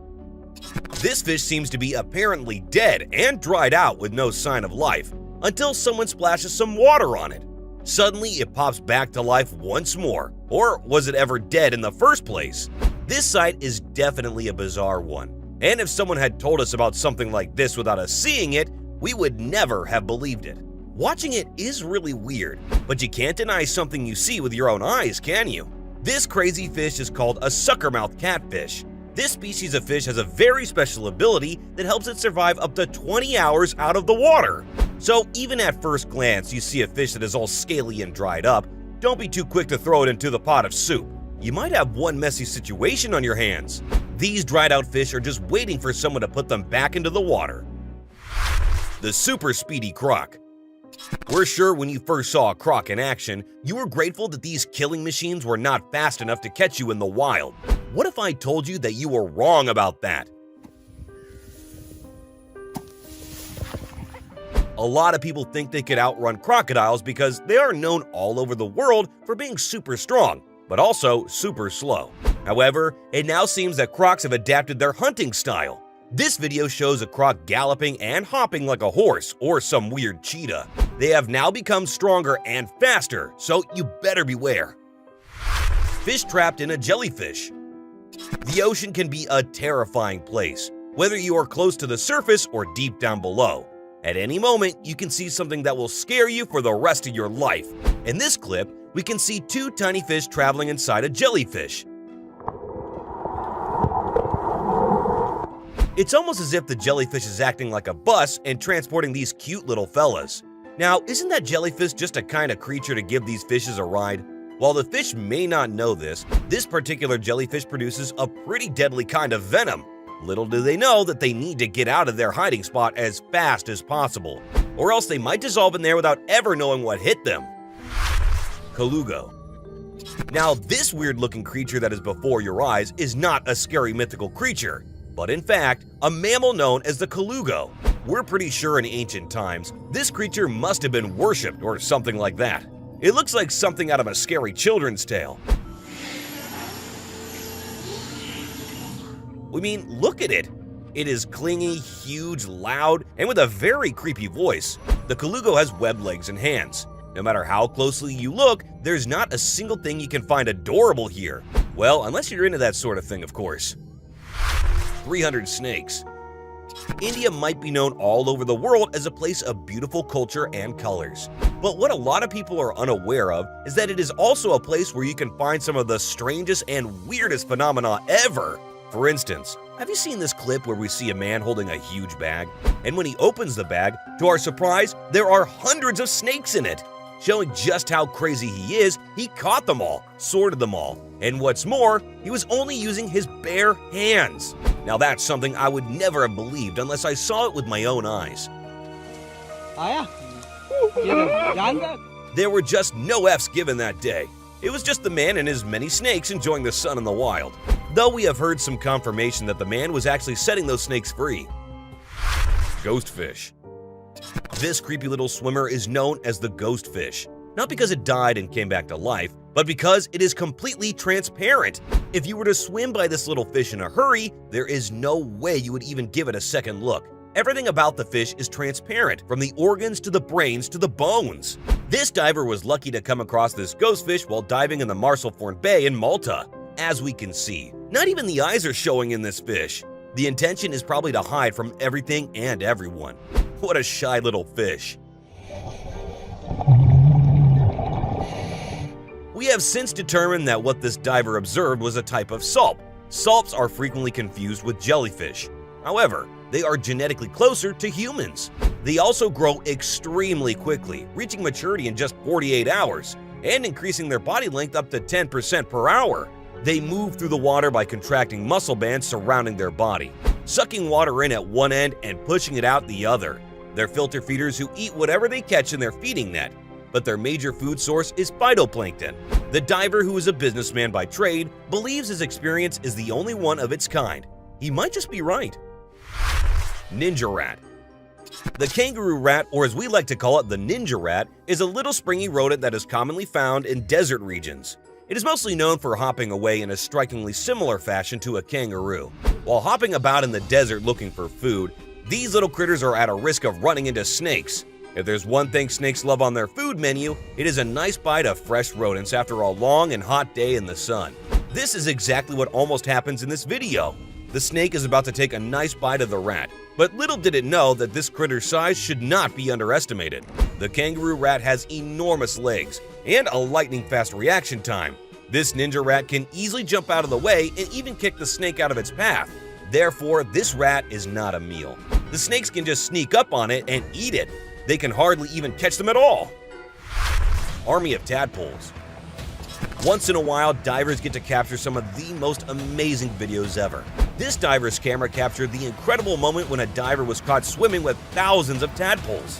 This fish seems to be apparently dead and dried out with no sign of life until someone splashes some water on it. Suddenly, it pops back to life once more. Or was it ever dead in the first place? This sight is definitely a bizarre one. And if someone had told us about something like this without us seeing it, we would never have believed it. Watching it is really weird, but you can't deny something you see with your own eyes, can you? This crazy fish is called a suckermouth catfish. This species of fish has a very special ability that helps it survive up to 20 hours out of the water. So even at first glance you see a fish that is all scaly and dried up, don't be too quick to throw it into the pot of soup. You might have one messy situation on your hands. These dried out fish are just waiting for someone to put them back into the water. The super speedy croc. We're sure when you first saw a croc in action, you were grateful that these killing machines were not fast enough to catch you in the wild. What if I told you that you were wrong about that? A lot of people think they could outrun crocodiles because they are known all over the world for being super strong, but also super slow. However, it now seems that crocs have adapted their hunting style. This video shows a croc galloping and hopping like a horse or some weird cheetah. They have now become stronger and faster, so you better beware. fish trapped in a jellyfish. The ocean can be a terrifying place, whether you are close to the surface or deep down below. At any moment, you can see something that will scare you for the rest of your life. In this clip, we can see two tiny fish traveling inside a jellyfish. It's almost as if the jellyfish is acting like a bus and transporting these cute little fellas. Now, isn't that jellyfish just a kind of creature to give these fishes a ride? While the fish may not know this particular jellyfish produces a pretty deadly kind of venom. Little do they know that they need to get out of their hiding spot as fast as possible, or else they might dissolve in there without ever knowing what hit them. Colugo. Now, this weird-looking creature that is before your eyes is not a scary mythical creature, but in fact, a mammal known as the colugo. We're pretty sure in ancient times, this creature must have been worshipped or something like that. It looks like something out of a scary children's tale. I mean, look at it. It is clingy, huge, loud, and with a very creepy voice. The colugo has webbed legs and hands. No matter how closely you look, there's not a single thing you can find adorable here. Well, unless you're into that sort of thing, of course. 300 snakes. India might be known all over the world as a place of beautiful culture and colors. But what a lot of people are unaware of is that it is also a place where you can find some of the strangest and weirdest phenomena ever. For instance, have you seen this clip where we see a man holding a huge bag? And when he opens the bag, to our surprise, there are hundreds of snakes in it. Showing just how crazy he is, he caught them all, sorted them all, and what's more, he was only using his bare hands. Now that's something I would never have believed unless I saw it with my own eyes. There were just no F's given that day. It was just the man and his many snakes enjoying the sun in the wild. Though we have heard some confirmation that the man was actually setting those snakes free. Ghostfish. This creepy little swimmer is known as the ghostfish, not because it died and came back to life, but because it is completely transparent. If you were to swim by this little fish in a hurry, there is no way you would even give it a second look. Everything about the fish is transparent, from the organs to the brains to the bones. This diver was lucky to come across this ghostfish while diving in the Marsalforn Bay in Malta. As we can see, not even the eyes are showing in this fish. The intention is probably to hide from everything and everyone. What a shy little fish. We have since determined that what this diver observed was a type of salp. Salps are frequently confused with jellyfish. However, they are genetically closer to humans. They also grow extremely quickly, reaching maturity in just 48 hours, and increasing their body length up to 10% per hour. They move through the water by contracting muscle bands surrounding their body, sucking water in at one end and pushing it out the other. They're filter feeders who eat whatever they catch in their feeding net, but their major food source is phytoplankton. The diver, who is a businessman by trade, believes his experience is the only one of its kind. He might just be right. Ninja rat. The kangaroo rat, or as we like to call it, the ninja rat, is a little springy rodent that is commonly found in desert regions. It is mostly known for hopping away in a strikingly similar fashion to a kangaroo. While hopping about in the desert looking for food, these little critters are at a risk of running into snakes. If there's one thing snakes love on their food menu, it is a nice bite of fresh rodents after a long and hot day in the sun. This is exactly what almost happens in this video. The snake is about to take a nice bite of the rat, but little did it know that this critter's size should not be underestimated. The kangaroo rat has enormous legs and a lightning-fast reaction time. This ninja rat can easily jump out of the way and even kick the snake out of its path. Therefore, this rat is not a meal. The snakes can just sneak up on it and eat it. They can hardly even catch them at all. Army of tadpoles. Once in a while, divers get to capture some of the most amazing videos ever. This diver's camera captured the incredible moment when a diver was caught swimming with thousands of tadpoles.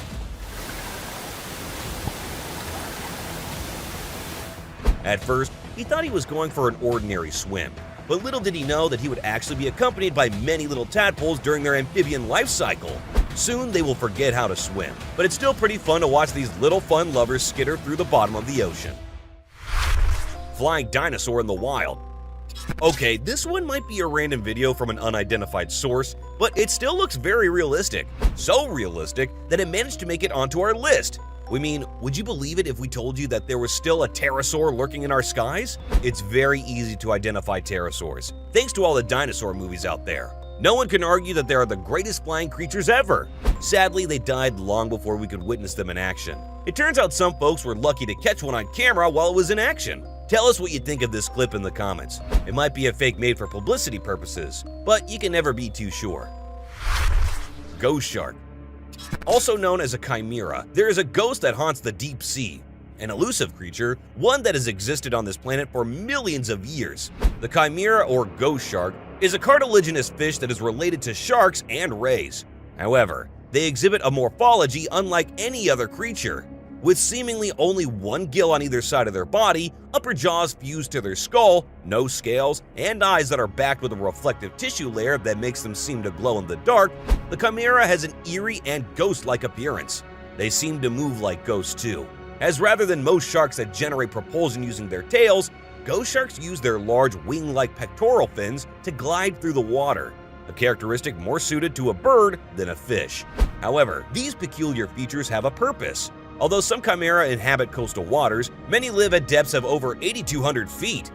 At first, he thought he was going for an ordinary swim, but little did he know that he would actually be accompanied by many little tadpoles during their amphibian life cycle. Soon they will forget how to swim, but it's still pretty fun to watch these little fun lovers skitter through the bottom of the ocean. Flying dinosaur in the wild. Okay, this one might be a random video from an unidentified source, but it still looks very realistic. So realistic that it managed to make it onto our list. We mean, would you believe it if we told you that there was still a pterosaur lurking in our skies? It's very easy to identify pterosaurs, thanks to all the dinosaur movies out there. No one can argue that they are the greatest flying creatures ever. Sadly, they died long before we could witness them in action. It turns out some folks were lucky to catch one on camera while it was in action. Tell us what you think of this clip in the comments. It might be a fake made for publicity purposes, but you can never be too sure. Ghost shark. Also known as a chimera, there is a ghost that haunts the deep sea. An elusive creature, one that has existed on this planet for millions of years. The chimera or ghost shark is a cartilaginous fish that is related to sharks and rays. However, they exhibit a morphology unlike any other creature. With seemingly only one gill on either side of their body, upper jaws fused to their skull, no scales, and eyes that are backed with a reflective tissue layer that makes them seem to glow in the dark, the chimera has an eerie and ghost-like appearance. They seem to move like ghosts too, as rather than most sharks that generate propulsion using their tails, ghost sharks use their large wing-like pectoral fins to glide through the water, a characteristic more suited to a bird than a fish. However, these peculiar features have a purpose. Although some chimera inhabit coastal waters, many live at depths of over 8,200 feet,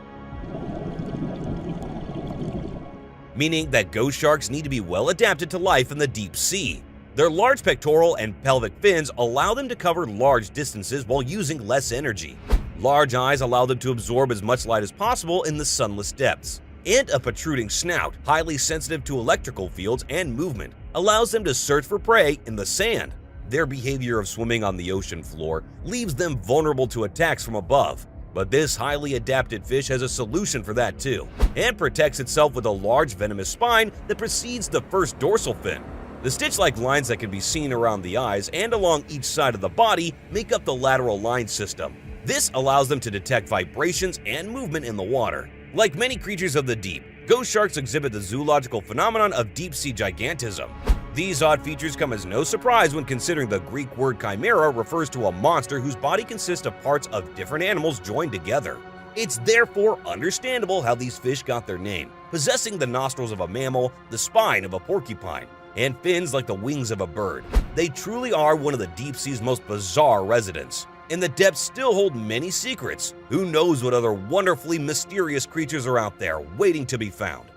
meaning that ghost sharks need to be well adapted to life in the deep sea. Their large pectoral and pelvic fins allow them to cover large distances while using less energy. Large eyes allow them to absorb as much light as possible in the sunless depths. And a protruding snout, highly sensitive to electrical fields and movement, allows them to search for prey in the sand. Their behavior of swimming on the ocean floor leaves them vulnerable to attacks from above. But this highly adapted fish has a solution for that too, and protects itself with a large venomous spine that precedes the first dorsal fin. The stitch-like lines that can be seen around the eyes and along each side of the body make up the lateral line system. This allows them to detect vibrations and movement in the water. Like many creatures of the deep, ghost sharks exhibit the zoological phenomenon of deep-sea gigantism. These odd features come as no surprise when considering the Greek word chimera refers to a monster whose body consists of parts of different animals joined together. It's therefore understandable how these fish got their name, possessing the nostrils of a mammal, the spine of a porcupine, and fins like the wings of a bird. They truly are one of the deep sea's most bizarre residents. And the depths still hold many secrets. Who knows what other wonderfully mysterious creatures are out there waiting to be found.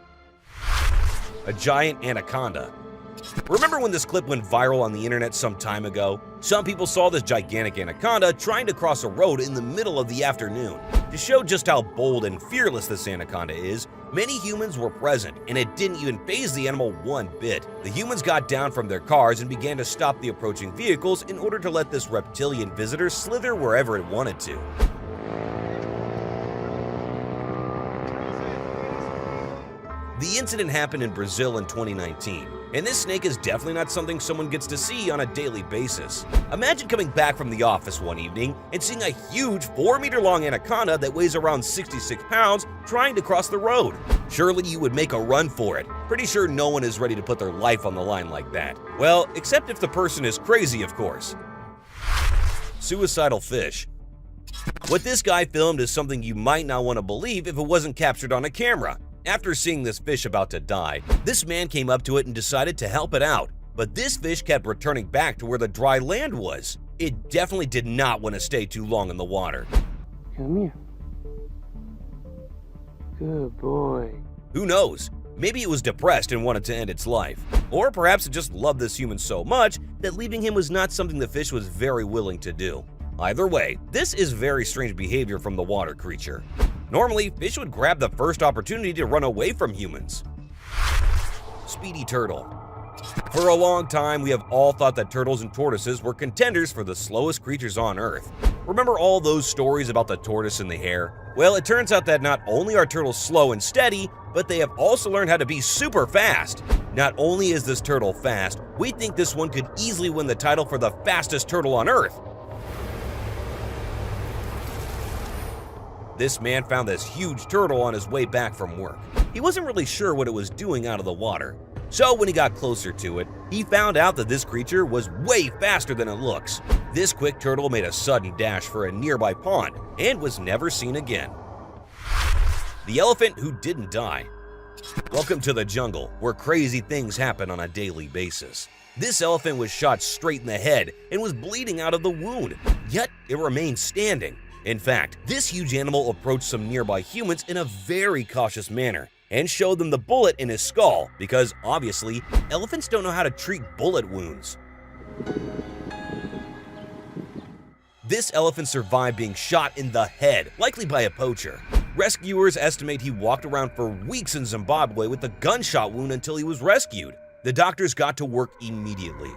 A giant anaconda. Remember when this clip went viral on the internet some time ago? Some people saw this gigantic anaconda trying to cross a road in the middle of the afternoon. To show just how bold and fearless this anaconda is, many humans were present, and it didn't even faze the animal one bit. The humans got down from their cars and began to stop the approaching vehicles in order to let this reptilian visitor slither wherever it wanted to. The incident happened in Brazil in 2019, and this snake is definitely not something someone gets to see on a daily basis. Imagine coming back from the office one evening and seeing a huge 4-meter-long anaconda that weighs around 66 pounds trying to cross the road. Surely you would make a run for it. Pretty sure no one is ready to put their life on the line like that. Well, except if the person is crazy, of course. Suicidal fish. What this guy filmed is something you might not want to believe if it wasn't captured on a camera. After seeing this fish about to die, this man came up to it and decided to help it out. But this fish kept returning back to where the dry land was. It definitely did not want to stay too long in the water. Come here. Good boy. Who knows? Maybe it was depressed and wanted to end its life. Or perhaps it just loved this human so much that leaving him was not something the fish was very willing to do. Either way, this is very strange behavior from the water creature. Normally, fish would grab the first opportunity to run away from humans. Speedy turtle. For a long time, we have all thought that turtles and tortoises were contenders for the slowest creatures on Earth. Remember all those stories about the tortoise and the hare? Well, it turns out that not only are turtles slow and steady, but they have also learned how to be super fast. Not only is this turtle fast, we think this one could easily win the title for the fastest turtle on Earth. This man found this huge turtle on his way back from work. He wasn't really sure what it was doing out of the water. So when he got closer to it, he found out that this creature was way faster than it looks. This quick turtle made a sudden dash for a nearby pond and was never seen again. The elephant who didn't die. Welcome to the jungle, where crazy things happen on a daily basis. This elephant was shot straight in the head and was bleeding out of the wound, yet it remained standing. In fact, this huge animal approached some nearby humans in a very cautious manner and showed them the bullet in his skull because, obviously, elephants don't know how to treat bullet wounds. This elephant survived being shot in the head, likely by a poacher. Rescuers estimate he walked around for weeks in Zimbabwe with a gunshot wound until he was rescued. The doctors got to work immediately.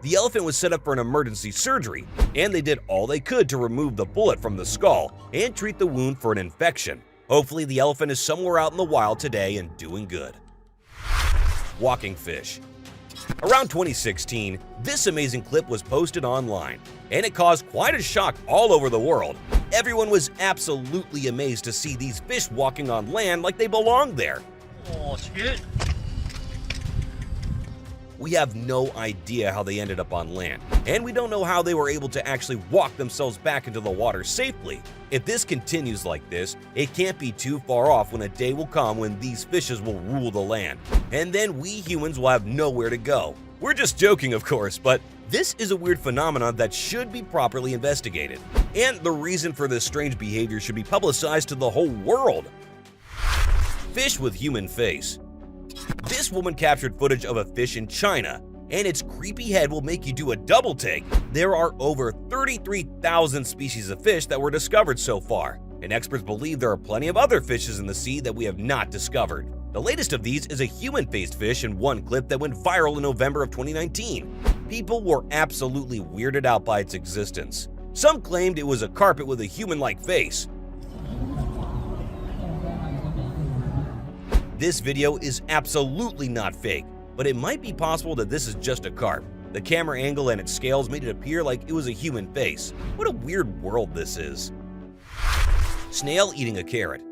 The elephant was set up for an emergency surgery, and they did all they could to remove the bullet from the skull and treat the wound for an infection. Hopefully, the elephant is somewhere out in the wild today and doing good. Walking fish. Around 2016, this amazing clip was posted online, and it caused quite a shock all over the world. Everyone was absolutely amazed to see these fish walking on land like they belonged there. Oh, shit. We have no idea how they ended up on land, and we don't know how they were able to actually walk themselves back into the water safely. If this continues like this, it can't be too far off when a day will come when these fishes will rule the land, and then we humans will have nowhere to go. We're just joking, of course, but this is a weird phenomenon that should be properly investigated, and the reason for this strange behavior should be publicized to the whole world. Fish with human face. This woman captured footage of a fish in China, and its creepy head will make you do a double take. There are over 33,000 species of fish that were discovered so far, and experts believe there are plenty of other fishes in the sea that we have not discovered. The latest of these is a human-faced fish in one clip that went viral in November of 2019. People were absolutely weirded out by its existence. Some claimed it was a carpet with a human-like face. This video is absolutely not fake, but it might be possible that this is just a carp. The camera angle and its scales made it appear like it was a human face. What a weird world this is. Snail eating a carrot.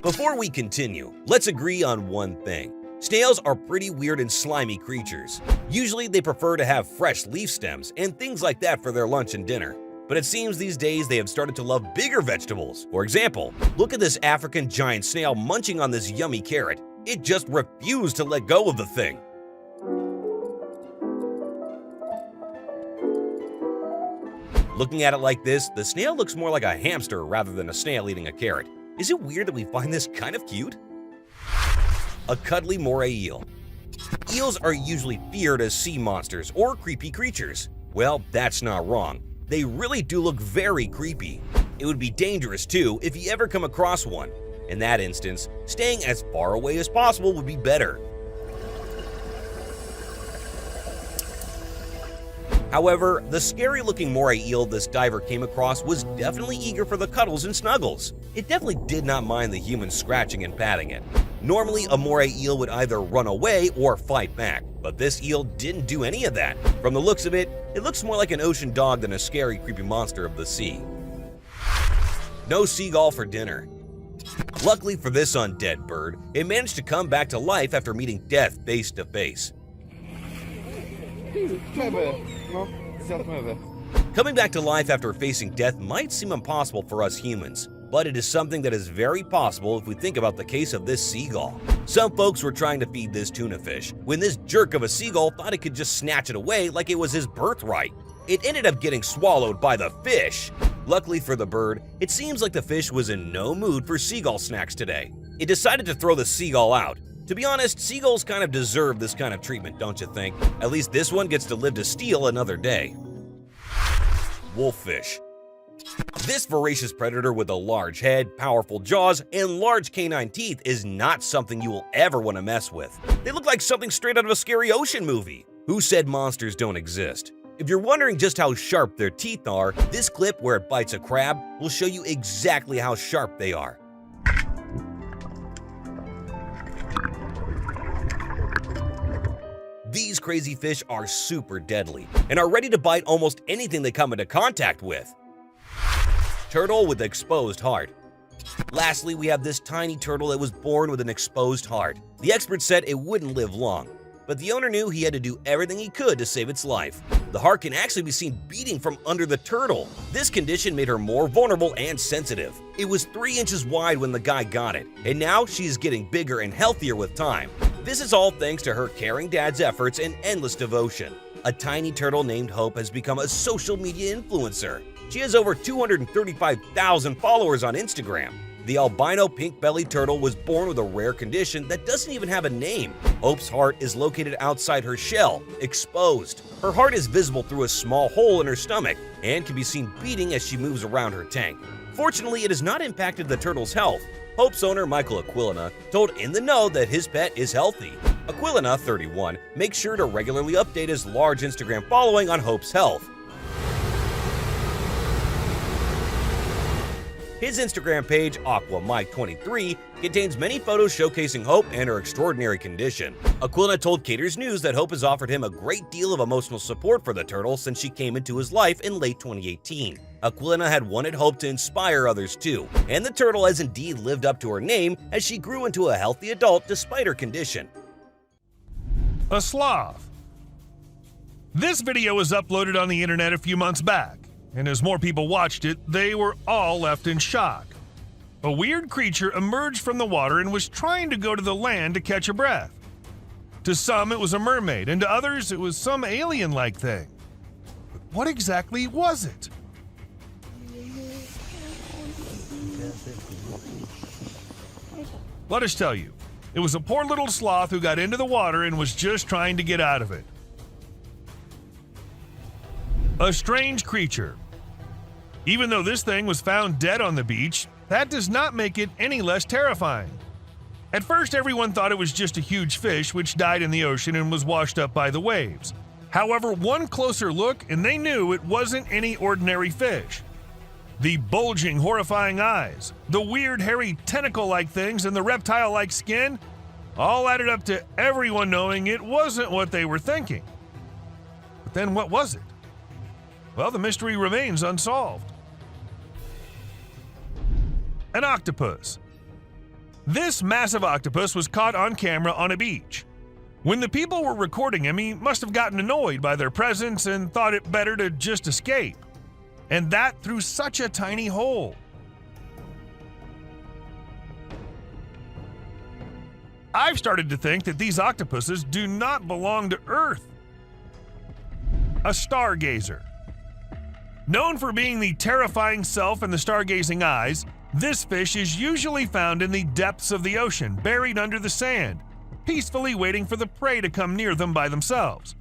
Before we continue, let's agree on one thing. Snails are pretty weird and slimy creatures. Usually they prefer to have fresh leaf stems and things like that for their lunch and dinner. But it seems these days they have started to love bigger vegetables. For example, look at this African giant snail munching on this yummy carrot. It just refused to let go of the thing. Looking at it like this, the snail looks more like a hamster rather than a snail eating a carrot. Is it weird that we find this kind of cute? A cuddly moray eel. Eels are usually feared as sea monsters or creepy creatures. Well, that's not wrong. They really do look very creepy. It would be dangerous too if you ever come across one. In that instance, staying as far away as possible would be better. However, the scary-looking moray eel this diver came across was definitely eager for the cuddles and snuggles. It definitely did not mind the humans scratching and patting it. Normally, a moray eel would either run away or fight back, but this eel didn't do any of that. From the looks of it, it looks more like an ocean dog than a scary, creepy monster of the sea. No seagull for dinner. Luckily for this undead bird, it managed to come back to life after meeting death face to face. Coming back to life after facing death might seem impossible for us humans, but it is something that is very possible if we think about the case of this seagull. Some folks were trying to feed this tuna fish, when this jerk of a seagull thought it could just snatch it away like it was his birthright. It ended up getting swallowed by the fish. Luckily for the bird, it seems like the fish was in no mood for seagull snacks today. It decided to throw the seagull out. To be honest, seagulls kind of deserve this kind of treatment, don't you think? At least this one gets to live to steal another day. Wolffish. This voracious predator with a large head, powerful jaws, and large canine teeth is not something you will ever want to mess with. They look like something straight out of a scary ocean movie. Who said monsters don't exist? If you're wondering just how sharp their teeth are, this clip where it bites a crab will show you exactly how sharp they are. These crazy fish are super deadly and are ready to bite almost anything they come into contact with. Turtle with exposed heart. Lastly, we have this tiny turtle that was born with an exposed heart. The experts said it wouldn't live long, but the owner knew he had to do everything he could to save its life. The heart can actually be seen beating from under the turtle. This condition made her more vulnerable and sensitive. It was 3 inches wide when the guy got it, and now she's getting bigger and healthier with time. This is all thanks to her caring dad's efforts and endless devotion. A tiny turtle named Hope has become a social media influencer. She has over 235,000 followers on Instagram. The albino pink-bellied turtle was born with a rare condition that doesn't even have a name. Hope's heart is located outside her shell, exposed. Her heart is visible through a small hole in her stomach and can be seen beating as she moves around her tank. Fortunately, it has not impacted the turtle's health. Hope's owner, Michael Aquilina, told In the Know that his pet is healthy. Aquilina, 31, makes sure to regularly update his large Instagram following on Hope's health. His Instagram page, AquaMike23, contains many photos showcasing Hope and her extraordinary condition. Aquilina told Cater's News that Hope has offered him a great deal of emotional support for the turtle since she came into his life in late 2018. Aquilina had wanted Hope to inspire others too, and the turtle has indeed lived up to her name as she grew into a healthy adult despite her condition. A sloth. This video was uploaded on the internet a few months back, and as more people watched it, they were all left in shock. A weird creature emerged from the water and was trying to go to the land to catch a breath. To some, it was a mermaid, and to others, it was some alien-like thing. But what exactly was it? Let us tell you, it was a poor little sloth who got into the water and was just trying to get out of it. A strange creature. Even though this thing was found dead on the beach, that does not make it any less terrifying. At first, everyone thought it was just a huge fish which died in the ocean and was washed up by the waves. However, one closer look and they knew it wasn't any ordinary fish. The bulging, horrifying eyes, the weird, hairy, tentacle-like things, and the reptile-like skin all added up to everyone knowing it wasn't what they were thinking. But then what was it? Well, the mystery remains unsolved. An octopus. This massive octopus was caught on camera on a beach. When the people were recording him, he must have gotten annoyed by their presence and thought it better to just escape. And that through such a tiny hole. I've started to think that these octopuses do not belong to Earth. A stargazer. Known for being the terrifying self and the stargazing eyes, this fish is usually found in the depths of the ocean, buried under the sand, peacefully waiting for the prey to come near them by themselves.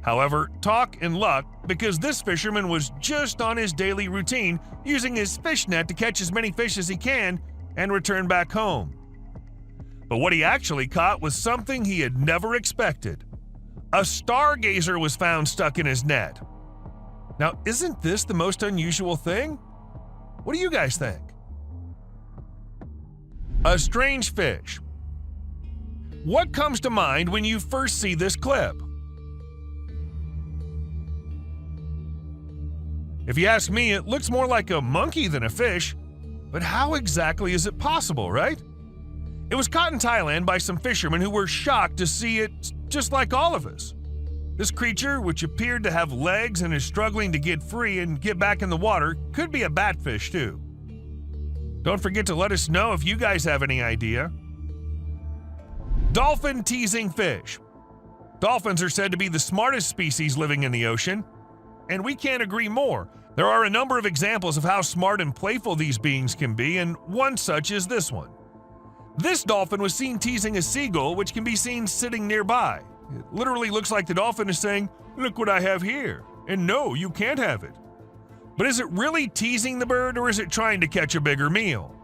However, talk and luck, because this fisherman was just on his daily routine, using his fish net to catch as many fish as he can and return back home. But what he actually caught was something he had never expected. A stargazer was found stuck in his net. Now, isn't this the most unusual thing? What do you guys think? A strange fish. What comes to mind when you first see this clip? If you ask me, it looks more like a monkey than a fish, but how exactly is it possible, right? It was caught in Thailand by some fishermen who were shocked to see it just like all of us. This creature, which appeared to have legs and is struggling to get free and get back in the water, could be a batfish too. Don't forget to let us know if you guys have any idea. Dolphin teasing fish. Dolphins are said to be the smartest species living in the ocean, and we can't agree more. There are a number of examples of how smart and playful these beings can be, and one such is this one. This dolphin was seen teasing a seagull, which can be seen sitting nearby. It literally looks like the dolphin is saying, "Look what I have here," and no, you can't have it. But is it really teasing the bird, or is it trying to catch a bigger meal?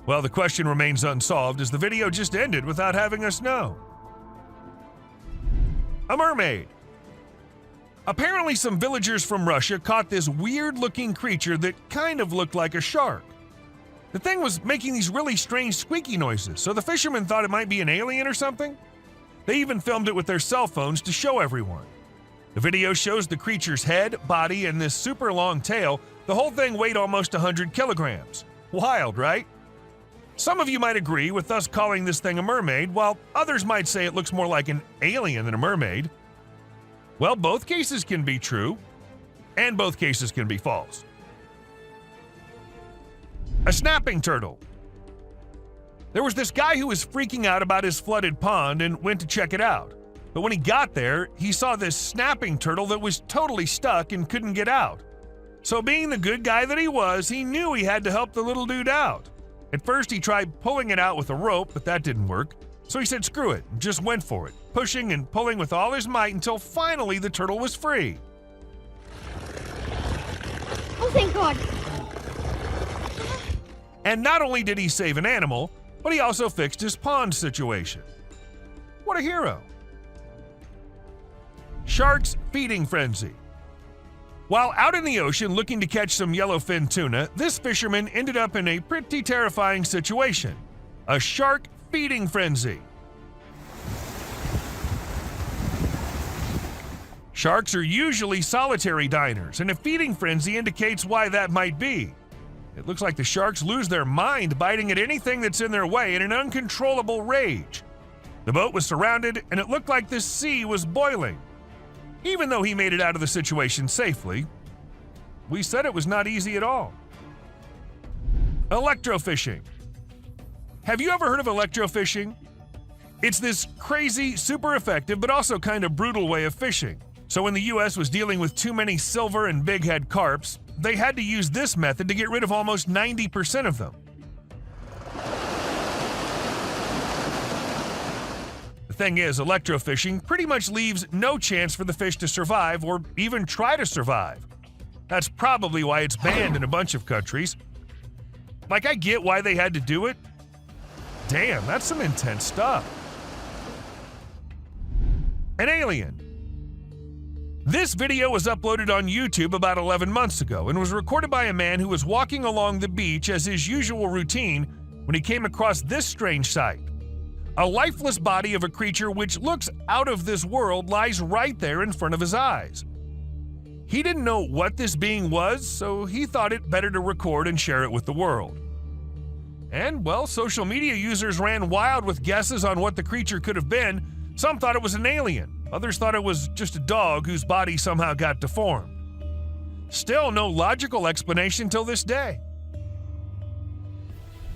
Well, the question remains unsolved as the video just ended without having us know. A mermaid. Apparently, some villagers from Russia caught this weird-looking creature that kind of looked like a shark. The thing was making these really strange squeaky noises, so the fishermen thought it might be an alien or something. They even filmed it with their cell phones to show everyone. The video shows the creature's head, body, and this super long tail. The whole thing weighed almost 100 kilograms. Wild, right? Some of you might agree with us calling this thing a mermaid, while others might say it looks more like an alien than a mermaid. Well, both cases can be true, and both cases can be false. A snapping turtle. There was this guy who was freaking out about his flooded pond and went to check it out. But when he got there, he saw this snapping turtle that was totally stuck and couldn't get out. So being the good guy that he was, he knew he had to help the little dude out. At first, he tried pulling it out with a rope, but that didn't work. So he said screw it and just went for it, pushing and pulling with all his might until finally the turtle was free. Oh, thank God. And not only did he save an animal, but he also fixed his pond situation. What a hero. Shark's feeding frenzy. While out in the ocean looking to catch some yellowfin tuna, this fisherman ended up in a pretty terrifying situation. A shark feeding frenzy. Sharks are usually solitary diners, and a feeding frenzy indicates why that might be. It looks like the sharks lose their mind, biting at anything that's in their way in an uncontrollable rage. The boat was surrounded, and it looked like the sea was boiling. Even though he made it out of the situation safely, we said it was not easy at all. Electrofishing. Have you ever heard of electrofishing? It's this crazy, super effective, but also kind of brutal way of fishing. So when the US was dealing with too many silver and bighead carps, they had to use this method to get rid of almost 90% of them. The thing is, electrofishing pretty much leaves no chance for the fish to survive or even try to survive. That's probably why it's banned in a bunch of countries. Like, I get why they had to do it. Damn, that's some intense stuff. An alien. This video was uploaded on YouTube about 11 months ago and was recorded by a man who was walking along the beach as his usual routine when he came across this strange sight. A lifeless body of a creature which looks out of this world lies right there in front of his eyes. He didn't know what this being was, so he thought it better to record and share it with the world. And, well, social media users ran wild with guesses on what the creature could have been. Some thought it was an alien. Others thought it was just a dog whose body somehow got deformed. Still no logical explanation till this day.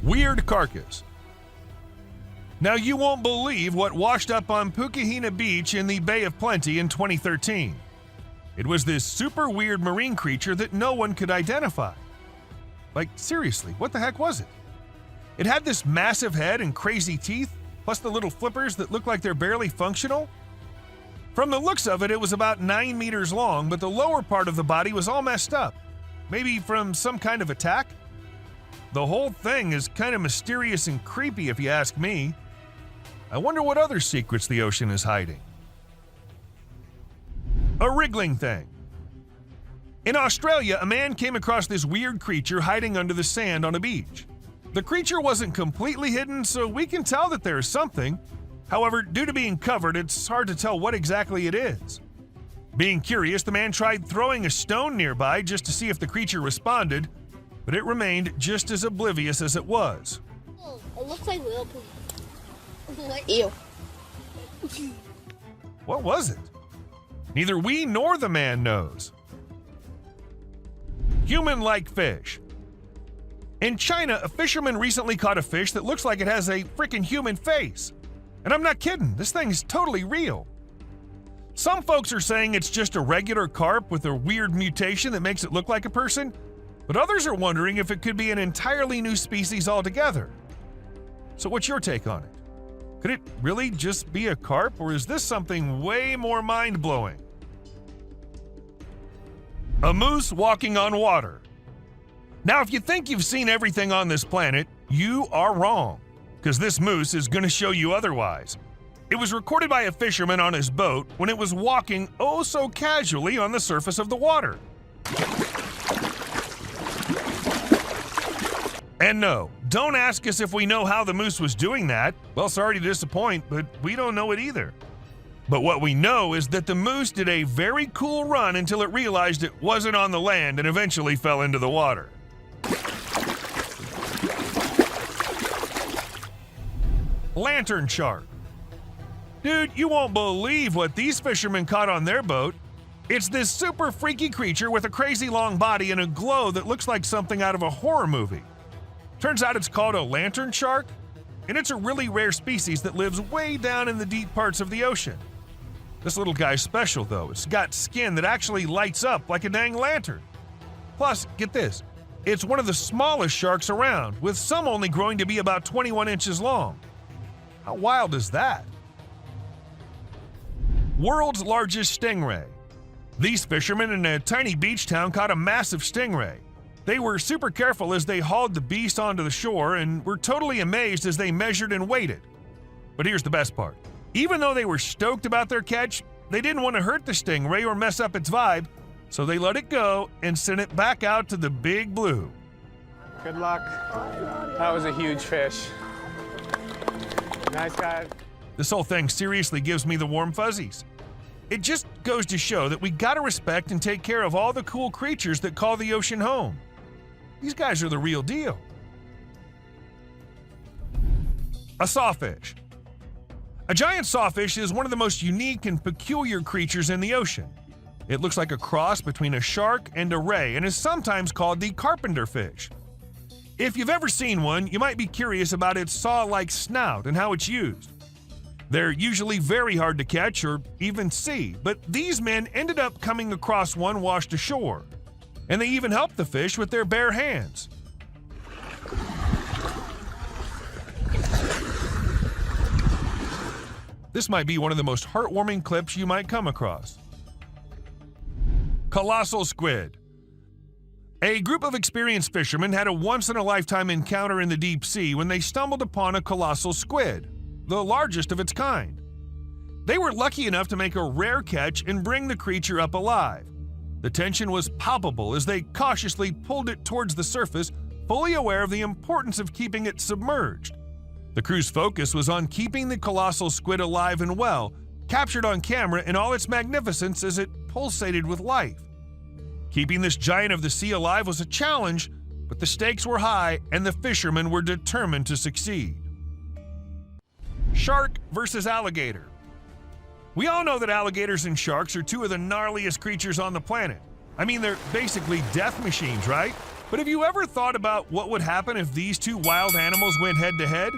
Weird carcass. Now you won't believe what washed up on Pukehina Beach in the Bay of Plenty in 2013. It was this super weird marine creature that no one could identify. Like, seriously, what the heck was it? It had this massive head and crazy teeth, plus the little flippers that look like they're barely functional. From the looks of it, it was about 9 meters long, but the lower part of the body was all messed up. Maybe from some kind of attack? The whole thing is kind of mysterious and creepy if you ask me. I wonder what other secrets the ocean is hiding. A wriggling thing. In Australia, a man came across this weird creature hiding under the sand on a beach. The creature wasn't completely hidden, so we can tell that there's something. However, due to being covered, it's hard to tell what exactly it is. Being curious, the man tried throwing a stone nearby just to see if the creature responded, but it remained just as oblivious as it was. Oh, it looks like little poop. Ew. What was it? Neither we nor the man knows. Human-like fish. In China, a fisherman recently caught a fish that looks like it has a freaking human face. And I'm not kidding, this thing is totally real. Some folks are saying it's just a regular carp with a weird mutation that makes it look like a person, but others are wondering if it could be an entirely new species altogether. So what's your take on it? Could it really just be a carp, or is this something way more mind-blowing? A moose walking on water. Now, if you think you've seen everything on this planet, you are wrong, because this moose is going to show you otherwise. It was recorded by a fisherman on his boat when it was walking oh so casually on the surface of the water. And no, don't ask us if we know how the moose was doing that. Well, sorry to disappoint, but we don't know it either. But what we know is that the moose did a very cool run until it realized it wasn't on the land and eventually fell into the water. Lantern shark. Dude, you won't believe what these fishermen caught on their boat. It's this super freaky creature with a crazy long body and a glow that looks like something out of a horror movie. Turns out it's called a lantern shark, and it's a really rare species that lives way down in the deep parts of the ocean. This little guy's special though. It's got skin that actually lights up like a dang lantern. Plus, get this, it's one of the smallest sharks around, with some only growing to be about 21 inches long. How wild is that? World's largest stingray. These fishermen in a tiny beach town caught a massive stingray. They were super careful as they hauled the beast onto the shore and were totally amazed as they measured and weighed it. But here's the best part. Even though they were stoked about their catch, they didn't want to hurt the stingray or mess up its vibe, so they let it go and sent it back out to the big blue. Good luck. That was a huge fish. Nice guy. This whole thing seriously gives me the warm fuzzies. It just goes to show that we gotta respect and take care of all the cool creatures that call the ocean home. These guys are the real deal. A sawfish. A giant sawfish is one of the most unique and peculiar creatures in the ocean. It looks like a cross between a shark and a ray and is sometimes called the carpenter fish. If you've ever seen one, you might be curious about its saw-like snout and how it's used. They're usually very hard to catch or even see, but these men ended up coming across one washed ashore, and they even helped the fish with their bare hands. This might be one of the most heartwarming clips you might come across. Colossal squid. A group of experienced fishermen had a once-in-a-lifetime encounter in the deep sea when they stumbled upon a colossal squid, the largest of its kind. They were lucky enough to make a rare catch and bring the creature up alive. The tension was palpable as they cautiously pulled it towards the surface, fully aware of the importance of keeping it submerged. The crew's focus was on keeping the colossal squid alive and well, captured on camera in all its magnificence as it pulsated with life. Keeping this giant of the sea alive was a challenge, but the stakes were high and the fishermen were determined to succeed. Shark versus alligator. We all know that alligators and sharks are two of the gnarliest creatures on the planet. I mean, they're basically death machines, right? But have you ever thought about what would happen if these two wild animals went head-to-head?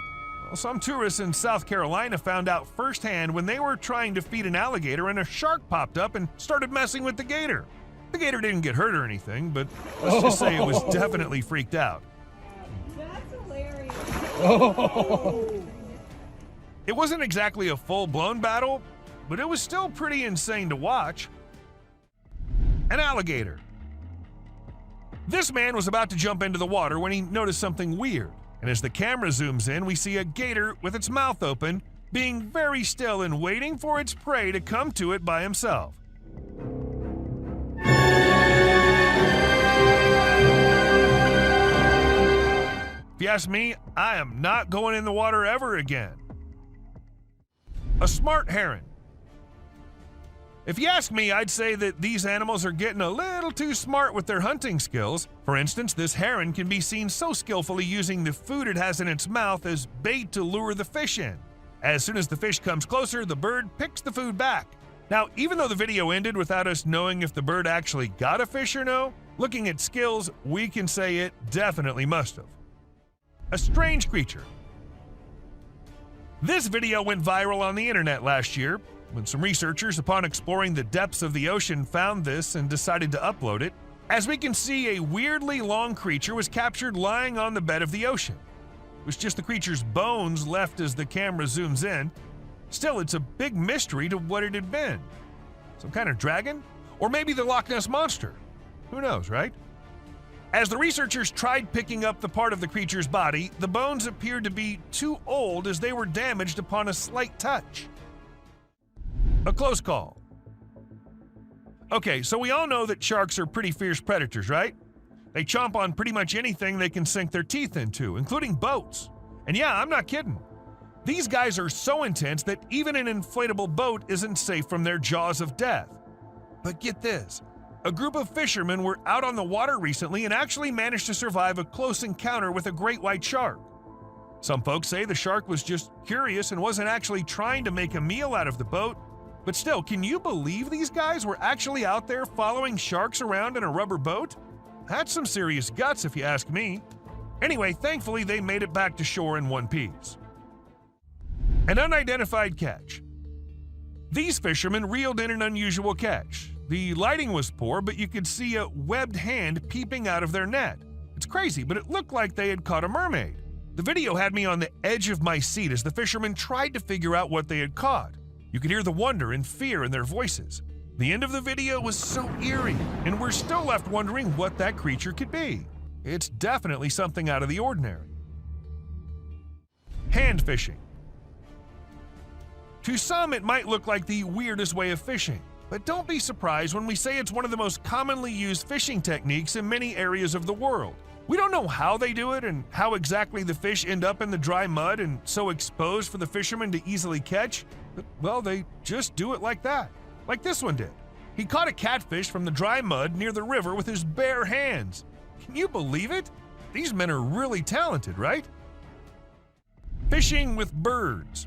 Well, some tourists in South Carolina found out firsthand when they were trying to feed an alligator and a shark popped up and started messing with the gator. The gator didn't get hurt or anything, but let's just say it was definitely freaked out. That's hilarious. It wasn't exactly a full-blown battle, but it was still pretty insane to watch. An alligator. This man was about to jump into the water when he noticed something weird, and as the camera zooms in, we see a gator with its mouth open, being very still and waiting for its prey to come to it by himself. If you ask me, I am not going in the water ever again. A smart heron. If you ask me, I'd say that these animals are getting a little too smart with their hunting skills. For instance, this heron can be seen so skillfully using the food it has in its mouth as bait to lure the fish in. As soon as the fish comes closer, the bird picks the food back. Now, even though the video ended without us knowing if the bird actually got a fish or no, looking at skills, we can say it definitely must have. A strange creature. This video went viral on the internet last year when some researchers, upon exploring the depths of the ocean, found this and decided to upload it. As we can see, a weirdly long creature was captured lying on the bed of the ocean. It was just the creature's bones left as the camera zooms in. Still, it's a big mystery to what it had been. Some kind of dragon? Or maybe the Loch Ness Monster? Who knows, right? As the researchers tried picking up the part of the creature's body, the bones appeared to be too old as they were damaged upon a slight touch. A close call. Okay, so we all know that sharks are pretty fierce predators, right? They chomp on pretty much anything they can sink their teeth into, including boats. And yeah, I'm not kidding. These guys are so intense that even an inflatable boat isn't safe from their jaws of death. But get this. A group of fishermen were out on the water recently and actually managed to survive a close encounter with a great white shark. Some folks say the shark was just curious and wasn't actually trying to make a meal out of the boat. But still, can you believe these guys were actually out there following sharks around in a rubber boat? That's some serious guts if you ask me. Anyway, thankfully they made it back to shore in one piece. An unidentified catch. These fishermen reeled in an unusual catch. The lighting was poor, but you could see a webbed hand peeping out of their net. It's crazy, but it looked like they had caught a mermaid. The video had me on the edge of my seat as the fishermen tried to figure out what they had caught. You could hear the wonder and fear in their voices. The end of the video was so eerie, and we're still left wondering what that creature could be. It's definitely something out of the ordinary. Hand fishing. To some, it might look like the weirdest way of fishing, but don't be surprised when we say it's one of the most commonly used fishing techniques in many areas of the world. We don't know how they do it and how exactly the fish end up in the dry mud and so exposed for the fishermen to easily catch, but, well, they just do it like that, like this one did. He caught a catfish from the dry mud near the river with his bare hands. Can you believe it? These men are really talented, right? Fishing with birds.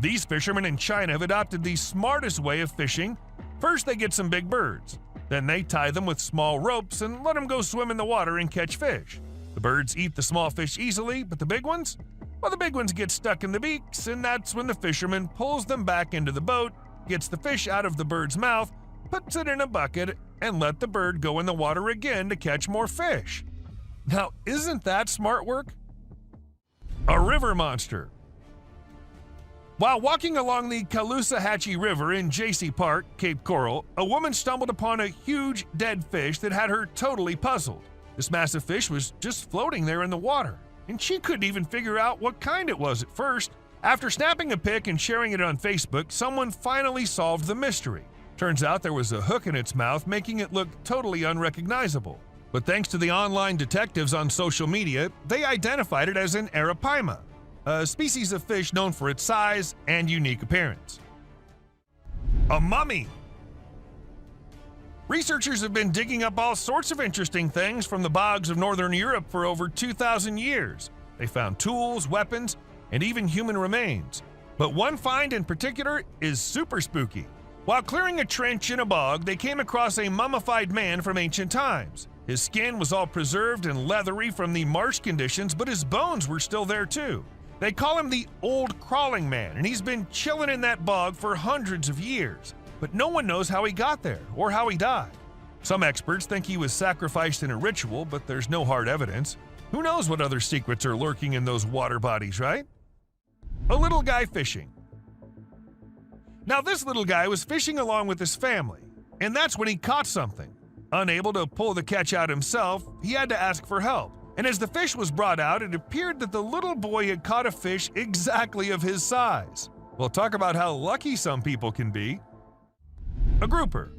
These fishermen in China have adopted the smartest way of fishing. First, they get some big birds. Then they tie them with small ropes and let them go swim in the water and catch fish. The birds eat the small fish easily, but the big ones? Well, the big ones get stuck in the beaks, and that's when the fisherman pulls them back into the boat, gets the fish out of the bird's mouth, puts it in a bucket, and let the bird go in the water again to catch more fish. Now, isn't that smart work? A river monster. While walking along the Caloosahatchee River in J.C. Park, Cape Coral, a woman stumbled upon a huge dead fish that had her totally puzzled. This massive fish was just floating there in the water, and she couldn't even figure out what kind it was at first. After snapping a pic and sharing it on Facebook, someone finally solved the mystery. Turns out there was a hook in its mouth, making it look totally unrecognizable. But thanks to the online detectives on social media, they identified it as an arapaima, a species of fish known for its size and unique appearance. A mummy. Researchers have been digging up all sorts of interesting things from the bogs of northern Europe for over 2,000 years. They found tools, weapons, and even human remains. But one find in particular is super spooky. While clearing a trench in a bog, they came across a mummified man from ancient times. His skin was all preserved and leathery from the marsh conditions, but his bones were still there too. They call him the Old Crawling Man, and he's been chilling in that bog for hundreds of years. But no one knows how he got there or how he died. Some experts think he was sacrificed in a ritual, but there's no hard evidence. Who knows what other secrets are lurking in those water bodies, right? A little guy fishing. Now, this little guy was fishing along with his family, and that's when he caught something. Unable to pull the catch out himself, he had to ask for help. And as the fish was brought out, it appeared that the little boy had caught a fish exactly of his size. We'll talk about how lucky some people can be. A grouper.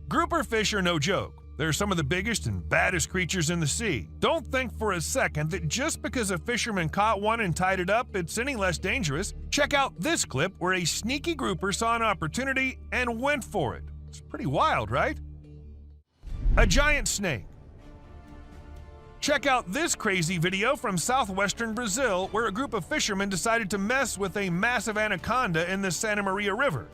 Grouper fish are no joke. They're some of the biggest and baddest creatures in the sea. Don't think for a second that just because a fisherman caught one and tied it up, it's any less dangerous. Check out this clip where a sneaky grouper saw an opportunity and went for it. It's pretty wild, right? A giant snake. Check out this crazy video from southwestern Brazil where a group of fishermen decided to mess with a massive anaconda in the Santa Maria River.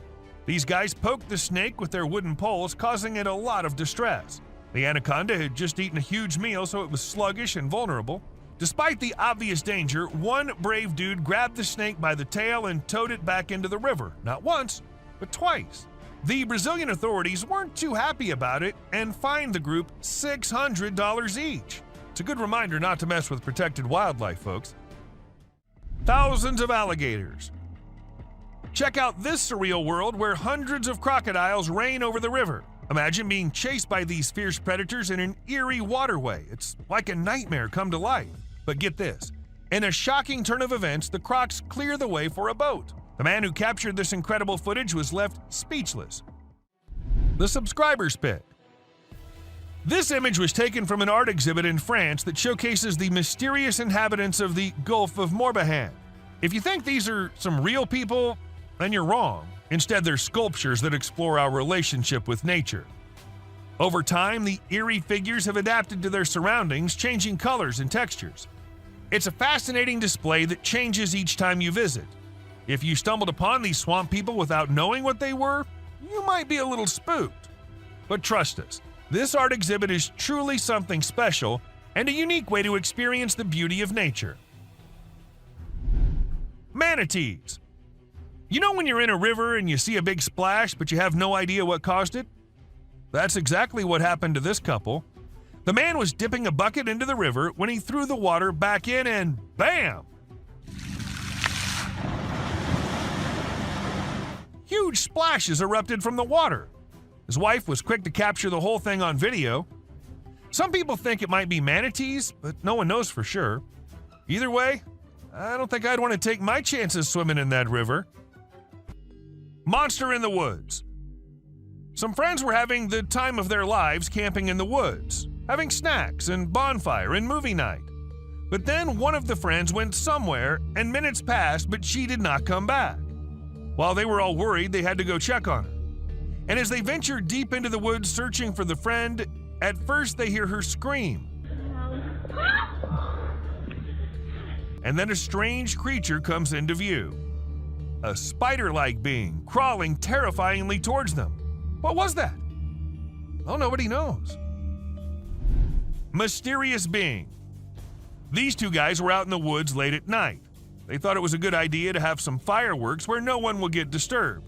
These guys poked the snake with their wooden poles, causing it a lot of distress. The anaconda had just eaten a huge meal, so it was sluggish and vulnerable. Despite the obvious danger, one brave dude grabbed the snake by the tail and towed it back into the river, not once, but twice. The Brazilian authorities weren't too happy about it and fined the group $600 each. It's a good reminder not to mess with protected wildlife, folks. Thousands of alligators. Check out this surreal world where hundreds of crocodiles reign over the river. Imagine being chased by these fierce predators in an eerie waterway. It's like a nightmare come to life. But get this. In a shocking turn of events, the crocs clear the way for a boat. The man who captured this incredible footage was left speechless. The subscribers pit. This image was taken from an art exhibit in France that showcases the mysterious inhabitants of the Gulf of Morbihan. If you think these are some real people, then you're wrong. Instead, they're sculptures that explore our relationship with nature. Over time, the eerie figures have adapted to their surroundings, changing colors and textures. It's a fascinating display that changes each time you visit. If you stumbled upon these swamp people without knowing what they were, you might be a little spooked. But trust us, this art exhibit is truly something special and a unique way to experience the beauty of nature. Manatees. You know when you're in a river and you see a big splash but you have no idea what caused it? That's exactly what happened to this couple. The man was dipping a bucket into the river when he threw the water back in and bam! Huge splashes erupted from the water. His wife was quick to capture the whole thing on video. Some people think it might be manatees, but no one knows for sure. Either way, I don't think I'd want to take my chances swimming in that river. Monster in the woods. Some friends were having the time of their lives camping in the woods, having snacks and bonfire and movie night. But then one of the friends went somewhere and minutes passed, but she did not come back. While they were all worried, they had to go check on her. And as they ventured deep into the woods searching for the friend, at first they hear her scream. And then a strange creature comes into view. A spider-like being crawling terrifyingly towards them. What was that? Well, nobody knows. Mysterious being. These two guys were out in the woods late at night. They thought it was a good idea to have some fireworks where no one will get disturbed.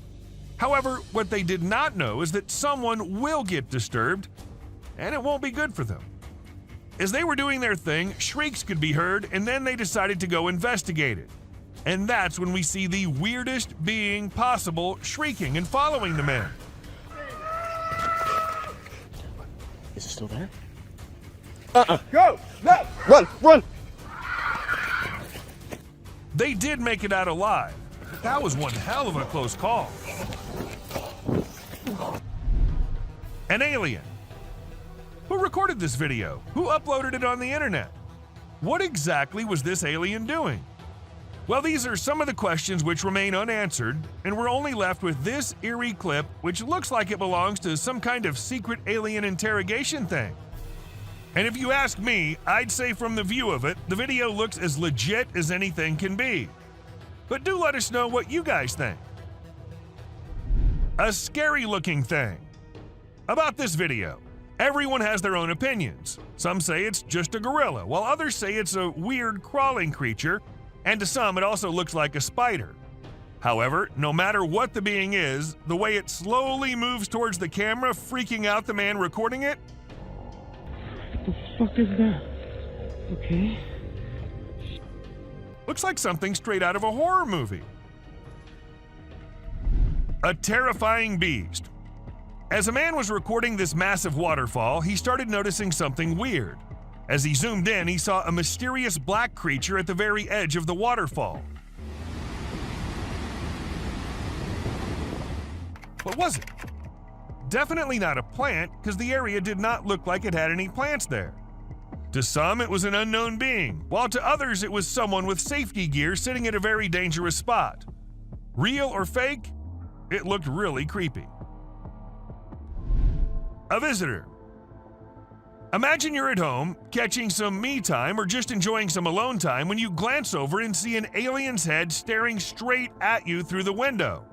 However, what they did not know is that someone will get disturbed, and it won't be good for them. As they were doing their thing, shrieks could be heard, and then they decided to go investigate it. And that's when we see the weirdest being possible shrieking and following the man. Is it still there? Go! No! Run! Run! They did make it out alive, but that was one hell of a close call. An alien. Who recorded this video? Who uploaded it on the internet? What exactly was this alien doing? Well, these are some of the questions which remain unanswered, and we're only left with this eerie clip, which looks like it belongs to some kind of secret alien interrogation thing. And if you ask me, I'd say from the view of it, the video looks as legit as anything can be. But do let us know what you guys think. A scary looking thing. About this video, everyone has their own opinions. Some say it's just a gorilla, while others say it's a weird crawling creature, and to some it also looks like a spider. However, no matter what the being is, the way it slowly moves towards the camera, freaking out the man recording it, What the fuck is that? Okay. looks like something straight out of a horror movie. A terrifying beast. As a man was recording this massive waterfall, he started noticing something weird. As he zoomed in, he saw a mysterious black creature at the very edge of the waterfall. What was it? Definitely not a plant, because the area did not look like it had any plants there. To some, it was an unknown being, while to others it was someone with safety gear sitting at a very dangerous spot. Real or fake? It looked really creepy. A visitor. Imagine you're at home, catching some me time or just enjoying some alone time when you glance over and see an alien's head staring straight at you through the window.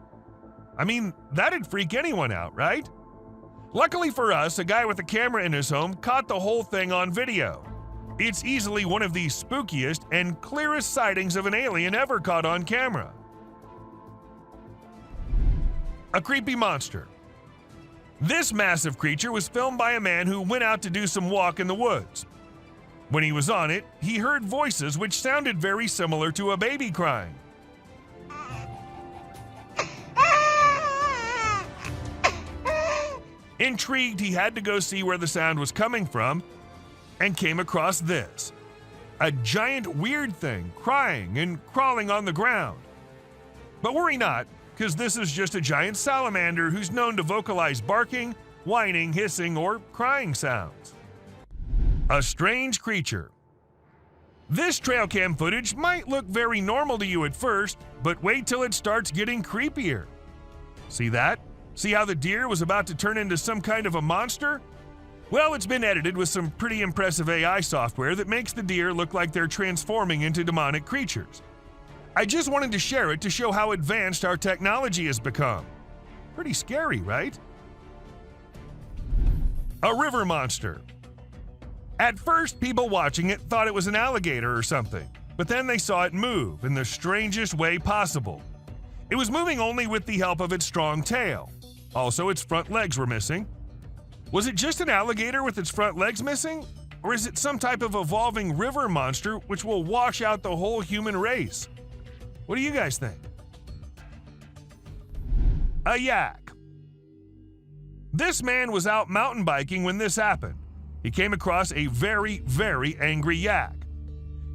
I mean, that'd freak anyone out, right? Luckily for us, a guy with a camera in his home caught the whole thing on video. It's easily one of the spookiest and clearest sightings of an alien ever caught on camera. A creepy monster. This massive creature was filmed by a man who went out to do some walk in the woods. When he was on it, he heard voices which sounded very similar to a baby crying. Intrigued, he had to go see where the sound was coming from and came across this. A giant weird thing crying and crawling on the ground. But worry not, because this is just a giant salamander who's known to vocalize barking, whining, hissing, or crying sounds. A strange creature. This trail cam footage might look very normal to you at first, but wait till it starts getting creepier. See that? See how the deer was about to turn into some kind of a monster? Well, it's been edited with some pretty impressive AI software that makes the deer look like they're transforming into demonic creatures. I just wanted to share it to show how advanced our technology has become. Pretty scary, right? A river monster. At first, people watching it thought it was an alligator or something, but then they saw it move in the strangest way possible. It was moving only with the help of its strong tail. Also, its front legs were missing. Was it just an alligator with its front legs missing? Or is it some type of evolving river monster which will wash out the whole human race? What do you guys think? A yak. This man was out mountain biking when this happened. He came across a very, very angry yak.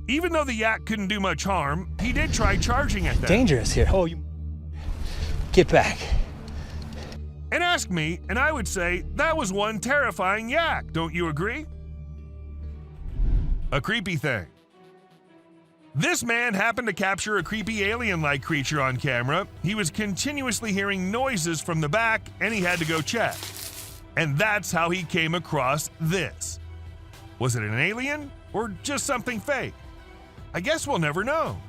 Even though the yak couldn't do much harm, he did try charging at them. Dangerous here. Oh, you. Get back. And ask me, and I would say that was one terrifying yak, don't you agree? A creepy thing. This man happened to capture a creepy alien-like creature on camera. He was continuously hearing noises from the back, and he had to go check. And that's how he came across this. Was it an alien, or just something fake? I guess we'll never know.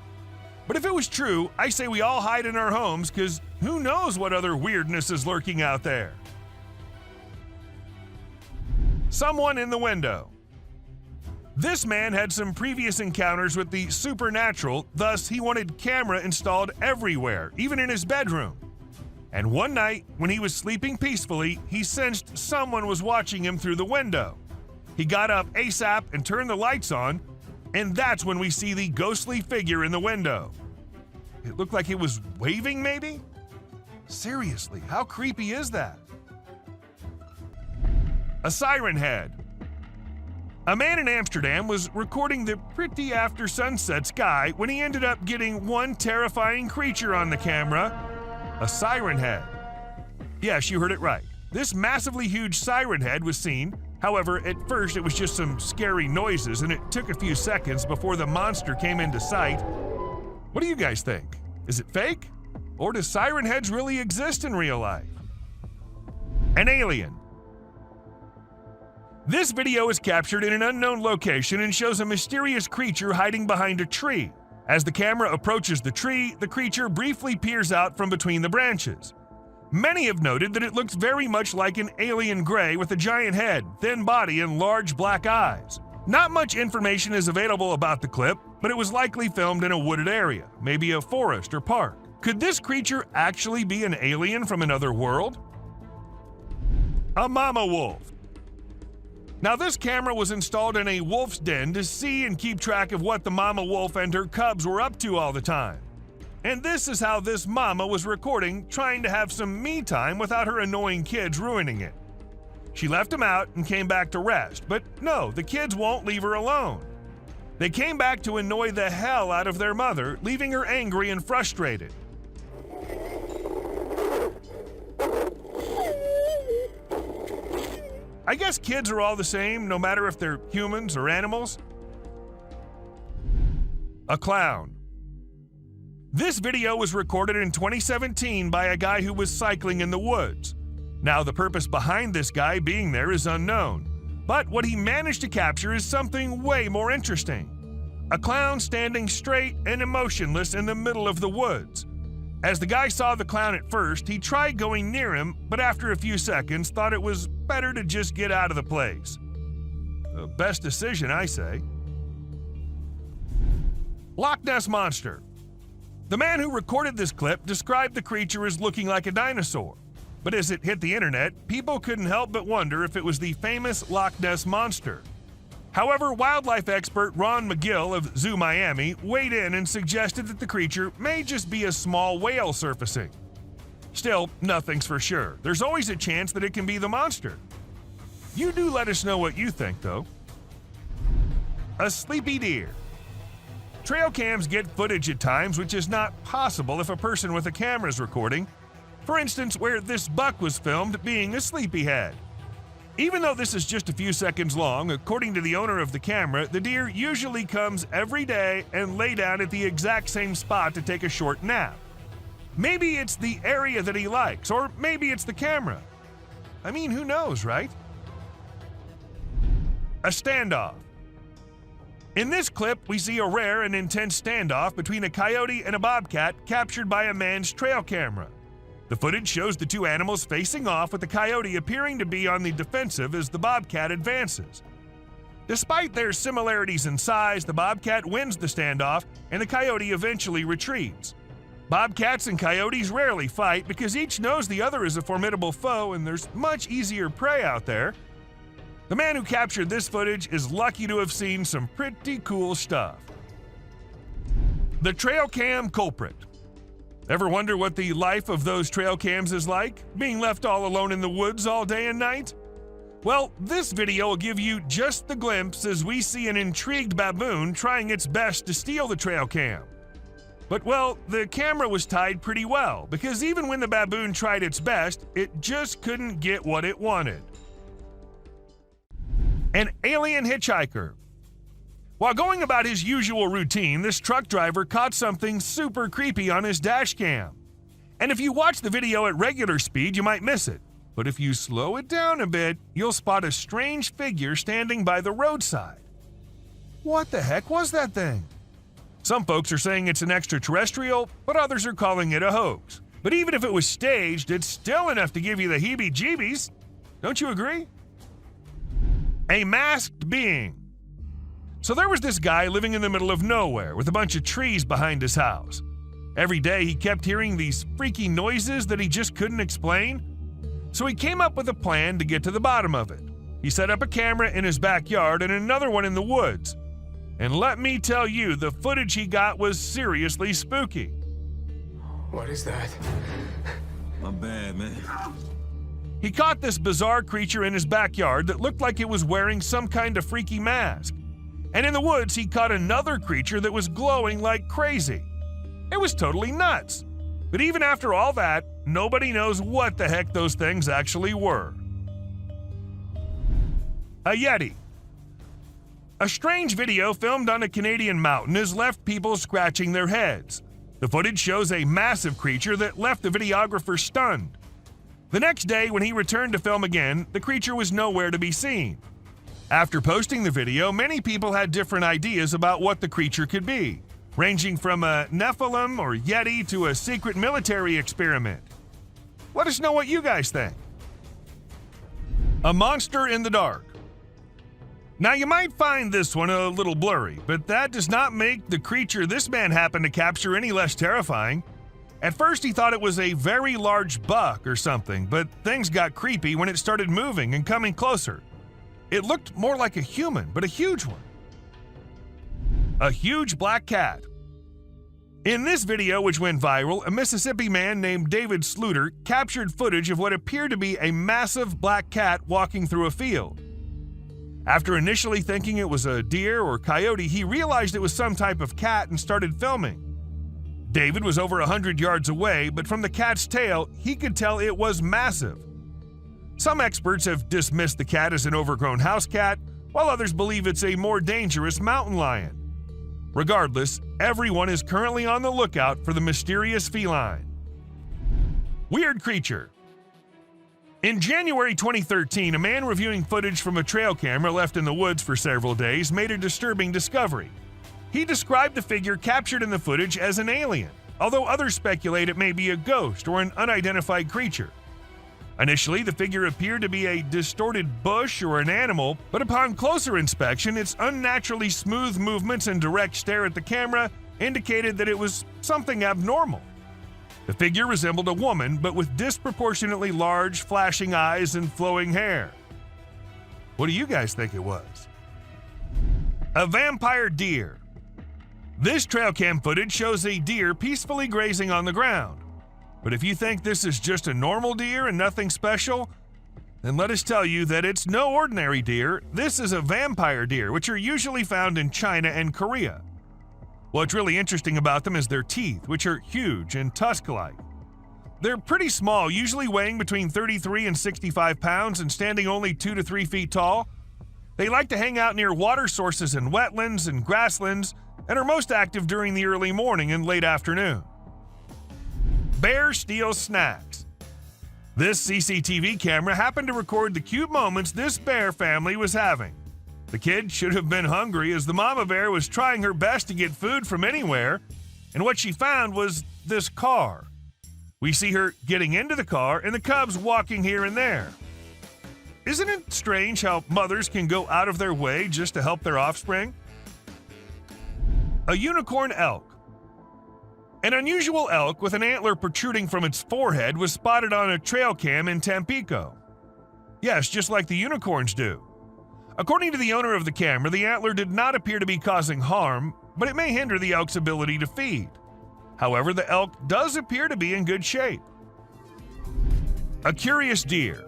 But if it was true, I say we all hide in our homes, because who knows what other weirdness is lurking out there. Someone in the window. This man had some previous encounters with the supernatural, thus he wanted camera installed everywhere, even in his bedroom. And one night, when he was sleeping peacefully, he sensed someone was watching him through the window. He got up ASAP and turned the lights on, and that's when we see the ghostly figure in the window. It looked like it was waving, maybe? Seriously, how creepy is that? A siren head. A man in Amsterdam was recording the pretty after sunset sky when he ended up getting one terrifying creature on the camera, a siren head. Yes, you heard it right. This massively huge siren head was seen. However, at first it was just some scary noises, and it took a few seconds before the monster came into sight. What do you guys think? Is it fake? Or do siren heads really exist in real life? An alien. This video is captured in an unknown location and shows a mysterious creature hiding behind a tree. As the camera approaches the tree, the creature briefly peers out from between the branches. Many have noted that it looks very much like an alien gray with a giant head, thin body, and large black eyes. Not much information is available about the clip, but it was likely filmed in a wooded area, maybe a forest or park. Could this creature actually be an alien from another world? A mama wolf. Now, this camera was installed in a wolf's den to see and keep track of what the mama wolf and her cubs were up to all the time. And this is how this mama was recording, trying to have some me time without her annoying kids ruining it. She left them out and came back to rest, but no, the kids won't leave her alone. They came back to annoy the hell out of their mother, leaving her angry and frustrated. I guess kids are all the same, no matter if they're humans or animals. A clown. This video was recorded in 2017 by a guy who was cycling in the woods. Now, the purpose behind this guy being there is unknown, but what he managed to capture is something way more interesting. A clown standing straight and emotionless in the middle of the woods. As the guy saw the clown at first, he tried going near him, but after a few seconds thought it was better to just get out of the place. The best decision, I say. Loch Ness Monster. The man who recorded this clip described the creature as looking like a dinosaur. But as it hit the internet, people couldn't help but wonder if it was the famous Loch Ness Monster. However, wildlife expert Ron McGill of Zoo Miami weighed in and suggested that the creature may just be a small whale surfacing. Still, nothing's for sure. There's always a chance that it can be the monster. You do let us know what you think, though. A sleepy deer. Trail cams get footage at times which is not possible if a person with a camera is recording. For instance, where this buck was filmed being a sleepyhead. Even though this is just a few seconds long, according to the owner of the camera, the deer usually comes every day and lay down at the exact same spot to take a short nap. Maybe it's the area that he likes, or maybe it's the camera. I mean, who knows, right? a standoff. In this clip, we see a rare and intense standoff between a coyote and a bobcat captured by a man's trail camera. The footage shows the two animals facing off, with the coyote appearing to be on the defensive as the bobcat advances. Despite their similarities in size, the bobcat wins the standoff and the coyote eventually retreats. Bobcats and coyotes rarely fight because each knows the other is a formidable foe and there's much easier prey out there. The man who captured this footage is lucky to have seen some pretty cool stuff. The trail cam culprit. Ever wonder what the life of those trail cams is like? Being left all alone in the woods all day and night? Well, this video will give you just the glimpse as we see an intrigued baboon trying its best to steal the trail cam. But well, the camera was tied pretty well, because even when the baboon tried its best, it just couldn't get what it wanted. An alien hitchhiker. While going about his usual routine, this truck driver caught something super creepy on his dash cam. And if you watch the video at regular speed, you might miss it. But if you slow it down a bit, you'll spot a strange figure standing by the roadside. What the heck was that thing? Some folks are saying it's an extraterrestrial, but others are calling it a hoax. But even if it was staged, it's still enough to give you the heebie-jeebies. Don't you agree? A masked being. So there was this guy living in the middle of nowhere with a bunch of trees behind his house. Every day he kept hearing these freaky noises that he just couldn't explain. So he came up with a plan to get to the bottom of it. He set up a camera in his backyard and another one in the woods. And let me tell you, the footage he got was seriously spooky. What is that? My bad, man. He caught this bizarre creature in his backyard that looked like it was wearing some kind of freaky mask. And in the woods, he caught another creature that was glowing like crazy. It was totally nuts. But even after all that, nobody knows what the heck those things actually were. A Yeti. A strange video filmed on a Canadian mountain has left people scratching their heads. The footage shows a massive creature that left the videographer stunned. The next day, when he returned to film again, the creature was nowhere to be seen. After posting the video, many people had different ideas about what the creature could be, ranging from a Nephilim or Yeti to a secret military experiment. Let us know what you guys think. A monster in the dark. Now, you might find this one a little blurry, but that does not make the creature this man happened to capture any less terrifying. At first, he thought it was a very large buck or something, but things got creepy when it started moving and coming closer. It looked more like a human, but a huge one. A huge black cat. In this video, which went viral, a Mississippi man named David Sluter captured footage of what appeared to be a massive black cat walking through a field. After initially thinking it was a deer or coyote, he realized it was some type of cat and started filming. David was over 100 yards away, but from the cat's tail, he could tell it was massive. Some experts have dismissed the cat as an overgrown house cat, while others believe it's a more dangerous mountain lion. Regardless, everyone is currently on the lookout for the mysterious feline. Weird creature. In January 2013, a man reviewing footage from a trail camera left in the woods for several days made a disturbing discovery. He described the figure captured in the footage as an alien, although others speculate it may be a ghost or an unidentified creature. Initially, the figure appeared to be a distorted bush or an animal, but upon closer inspection, its unnaturally smooth movements and direct stare at the camera indicated that it was something abnormal. The figure resembled a woman, but with disproportionately large, flashing eyes and flowing hair. What do you guys think it was? A vampire deer. This trail cam footage shows a deer peacefully grazing on the ground. But if you think this is just a normal deer and nothing special, then let us tell you that it's no ordinary deer. This is a vampire deer, which are usually found in China and Korea. What's really interesting about them is their teeth, which are huge and tusk-like. They're pretty small, usually weighing between 33 and 65 pounds and standing only 2 to 3 feet tall. They like to hang out near water sources and wetlands and grasslands and are most active during the early morning and late afternoon. Bear steals snacks. This CCTV camera happened to record the cute moments this bear family was having. The kid should have been hungry as the mama bear was trying her best to get food from anywhere, and what she found was this car. We see her getting into the car and the cubs walking here and there. Isn't it strange how mothers can go out of their way just to help their offspring? A unicorn elk. An unusual elk with an antler protruding from its forehead was spotted on a trail cam in Tampico. Yes, just like the unicorns do. According to the owner of the camera, the antler did not appear to be causing harm, but it may hinder the elk's ability to feed. However, the elk does appear to be in good shape. A curious deer.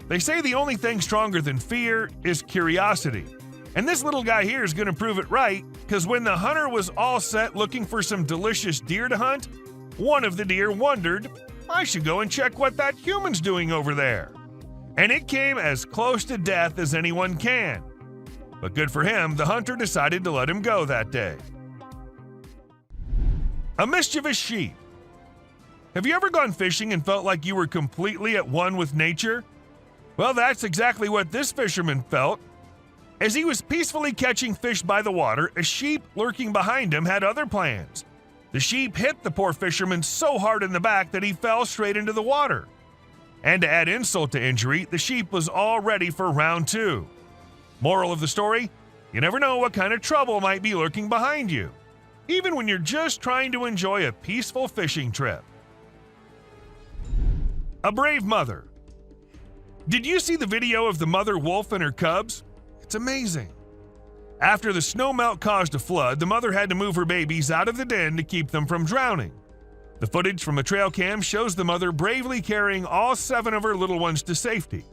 They say the only thing stronger than fear is curiosity. And this little guy here is going to prove it right, because when the hunter was all set looking for some delicious deer to hunt, one of the deer wondered, I should go and check what that human's doing over there. And it came as close to death as anyone can. But good for him, the hunter decided to let him go that day. A mischievous sheep. Have you ever gone fishing and felt like you were completely at one with nature? Well, that's exactly what this fisherman felt. As he was peacefully catching fish by the water, a sheep lurking behind him had other plans. The sheep hit the poor fisherman so hard in the back that he fell straight into the water. And to add insult to injury, the sheep was all ready for round 2. Moral of the story, you never know what kind of trouble might be lurking behind you, even when you're just trying to enjoy a peaceful fishing trip. A brave mother. Did you see the video of the mother wolf and her cubs? It's amazing. After the snowmelt caused a flood, the mother had to move her babies out of the den to keep them from drowning. The footage from a trail cam shows the mother bravely carrying all 7 of her little ones to safety.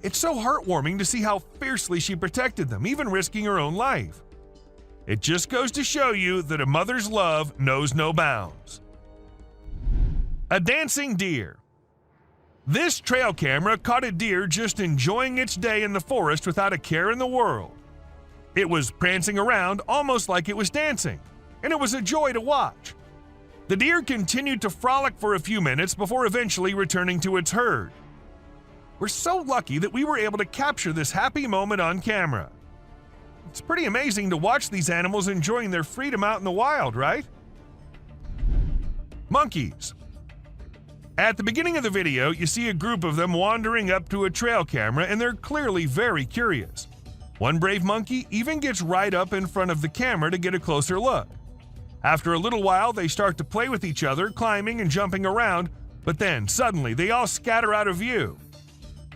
It's so heartwarming to see how fiercely she protected them, even risking her own life. It just goes to show you that a mother's love knows no bounds. A dancing deer. This trail camera caught a deer just enjoying its day in the forest without a care in the world. It was prancing around almost like it was dancing, and it was a joy to watch. The deer continued to frolic for a few minutes before eventually returning to its herd. We're so lucky that we were able to capture this happy moment on camera. It's pretty amazing to watch these animals enjoying their freedom out in the wild, right? Monkeys. At the beginning of the video, you see a group of them wandering up to a trail camera, and they're clearly very curious. One brave monkey even gets right up in front of the camera to get a closer look. After a little while, they start to play with each other, climbing and jumping around, but then suddenly they all scatter out of view.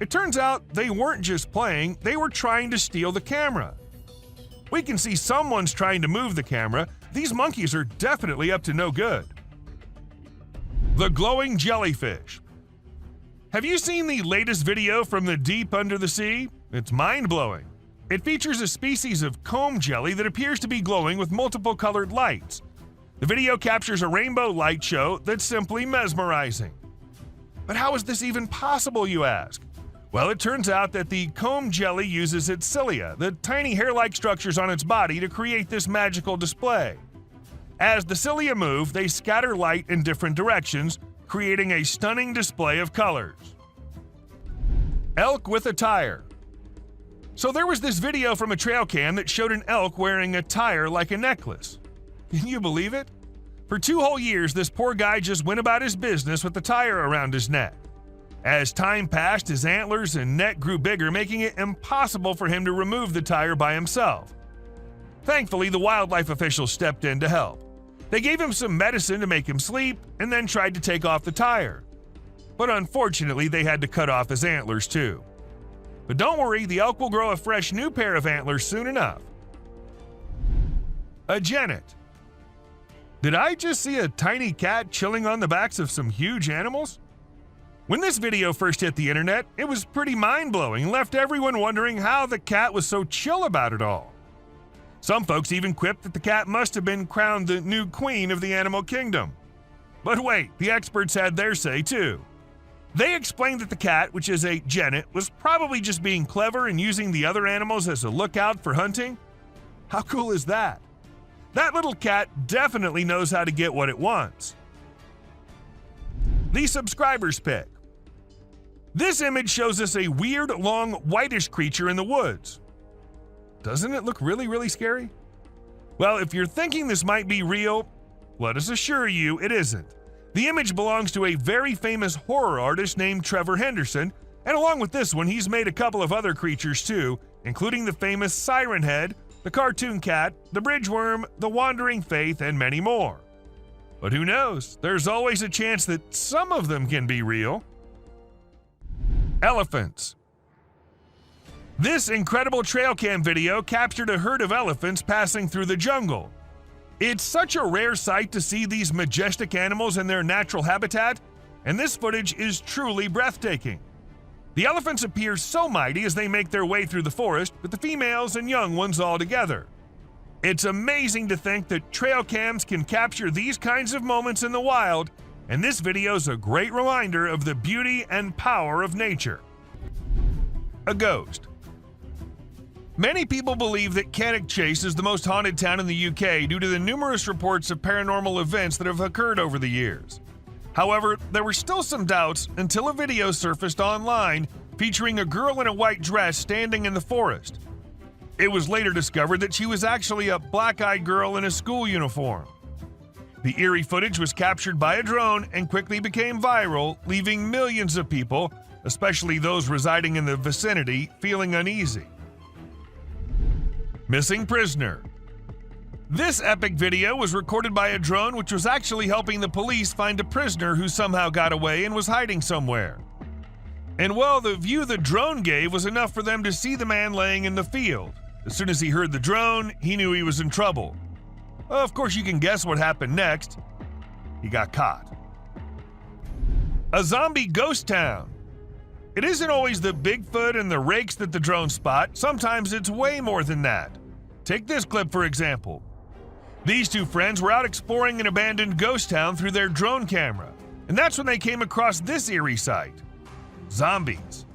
It turns out they weren't just playing, they were trying to steal the camera. We can see someone's trying to move the camera. These monkeys are definitely up to no good. The glowing jellyfish. Have you seen the latest video from the deep under the sea? It's mind-blowing. It features a species of comb jelly that appears to be glowing with multiple colored lights. The video captures a rainbow light show that's simply mesmerizing. But how is this even possible, you ask? Well, it turns out that the comb jelly uses its cilia, the tiny hair-like structures on its body, to create this magical display. As the cilia move, they scatter light in different directions, creating a stunning display of colors. Elk with a tire. So there was this video from a trail cam that showed an elk wearing a tire like a necklace. Can you believe it? For 2 whole years, this poor guy just went about his business with the tire around his neck. As time passed, his antlers and neck grew bigger, making it impossible for him to remove the tire by himself. Thankfully, the wildlife officials stepped in to help. They gave him some medicine to make him sleep and then tried to take off the tire. But unfortunately, they had to cut off his antlers too. But don't worry, the elk will grow a fresh new pair of antlers soon enough. A genet. Did I just see a tiny cat chilling on the backs of some huge animals? When this video first hit the internet, it was pretty mind-blowing and left everyone wondering how the cat was so chill about it all. Some folks even quipped that the cat must have been crowned the new queen of the animal kingdom. But wait, the experts had their say too. They explained that the cat, which is a genet, was probably just being clever and using the other animals as a lookout for hunting. How cool is that? That little cat definitely knows how to get what it wants. The subscriber's pick. This image shows us a weird, long, whitish creature in the woods. Doesn't it look really, really scary? Well, if you're thinking this might be real, let us assure you it isn't. The image belongs to a very famous horror artist named Trevor Henderson, and along with this one, he's made a couple of other creatures too, including the famous Siren Head, the Cartoon Cat, the Bridge Worm, the Wandering Faith, and many more. But who knows? There's always a chance that some of them can be real. Elephants. This incredible trail cam video captured a herd of elephants passing through the jungle. It's such a rare sight to see these majestic animals in their natural habitat, and this footage is truly breathtaking. The elephants appear so mighty as they make their way through the forest, with the females and young ones all together. It's amazing to think that trail cams can capture these kinds of moments in the wild, and this video's a great reminder of the beauty and power of nature. A ghost. Many people believe that Cannock Chase is the most haunted town in the UK due to the numerous reports of paranormal events that have occurred over the years. However, there were still some doubts until a video surfaced online featuring a girl in a white dress standing in the forest. It was later discovered that she was actually a black-eyed girl in a school uniform. The eerie footage was captured by a drone and quickly became viral, leaving millions of people, especially those residing in the vicinity, feeling uneasy. Missing prisoner. This epic video was recorded by a drone which was actually helping the police find a prisoner who somehow got away and was hiding somewhere. And well, the view the drone gave was enough for them to see the man laying in the field. As soon as he heard the drone, he knew he was in trouble. Of course, you can guess what happened next. He got caught. A zombie ghost town. It isn't always the Bigfoot and the rakes that the drones spot. Sometimes it's way more than that. Take this clip for example. These two friends were out exploring an abandoned ghost town through their drone camera, and that's when they came across this eerie sight. Zombies.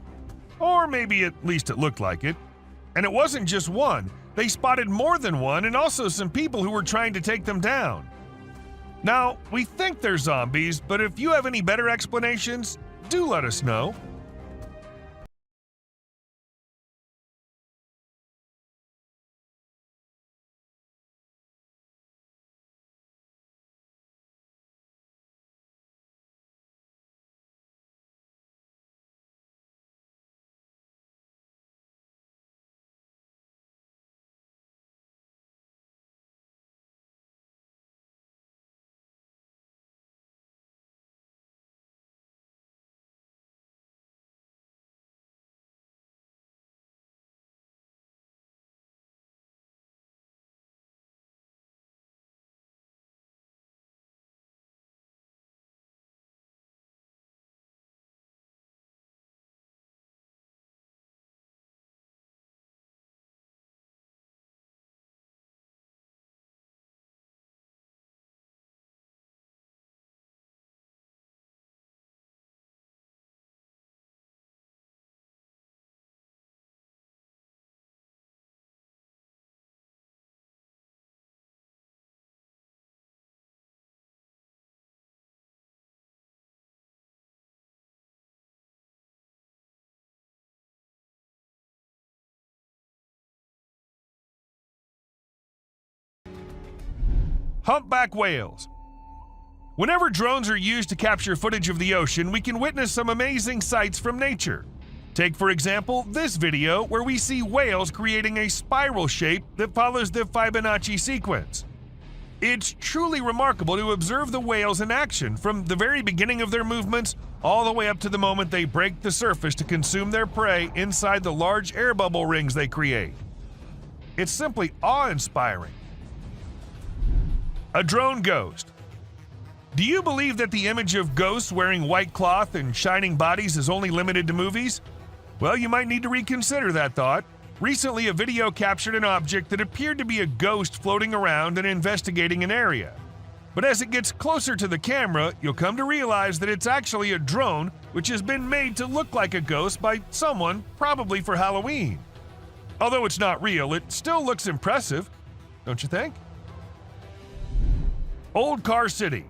Or maybe at least it looked like it. And it wasn't just one. They spotted more than one and also some people who were trying to take them down. Now, we think they're zombies, but if you have any better explanations, do let us know. Humpback whales. Whenever drones are used to capture footage of the ocean, we can witness some amazing sights from nature. Take, for example, this video where we see whales creating a spiral shape that follows the Fibonacci sequence. It's truly remarkable to observe the whales in action from the very beginning of their movements all the way up to the moment they break the surface to consume their prey inside the large air bubble rings they create. It's simply awe-inspiring. A drone ghost. Do you believe that the image of ghosts wearing white cloth and shining bodies is only limited to movies? Well, you might need to reconsider that thought. Recently, a video captured an object that appeared to be a ghost floating around and investigating an area. But as it gets closer to the camera, you'll come to realize that it's actually a drone which has been made to look like a ghost by someone, probably for Halloween. Although it's not real, it still looks impressive, don't you think? Old Car City.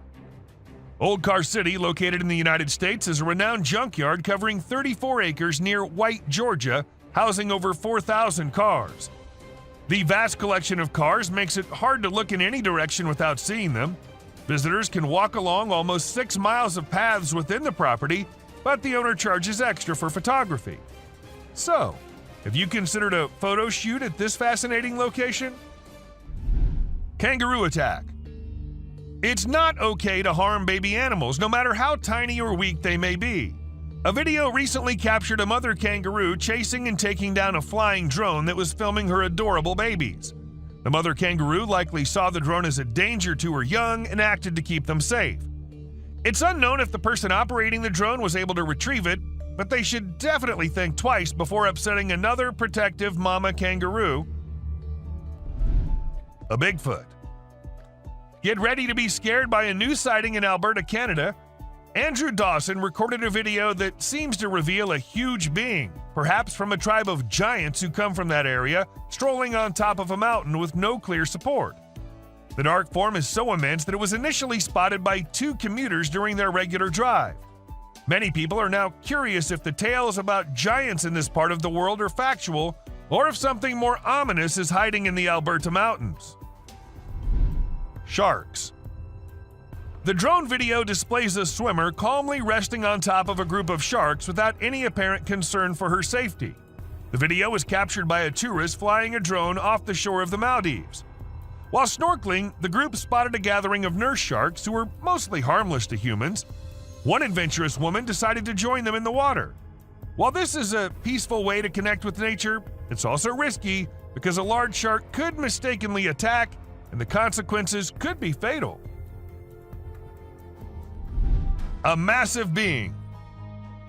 Old Car City, located in the United States, is a renowned junkyard covering 34 acres near White, Georgia, housing over 4,000 cars. The vast collection of cars makes it hard to look in any direction without seeing them. Visitors can walk along almost 6 miles of paths within the property, but the owner charges extra for photography. So, have you considered a photo shoot at this fascinating location? Kangaroo attack. It's not okay to harm baby animals, no matter how tiny or weak they may be. A video recently captured a mother kangaroo chasing and taking down a flying drone that was filming her adorable babies. The mother kangaroo likely saw the drone as a danger to her young and acted to keep them safe. It's unknown if the person operating the drone was able to retrieve it, but they should definitely think twice before upsetting another protective mama kangaroo. A Bigfoot. Get ready to be scared by a new sighting in Alberta, Canada. Andrew Dawson recorded a video that seems to reveal a huge being, perhaps from a tribe of giants who come from that area, strolling on top of a mountain with no clear support. The dark form is so immense that it was initially spotted by 2 commuters during their regular drive. Many people are now curious if the tales about giants in this part of the world are factual, or if something more ominous is hiding in the Alberta mountains. Sharks. The drone video displays a swimmer calmly resting on top of a group of sharks without any apparent concern for her safety. The video was captured by a tourist flying a drone off the shore of the Maldives. While snorkeling, the group spotted a gathering of nurse sharks who were mostly harmless to humans. One adventurous woman decided to join them in the water. While this is a peaceful way to connect with nature, it's also risky because a large shark could mistakenly attack and the consequences could be fatal. A massive being.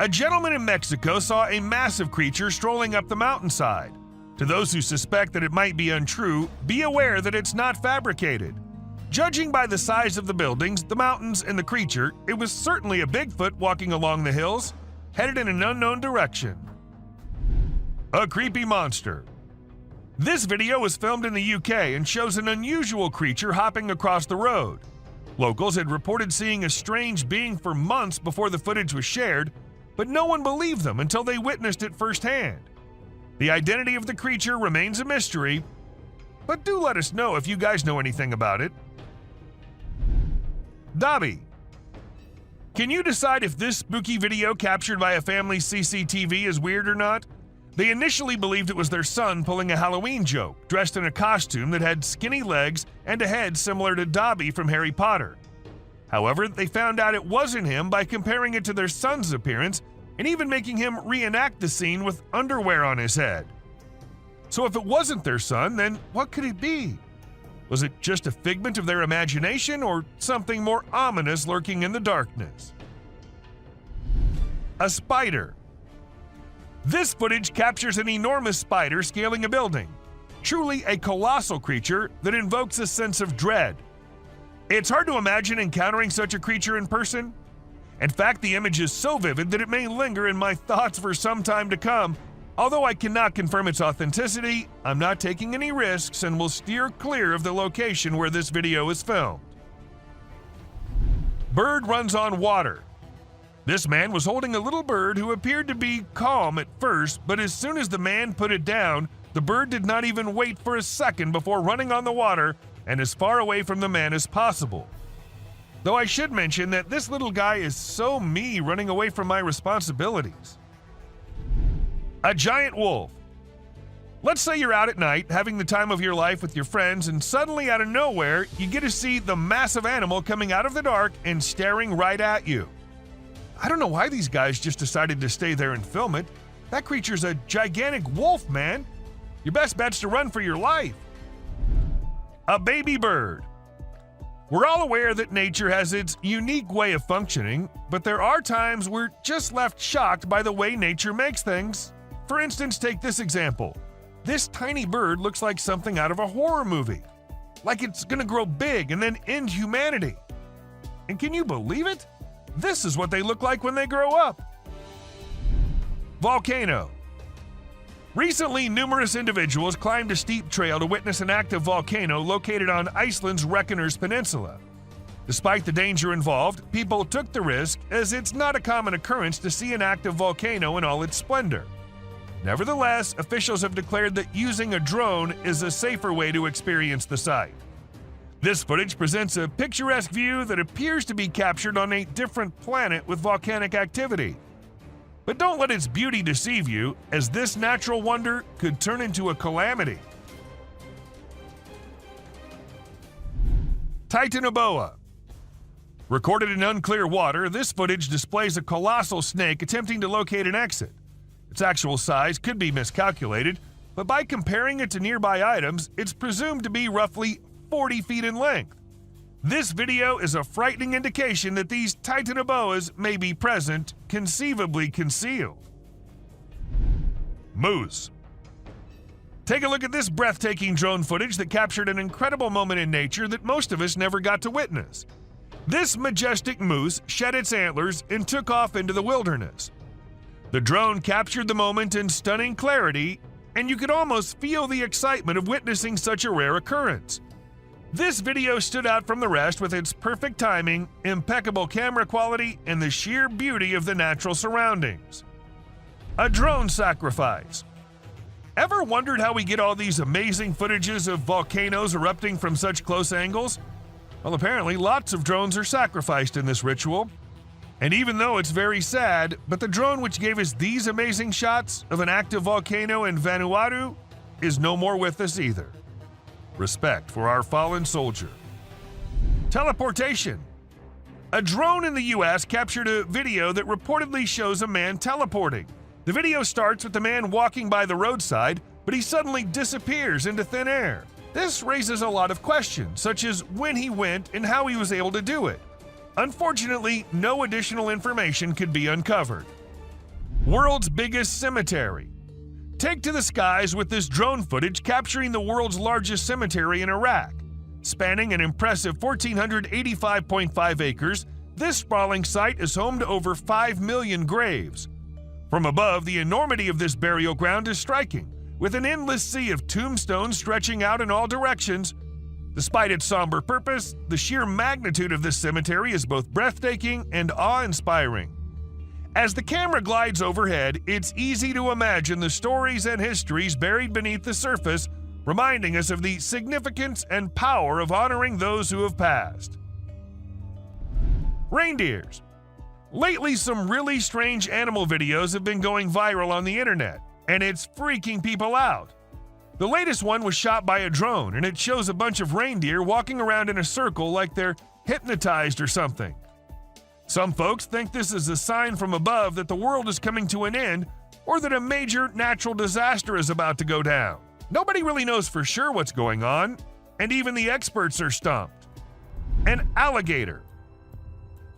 A gentleman in Mexico saw a massive creature strolling up the mountainside. To those who suspect that it might be untrue, be aware that it's not fabricated. Judging by the size of the buildings, the mountains, and the creature, it was certainly a Bigfoot walking along the hills, headed in an unknown direction. A creepy monster. This video was filmed in the UK and shows an unusual creature hopping across the road. Locals had reported seeing a strange being for months before the footage was shared, but no one believed them until they witnessed it firsthand. The identity of the creature remains a mystery, but do let us know if you guys know anything about it. Dobby. Can you decide if this spooky video captured by a family's CCTV is weird or not? They initially believed it was their son pulling a Halloween joke, dressed in a costume that had skinny legs and a head similar to Dobby from Harry Potter. However, they found out it wasn't him by comparing it to their son's appearance and even making him reenact the scene with underwear on his head. So if it wasn't their son, then what could it be? Was it just a figment of their imagination or something more ominous lurking in the darkness? A spider. This footage captures an enormous spider scaling a building, truly a colossal creature that invokes a sense of dread. It's hard to imagine encountering such a creature in person. In fact, the image is so vivid that it may linger in my thoughts for some time to come. Although I cannot confirm its authenticity, I'm not taking any risks and will steer clear of the location where this video is filmed. Bird runs on water. This man was holding a little bird who appeared to be calm at first, but as soon as the man put it down, the bird did not even wait for a second before running on the water and as far away from the man as possible. Though I should mention that this little guy is so me running away from my responsibilities. A giant wolf. Let's say you're out at night having the time of your life with your friends and suddenly out of nowhere you get to see the massive animal coming out of the dark and staring right at you. I don't know why these guys just decided to stay there and film it. That creature's a gigantic wolf, man. Your best bet's to run for your life. A baby bird. We're all aware that nature has its unique way of functioning, but there are times we're just left shocked by the way nature makes things. For instance, take this example. This tiny bird looks like something out of a horror movie. Like it's gonna grow big and then end humanity. And can you believe it? This is what they look like when they grow up. Volcano. Recently, numerous individuals climbed a steep trail to witness an active volcano located on Iceland's Reykjanes Peninsula. Despite the danger involved, people took the risk as it's not a common occurrence to see an active volcano in all its splendor. Nevertheless, officials have declared that using a drone is a safer way to experience the site. This footage presents a picturesque view that appears to be captured on a different planet with volcanic activity. But don't let its beauty deceive you, as this natural wonder could turn into a calamity. Titanoboa. Recorded in unclear water, this footage displays a colossal snake attempting to locate an exit. Its actual size could be miscalculated, but by comparing it to nearby items, it's presumed to be roughly 40 feet in length. This video is a frightening indication that these Titanoboas may be present, conceivably concealed. Moose. Take a look at this breathtaking drone footage that captured an incredible moment in nature that most of us never got to witness. This majestic moose shed its antlers and took off into the wilderness. The drone captured the moment in stunning clarity, and you could almost feel the excitement of witnessing such a rare occurrence. This video stood out from the rest with its perfect timing, impeccable camera quality, and the sheer beauty of the natural surroundings. A drone sacrifice. Ever wondered how we get all these amazing footages of volcanoes erupting from such close angles? Well, apparently lots of drones are sacrificed in this ritual. And even though it's very sad, but the drone which gave us these amazing shots of an active volcano in Vanuatu is no more with us either. Respect for our fallen soldier. Teleportation. A drone in the US captured a video that reportedly shows a man teleporting. The video starts with the man walking by the roadside, but he suddenly disappears into thin air. This raises a lot of questions, such as when he went and how he was able to do it. Unfortunately, no additional information could be uncovered. World's biggest cemetery. Take to the skies with this drone footage capturing the world's largest cemetery in Iraq. Spanning an impressive 1,485.5 acres, this sprawling site is home to over 5 million graves. From above, the enormity of this burial ground is striking, with an endless sea of tombstones stretching out in all directions. Despite its somber purpose, the sheer magnitude of this cemetery is both breathtaking and awe-inspiring. As the camera glides overhead, it's easy to imagine the stories and histories buried beneath the surface, reminding us of the significance and power of honoring those who have passed. Reindeers. Lately, some really strange animal videos have been going viral on the internet, and it's freaking people out. The latest one was shot by a drone, and it shows a bunch of reindeer walking around in a circle like they're hypnotized or something. Some folks think this is a sign from above that the world is coming to an end, or that a major natural disaster is about to go down. Nobody really knows for sure what's going on, and even the experts are stumped. An alligator.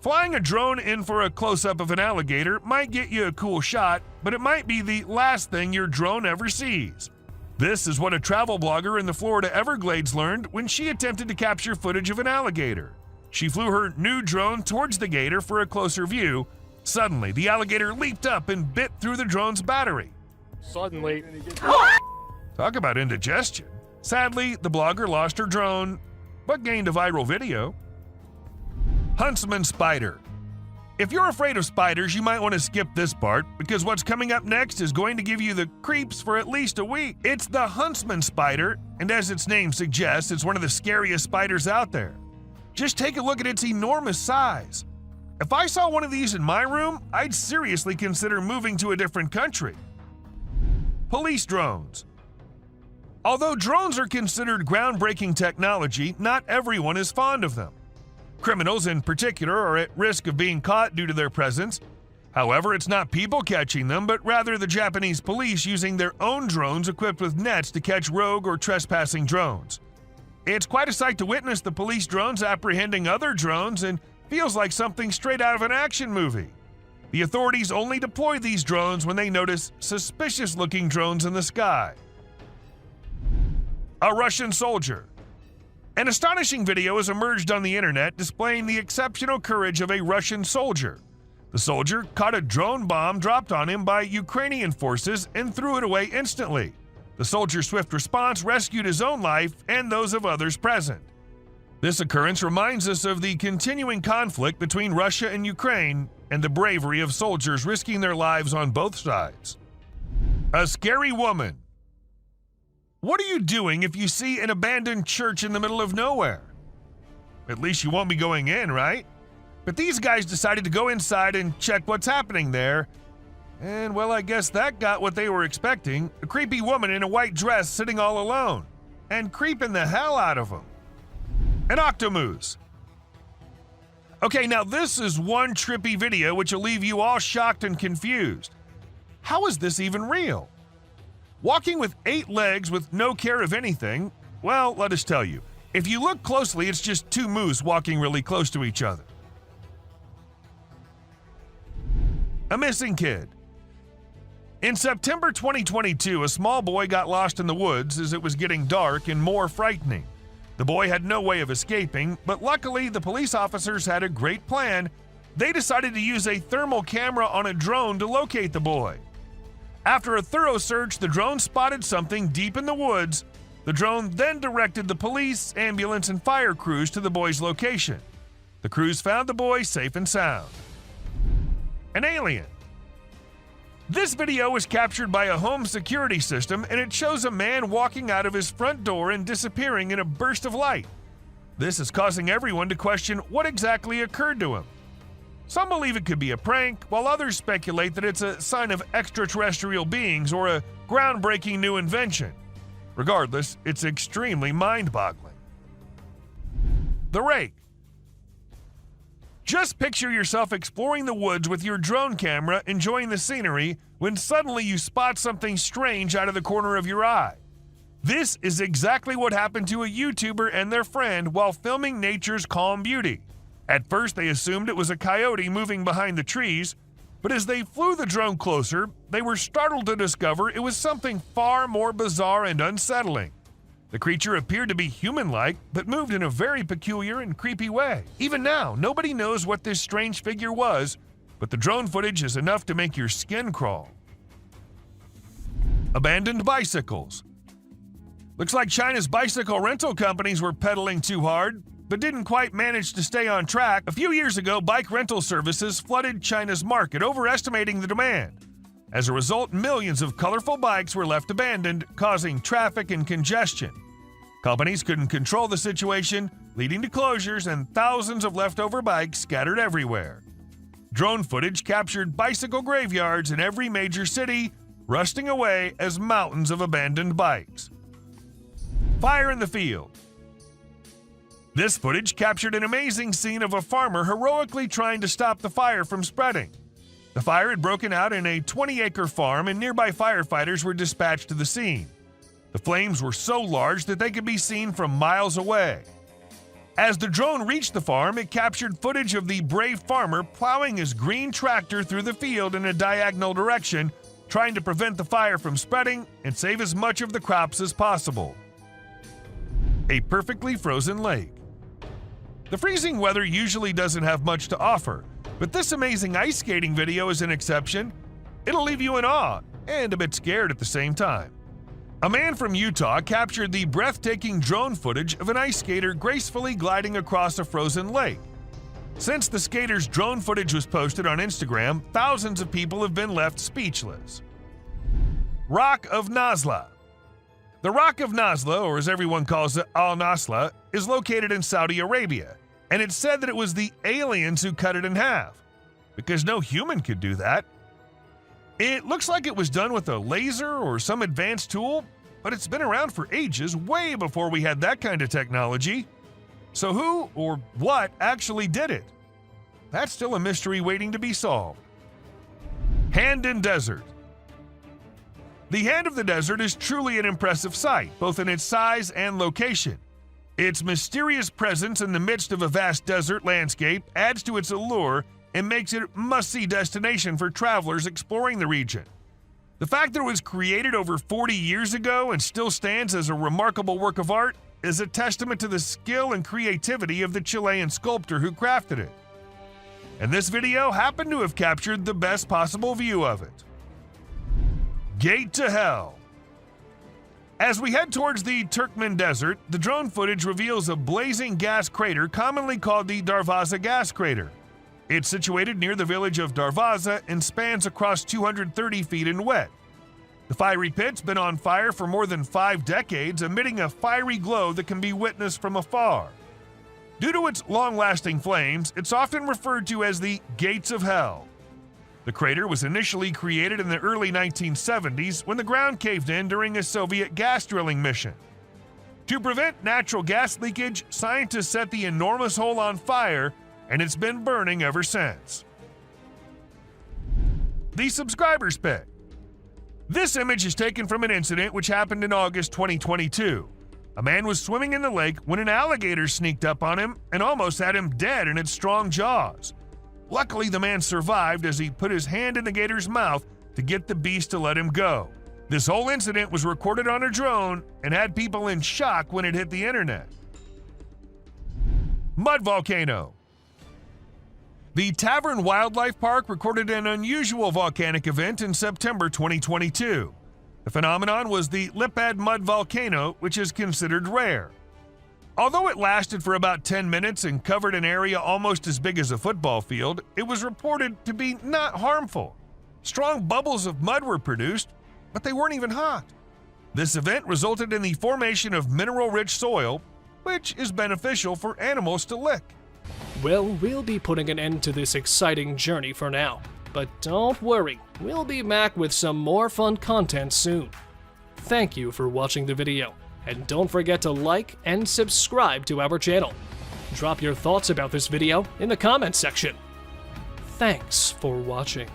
Flying a drone in for a close-up of an alligator might get you a cool shot, but it might be the last thing your drone ever sees. This is what a travel blogger in the Florida Everglades learned when she attempted to capture footage of an alligator. She flew her new drone towards the gator for a closer view. Suddenly, the alligator leaped up and bit through the drone's battery. Suddenly. Talk about indigestion. Sadly, the blogger lost her drone, but gained a viral video. Huntsman spider. If you're afraid of spiders, you might want to skip this part, because what's coming up next is going to give you the creeps for at least a week. It's the huntsman spider, and as its name suggests, it's one of the scariest spiders out there. Just take a look at its enormous size. If I saw one of these in my room, I'd seriously consider moving to a different country. Police drones. Although drones are considered groundbreaking technology, not everyone is fond of them. Criminals in particular are at risk of being caught due to their presence. However, it's not people catching them, but rather the Japanese police using their own drones equipped with nets to catch rogue or trespassing drones. It's quite a sight to witness the police drones apprehending other drones, and feels like something straight out of an action movie. The authorities only deploy these drones when they notice suspicious-looking drones in the sky. A Russian soldier. An astonishing video has emerged on the internet displaying the exceptional courage of a Russian soldier. The soldier caught a drone bomb dropped on him by Ukrainian forces and threw it away instantly. The soldier's swift response rescued his own life and those of others present. This occurrence reminds us of the continuing conflict between Russia and Ukraine and the bravery of soldiers risking their lives on both sides. A scary woman. What are you doing if you see an abandoned church in the middle of nowhere? At least you won't be going in, right? But these guys decided to go inside and check what's happening there. And, well, I guess that got what they were expecting. A creepy woman in a white dress sitting all alone. And creeping the hell out of them. An octomoose. Okay, now this is one trippy video which will leave you all shocked and confused. How is this even real? Walking with 8 legs with no care of anything? Well, let us tell you. If you look closely, it's just 2 moose walking really close to each other. A missing kid. In September 2022, a small boy got lost in the woods as it was getting dark and more frightening. The boy had no way of escaping, but luckily the police officers had a great plan. They decided to use a thermal camera on a drone to locate the boy. After a thorough search, the drone spotted something deep in the woods. The drone then directed the police, ambulance, and fire crews to the boy's location. The crews found the boy safe and sound. An alien. This video was captured by a home security system, and it shows a man walking out of his front door and disappearing in a burst of light. This is causing everyone to question what exactly occurred to him. Some believe it could be a prank, while others speculate that it's a sign of extraterrestrial beings or a groundbreaking new invention. Regardless, it's extremely mind-boggling. The rake. Just picture yourself exploring the woods with your drone camera, enjoying the scenery, when suddenly you spot something strange out of the corner of your eye. This is exactly what happened to a YouTuber and their friend while filming nature's calm beauty. At first, they assumed it was a coyote moving behind the trees, but as they flew the drone closer, they were startled to discover it was something far more bizarre and unsettling. The creature appeared to be human-like, but moved in a very peculiar and creepy way. Even now, nobody knows what this strange figure was, but the drone footage is enough to make your skin crawl. Abandoned bicycles. Looks like China's bicycle rental companies were pedaling too hard, but didn't quite manage to stay on track. A few years ago, bike rental services flooded China's market, overestimating the demand. As a result, millions of colorful bikes were left abandoned, causing traffic and congestion. Companies couldn't control the situation, leading to closures and thousands of leftover bikes scattered everywhere. Drone footage captured bicycle graveyards in every major city, rusting away as mountains of abandoned bikes. Fire in the field. This footage captured an amazing scene of a farmer heroically trying to stop the fire from spreading. The fire had broken out in a 20-acre farm, and nearby firefighters were dispatched to the scene. The flames were so large that they could be seen from miles away. As the drone reached the farm, it captured footage of the brave farmer plowing his green tractor through the field in a diagonal direction, trying to prevent the fire from spreading and save as much of the crops as possible. A perfectly frozen lake. The freezing weather usually doesn't have much to offer, but this amazing ice skating video is an exception. It'll leave you in awe and a bit scared at the same time. A man from Utah captured the breathtaking drone footage of an ice skater gracefully gliding across a frozen lake. Since the skater's drone footage was posted on Instagram, thousands of people have been left speechless. Rock of Nazla. The Rock of Nazla, or as everyone calls it, Al-Nasla, is located in Saudi Arabia, and it's said that it was the aliens who cut it in half, because no human could do that. It looks like it was done with a laser or some advanced tool, but it's been around for ages, way before we had that kind of technology. So who or what actually did it? That's still a mystery waiting to be solved. Hand in Desert. The Hand of the Desert is truly an impressive sight, both in its size and location. Its mysterious presence in the midst of a vast desert landscape adds to its allure and makes it a must-see destination for travelers exploring the region. The fact that it was created over 40 years ago and still stands as a remarkable work of art is a testament to the skill and creativity of the Chilean sculptor who crafted it. And this video happened to have captured the best possible view of it. Gate to Hell. As we head towards the Turkmen Desert, the drone footage reveals a blazing gas crater commonly called the Darvaza gas crater. It's situated near the village of Darvaza and spans across 230 feet in width. The fiery pit's been on fire for more than 5 decades, emitting a fiery glow that can be witnessed from afar. Due to its long-lasting flames, it's often referred to as the Gates of Hell. The crater was initially created in the early 1970s when the ground caved in during a Soviet gas drilling mission. To prevent natural gas leakage, scientists set the enormous hole on fire, and it's been burning ever since. The subscriber's pit. This image is taken from an incident which happened in August 2022. A man was swimming in the lake when an alligator sneaked up on him and almost had him dead in its strong jaws. Luckily, the man survived as he put his hand in the gator's mouth to get the beast to let him go. This whole incident was recorded on a drone and had people in shock when it hit the internet. Mud volcano. The Tavern Wildlife Park recorded an unusual volcanic event in September 2022. The phenomenon was the Lippad mud volcano, which is considered rare. Although it lasted for about 10 minutes and covered an area almost as big as a football field, it was reported to be not harmful. Strong bubbles of mud were produced, but they weren't even hot. This event resulted in the formation of mineral-rich soil, which is beneficial for animals to lick. Well, we'll be putting an end to this exciting journey for now. But don't worry, we'll be back with some more fun content soon. Thank you for watching the video, and don't forget to like and subscribe to our channel. Drop your thoughts about this video in the comments section. Thanks for watching.